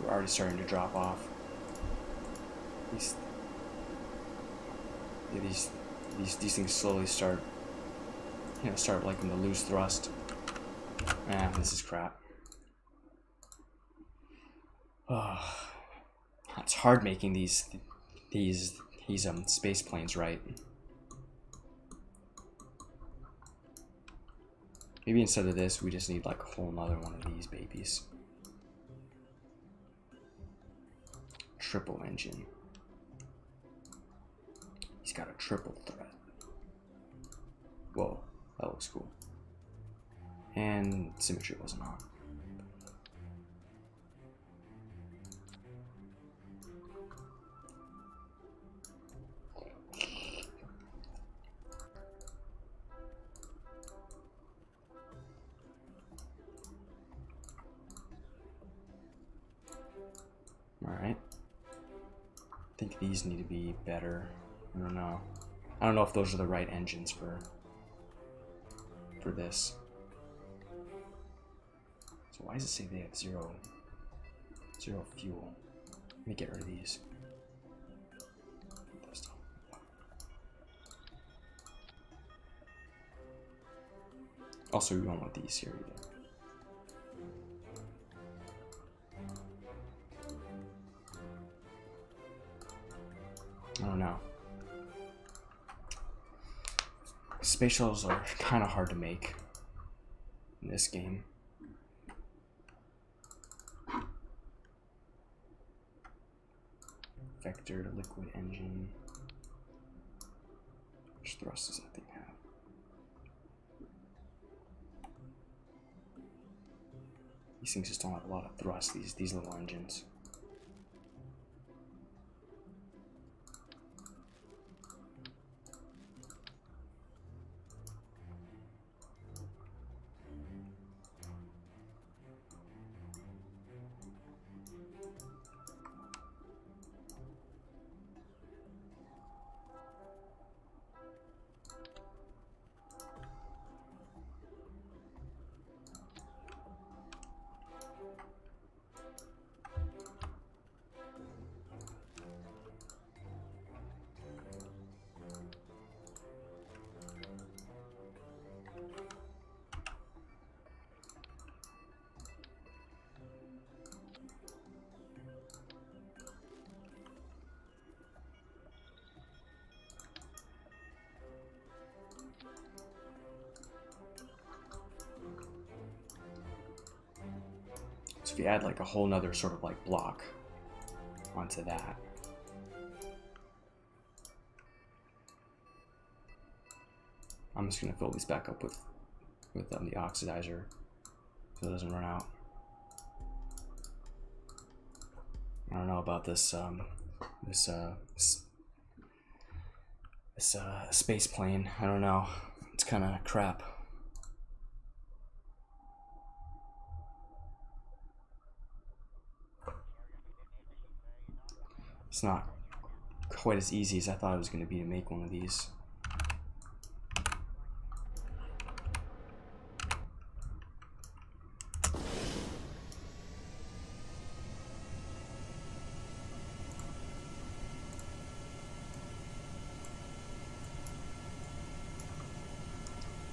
We're already starting to drop off. These things slowly start, start liking to lose thrust. This is crap. Oh, it's hard making these space planes right. Maybe instead of this, we just need like a whole nother one of these babies. Triple engine. He's got a triple threat. Whoa, that looks cool. And symmetry wasn't on. All right. I think these need to be better. I don't know. I don't know if those are the right engines for this. So why does it say they have zero fuel? Let me get rid of these. Also, we don't want these here either. I don't know. Space shuttles are kind of hard to make in this game. Vector to liquid engine. Which thrust does that thing have? These things just don't have a lot of thrust, these little engines. So if you add like a whole nother sort of like block onto that. I'm just gonna fill these back up with the oxidizer so it doesn't run out. I don't know about this space plane. I don't know. It's kind of crap. It's not quite as easy as I thought it was going to be to make one of these.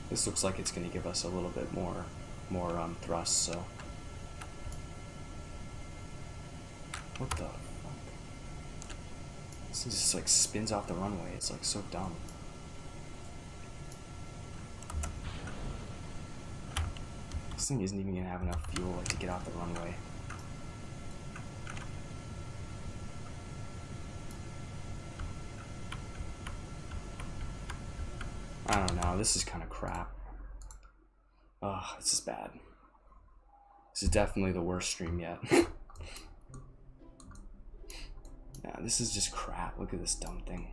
This looks like it's going to give us a little bit more thrust, so. What the fuck? This thing just like spins off the runway. It's like so dumb. This thing isn't even going to have enough fuel like to get off the runway. I don't know, this is kind of crap. Oh, this is bad. This is definitely the worst stream yet. Yeah, this is just crap. Look at this dumb thing.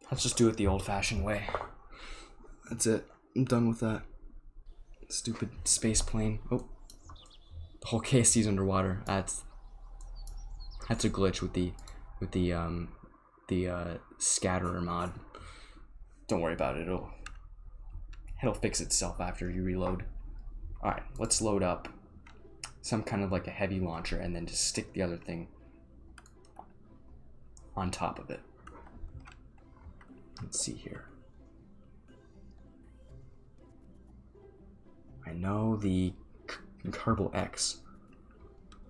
Let's just do it the old-fashioned way. That's it. I'm done with that. Stupid space plane. Oh, the whole KSC's underwater. That's a glitch with the scatterer mod. Don't worry about it. It'll fix itself after you reload. All right, let's load up some kind of like a heavy launcher and then just stick the other thing on top of it. Let's see here. I know the Kerbal X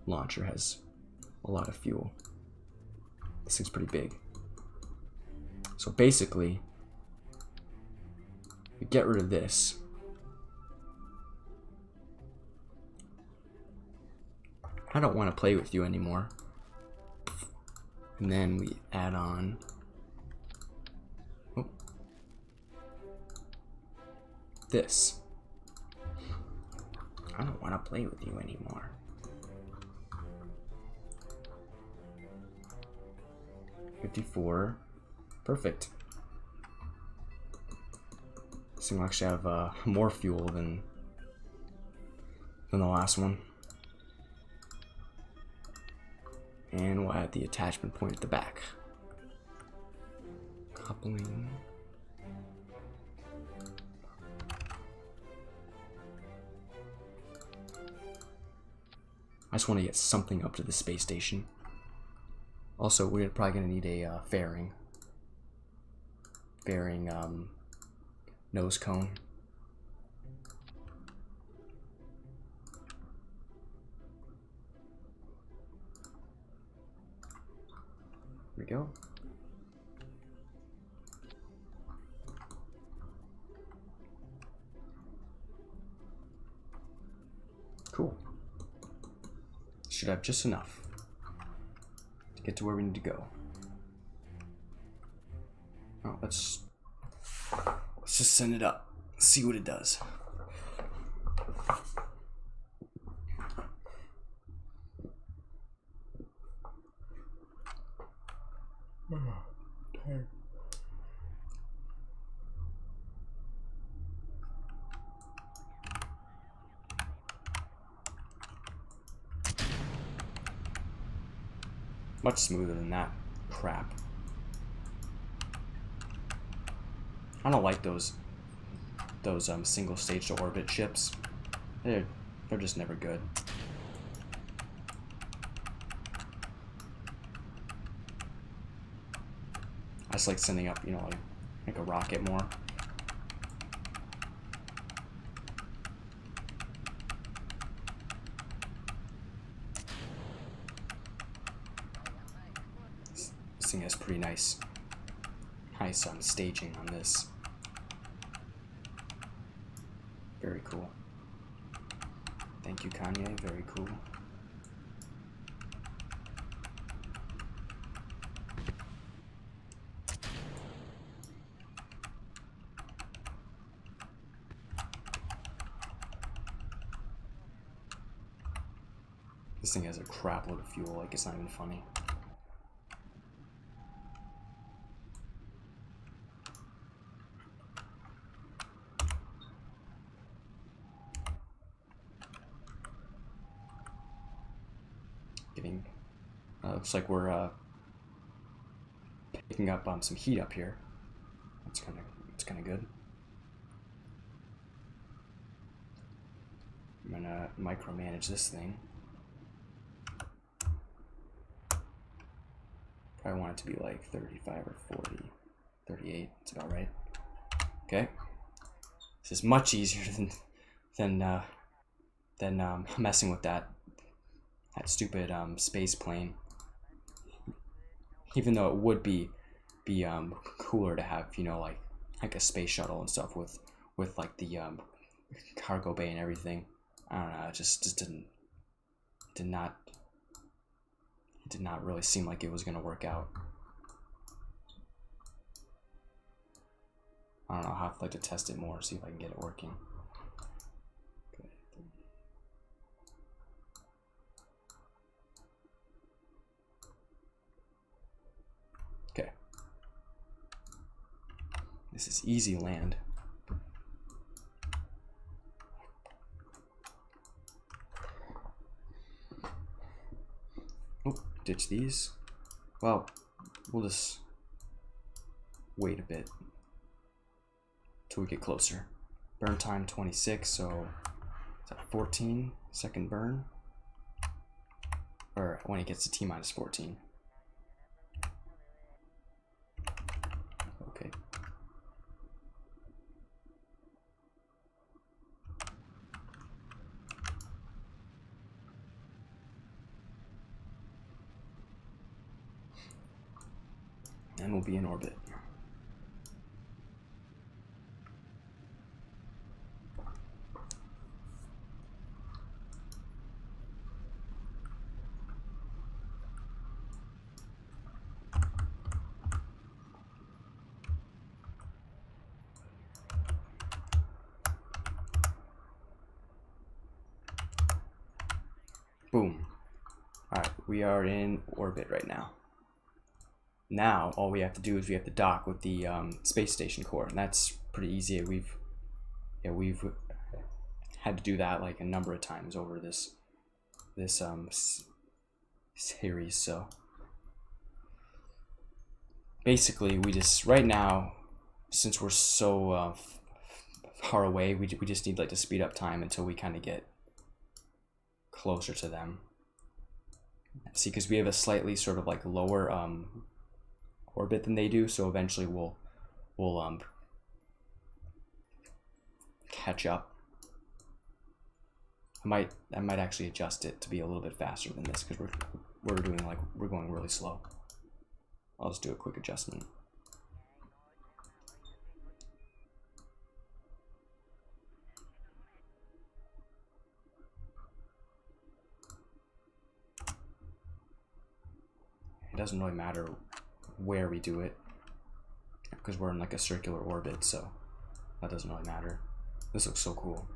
launcher has a lot of fuel. This thing's pretty big. So basically, we get rid of this. I don't want to play with you anymore. And then we add on this. I don't want to play with you anymore. $54. Perfect. This thing will actually have more fuel than the last one. And we'll add the attachment point at the back. Coupling. I just want to get something up to the space station. Also, we're probably going to need a fairing. Nose cone. Here we go. Cool. Should have just enough to get to where we need to go. Oh, let's just send it up. See what it does. Tired. Much smoother than that crap. I don't like those single stage to orbit ships. They're just never good. I just like sending up, you know, like a rocket more. This thing has pretty nice staging on this. Very cool. Thank you, Kanye. Very cool. This thing has a crap load of fuel, like it's not even funny. Looks like we're picking up some heat up here. It's kind of good. I'm gonna micromanage this thing. Probably want it to be like 35 or 40, 38. That's about right. Okay. This is much easier than messing with that stupid space plane. Even though it would be cooler to have, you know, like a space shuttle and stuff with like the cargo bay and everything. I don't know. It just did not really seem like it was gonna work out. I don't know. I'll have to test it more, see if I can get it working. This is easy land. Oh, ditch these. Well, we'll just wait a bit till we get closer. Burn time 26, so is that 14 second burn? Or when it gets to T minus 14. Okay. And we'll be in orbit. Boom. Alright, we are in orbit right now. Now, all we have to do is we have to dock with the space station core, and that's pretty easy. We've had to do that like a number of times over this series. So basically, we just right now, since we're so far away, we just need like to speed up time until we kind of get closer to them. See, because we have a slightly sort of like lower orbit than they do, so eventually we'll catch up. I might actually adjust it to be a little bit faster than this because we're going really slow. I'll just do a quick adjustment. It doesn't really matter where we do it because we're in like a circular orbit, so that doesn't really matter. This looks so cool.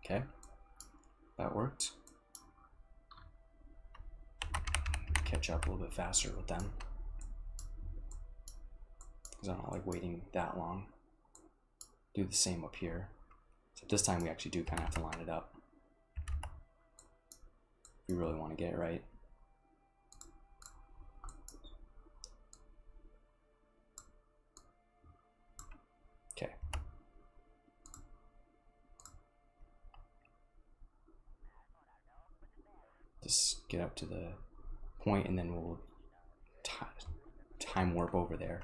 Okay, that worked. Catch up a little bit faster with them because I'm not like waiting that long. Do the same up here. So this time we actually do kind of have to line it up if we really want to get it right. Okay. Just get up to the point and then we'll time warp over there.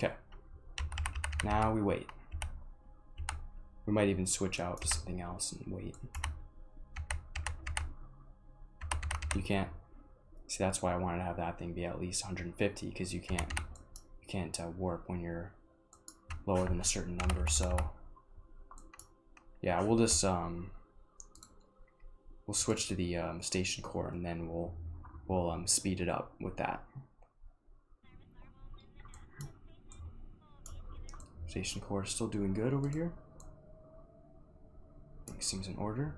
Okay, now we wait. We might even switch out to something else and wait. You can't see, that's why I wanted to have that thing be at least 150 because you can't warp when you're lower than a certain number. So yeah, we'll just we'll switch to the station core and then we'll speed it up with that. Station core is still doing good over here. Things in order.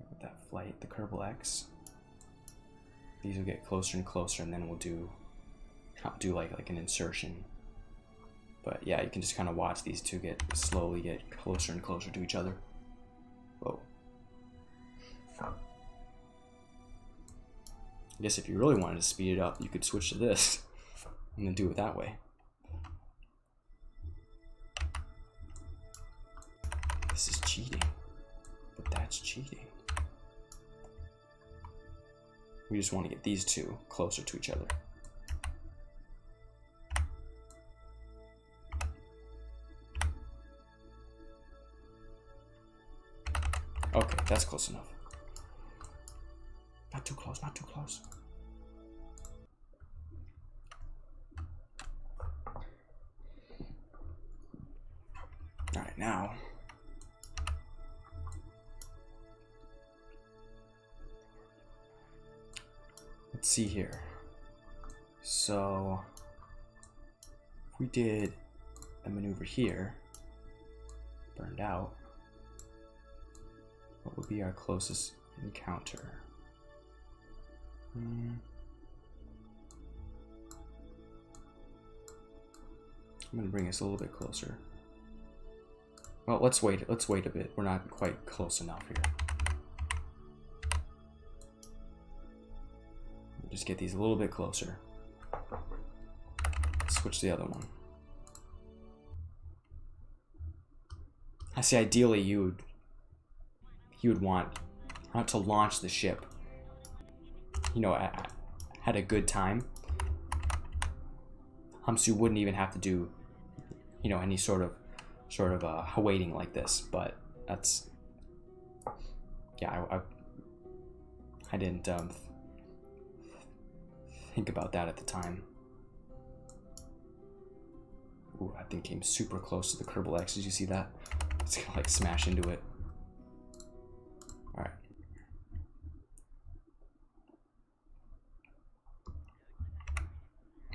With that flight, the Kerbal X. These will get closer and closer, and then we'll do like an insertion. But yeah, you can just kind of watch these two slowly get closer and closer to each other. Whoa. I guess if you really wanted to speed it up, you could switch to this and then do it that way. This is cheating, but that's cheating. We just want to get these two closer to each other. Okay, that's close enough. Not too close, not too close. All right, now. Let's see here. So, if we did a maneuver here, burned out, what would be our closest encounter? I'm gonna bring us a little bit closer. Well, let's wait a bit. We're not quite close enough here. Just get these a little bit closer. Switch to the other one. I see, ideally you would want to launch the ship, you know, at a good time. So you wouldn't even have to do, you know, any sort of waiting like this. But that's, yeah, I didn't think about that at the time. Ooh, that thing came super close to the Kerbal X. Did you see that? It's gonna like smash into it. All right.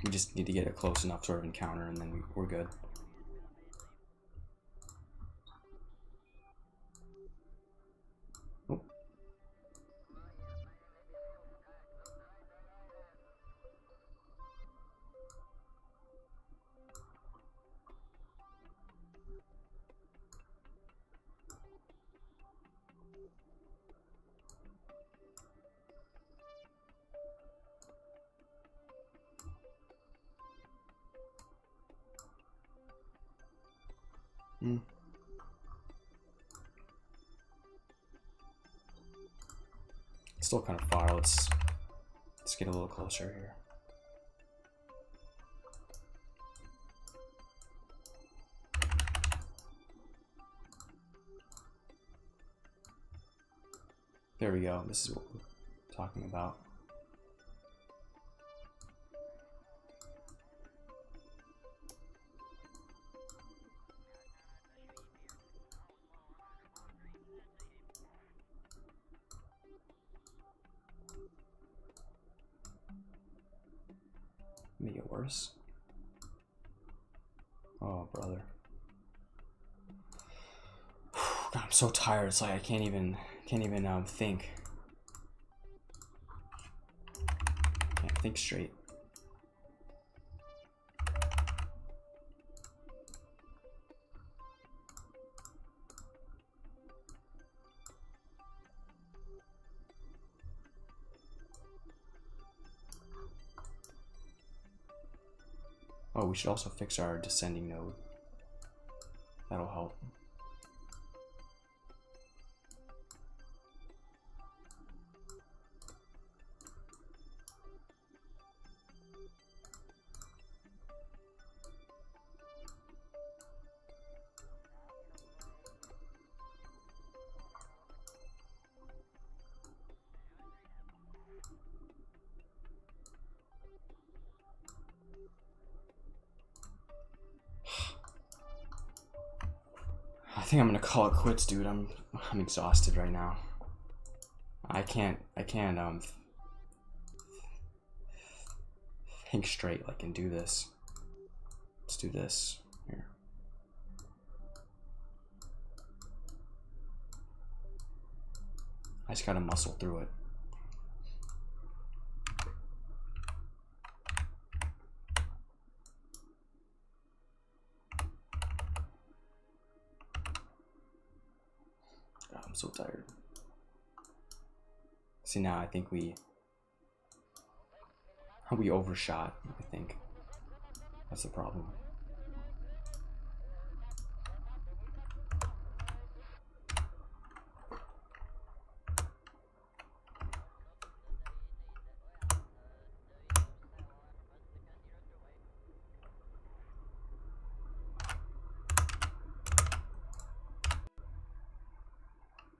We just need to get a close enough sort of encounter, and then we're good. Oh. Still kind of far. Let's get a little closer here. There we go. This is what we're talking about. Make it worse. Oh, brother. God, I'm so tired. It's like I can't even think. Can't think straight. Oh, we should also fix our descending node. That'll help. I think I'm gonna call it quits, dude. I'm exhausted right now. I can't think straight like and do this. Let's do this here. I just gotta muscle through it. God, I'm so tired. See, now I think we overshot. I think that's the problem.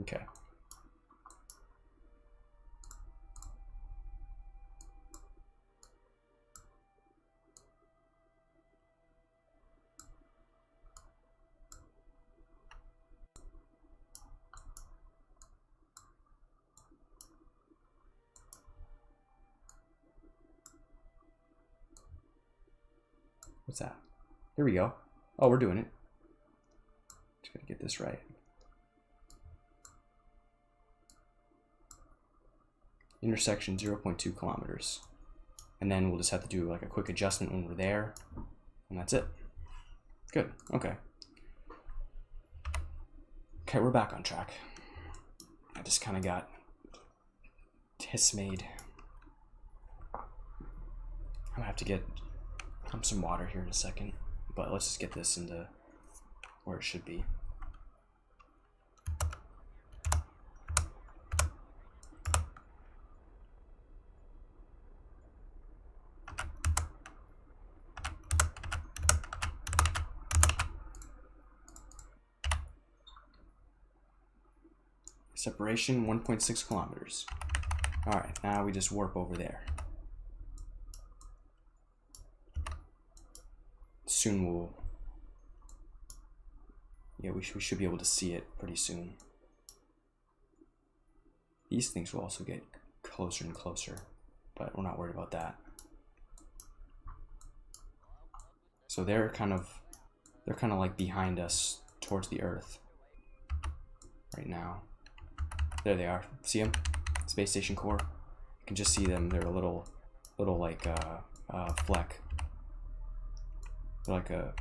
Okay. What's that? Here we go. Oh, we're doing it. Just gotta get this right. Intersection 0.2 kilometers. And then we'll just have to do like a quick adjustment when we're there. And that's it. Good. Okay. Okay, we're back on track. I just kind of got dismayed. I'm gonna have to get some water here in a second, but let's just get this into where it should be. Separation 1.6 kilometers. All right, now we just warp over there. Soon we should be able to see it pretty soon. These things will also get closer and closer, but we're not worried about that. So they're kind of like behind us towards the Earth right now. There they are. See them? Space Station core. You can just see them. They're a little like fleck. They're like a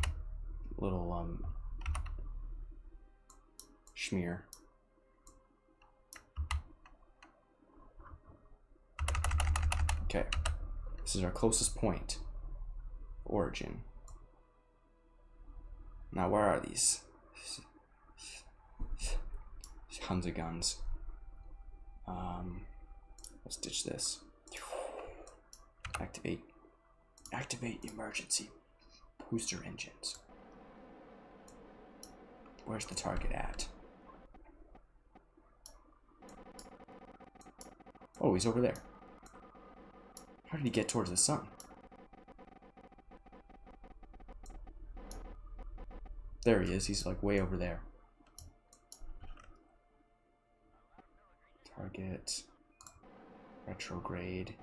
little schmear. Okay, this is our closest point. Origin. Now where are these? Tons of guns. Let's ditch this. Activate emergency booster engines. Where's the target at? Oh, he's over there. How did he get towards the sun? There he is. He's like way over there. Target. Retrograde.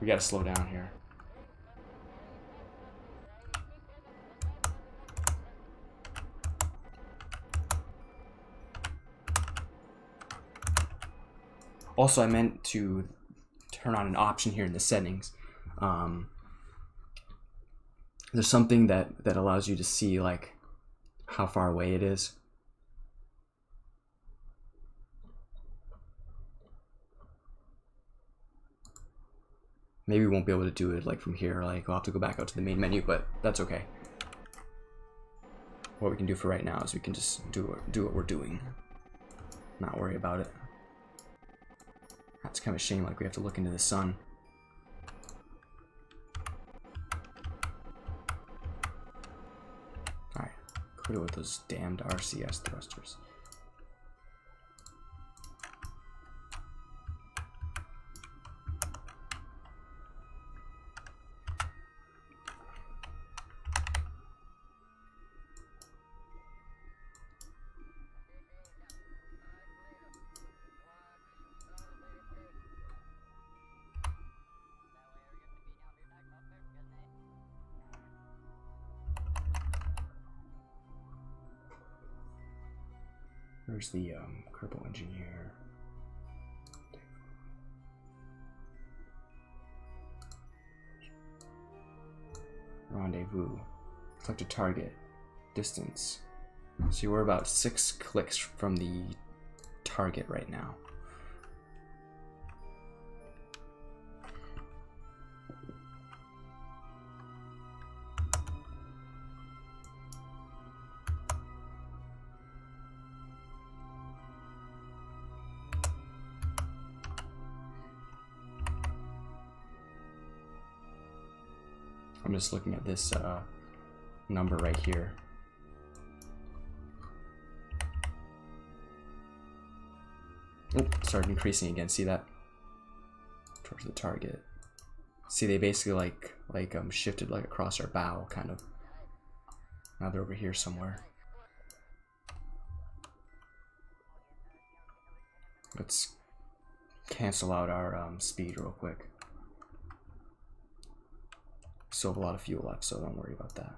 We gotta slow down here. Also, I meant to turn on an option here in the settings. There's something that allows you to see like how far away it is. Maybe we won't be able to do it like from here. Like we'll have to go back out to the main menu, but that's okay. What we can do for right now is we can just do what we're doing. Not worry about it. That's kind of a shame, like we have to look into the sun. Alright, quit it with those damned RCS thrusters. Where's the Kerbal engineer? Rendezvous. Select a target. Distance. So we're about 6 clicks from the target right now. I'm just looking at this number right here. started increasing again. See that? Towards the target. See, they basically shifted like across our bow, kind of. Now they're over here somewhere. Let's cancel out our speed real quick. Still have a lot of fuel left, so don't worry about that.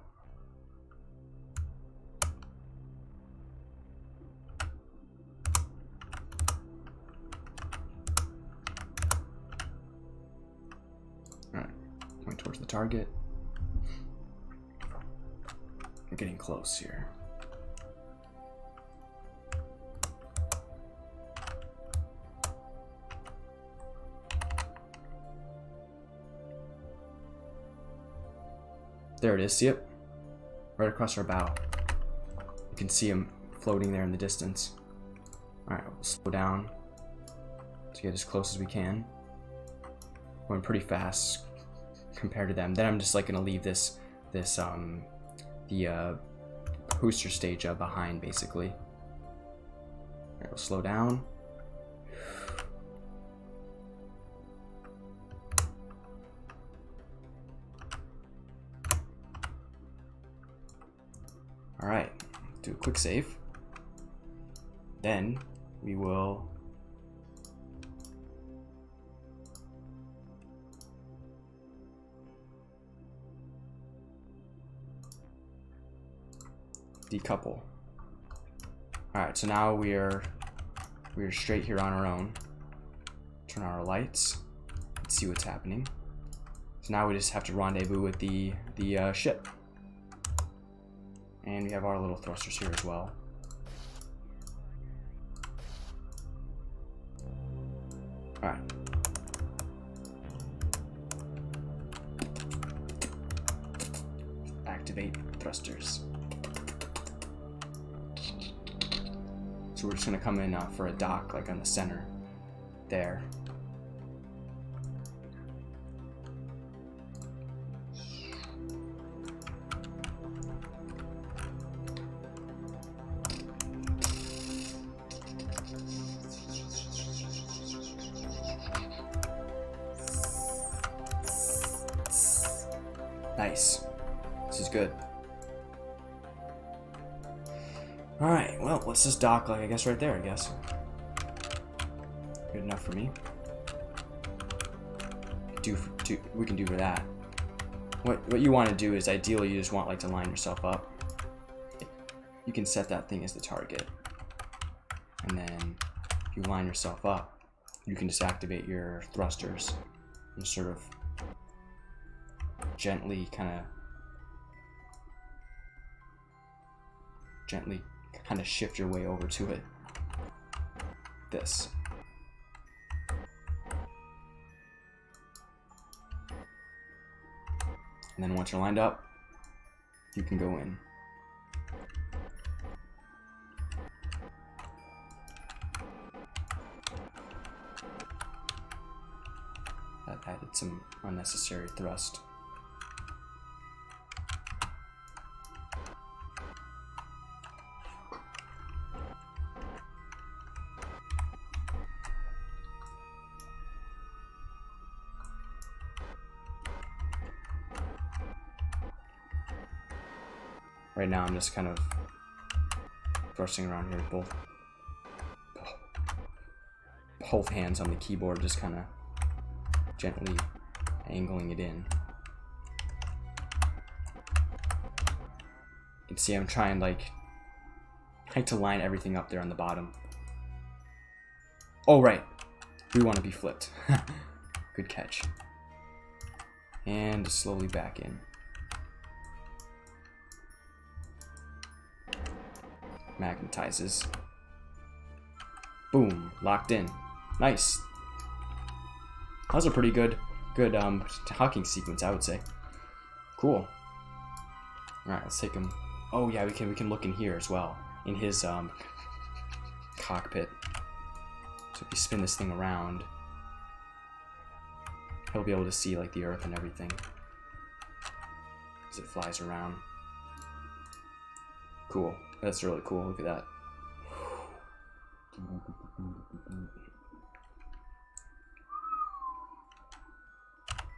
Alright, going towards the target. We're getting close here. There it is, see it? Right across our bow. You can see him floating there in the distance. Alright, we'll slow down to get as close as we can. Going pretty fast compared to them. Then I'm just like gonna leave the booster stage behind, basically. Alright, we'll slow down. Alright, do a quick save. Then we will decouple. Alright, so now we're straight here on our own. Turn on our lights. Let's see what's happening. So now we just have to rendezvous with the ship. And we have our little thrusters here as well. Alright. Activate thrusters. So we're just gonna come in for a dock, like on the center. There. Nice. This is good. Alright, well, what's this dock like? I guess right there, I guess. Good enough for me. We can do for that. What you want to do is, ideally, you just want like to line yourself up. You can set that thing as the target. And then, if you line yourself up, you can just activate your thrusters and sort of gently shift your way over to it. This. And then once you're lined up, you can go in. That added some unnecessary thrust. Right now I'm just kind of thrusting around here with both hands on the keyboard, just kind of gently angling it in. You can see I'm trying to line everything up there on the bottom. Oh right, we want to be flipped. Good catch. And slowly back in. Magnetizes. Boom, locked in. Nice. That was a pretty good hawking sequence, I would say. Cool. Alright, let's take him. Oh yeah, we can look in here as well. In his cockpit. So if you spin this thing around, he'll be able to see like the Earth and everything as it flies around. Cool. That's really cool. Look at that.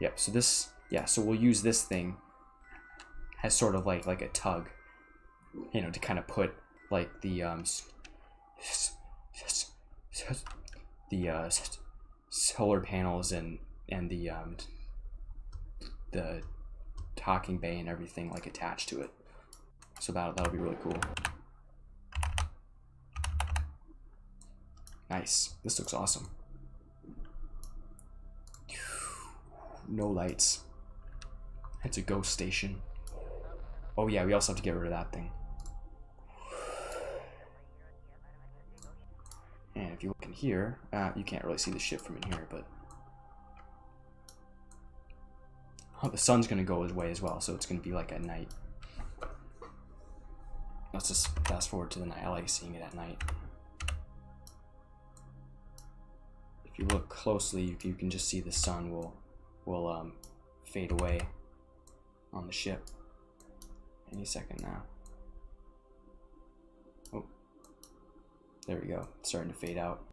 Yep. So this, yeah. So we'll use this thing as sort of like a tug, you know, to kind of put like the solar panels and the docking bay and everything like attached to it. So that'll be really cool. Nice. This looks awesome. No lights. It's a ghost station. Oh yeah, we also have to get rid of that thing. And if you look in here, you can't really see the ship from in here, but oh, the sun's gonna go away as well, so it's gonna be like at night. Let's just fast forward to the night. I like seeing it at night. If you look closely, you can just see the sun will fade away on the ship any second now. Oh, there we go. It's starting to fade out.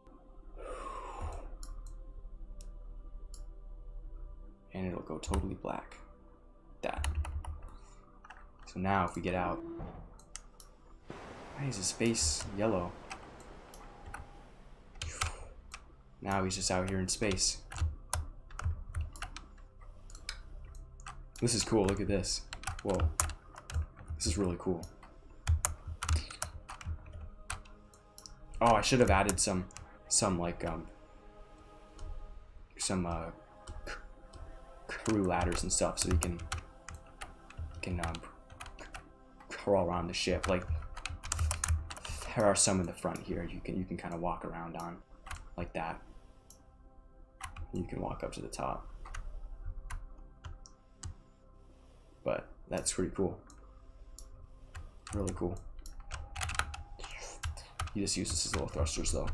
And it'll go totally black. That. So now if we get out, why is his face yellow? Now he's just out here in space. This is cool. Look at this. Whoa. This is really cool. Oh, I should have added some like crew ladders and stuff, so you can crawl around the ship. Like there are some in the front here you can kind of walk around on like that. You can walk up to the top. But that's pretty cool. Really cool. You just use this as little thrusters though.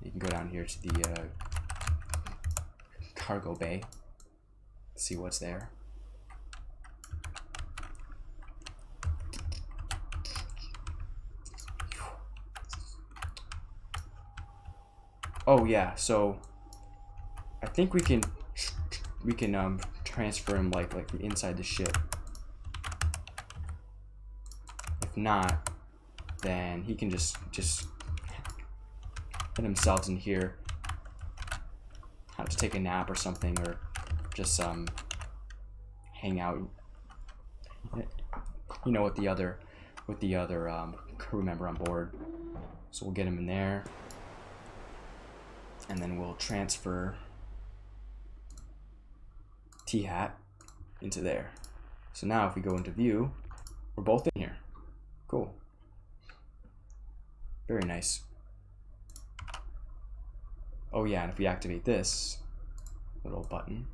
You can go down here to the cargo bay. See what's there. Oh yeah, so I think we can transfer him like from inside the ship. If not, then he can just put himself in here, have to take a nap or something, or just hang out, you know, with the other crew member on board. So we'll get him in there, and then we'll transfer T-Hat into there. So now if we go into view, we're both in here. Cool. Very nice. Oh yeah, and if we activate this little button,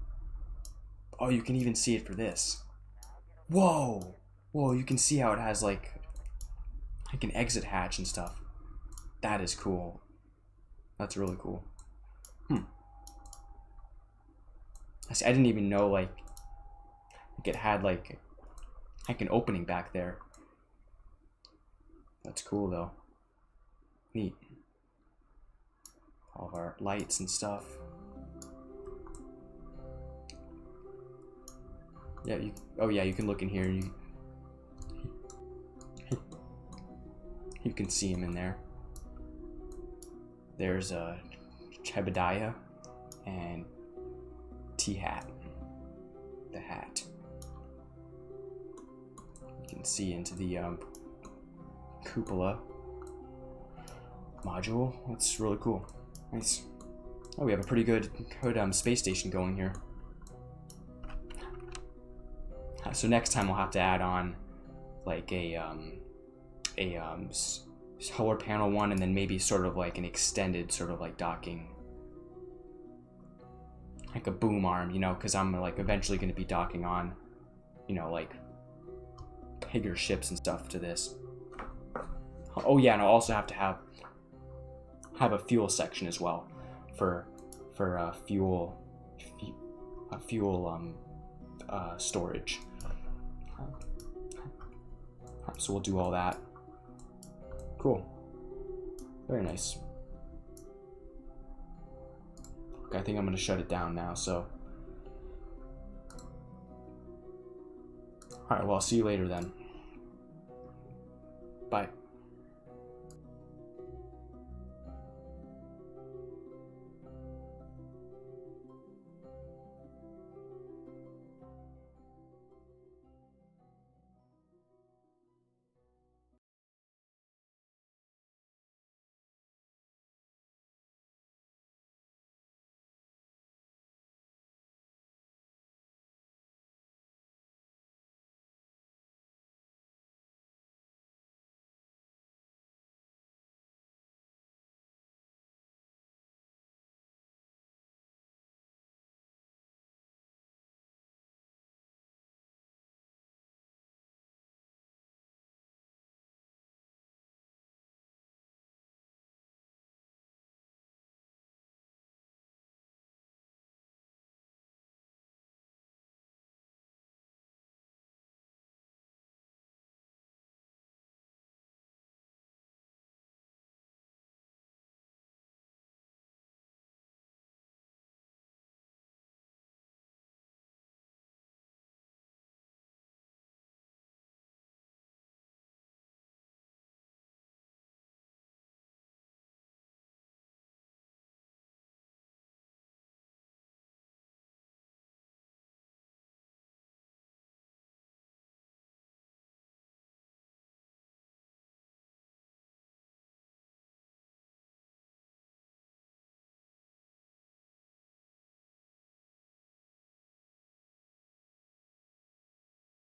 oh, you can even see it for this. Whoa! Whoa, you can see how it has like an exit hatch and stuff. That is cool. That's really cool. I didn't even know like it had like an opening back there. That's cool though. Neat. All of our lights and stuff. Yeah, oh yeah, you can look in here and you can see him in there. There's Chebediah and T-Hat, the hat. You can see into the cupola module. That's really cool. Nice. Oh, we have a pretty good space station going here. So next time we'll have to add on like a solar panel one, and then maybe sort of like an extended sort of like docking, like a boom arm, you know, because I'm like eventually going to be docking on, you know, like bigger ships and stuff to this. Oh yeah, and I'll also have to have a fuel section as well for fuel storage. So we'll do all that. Cool. Very nice. Okay, I think I'm gonna shut it down now. So Alright, well, I'll see you later then. Bye.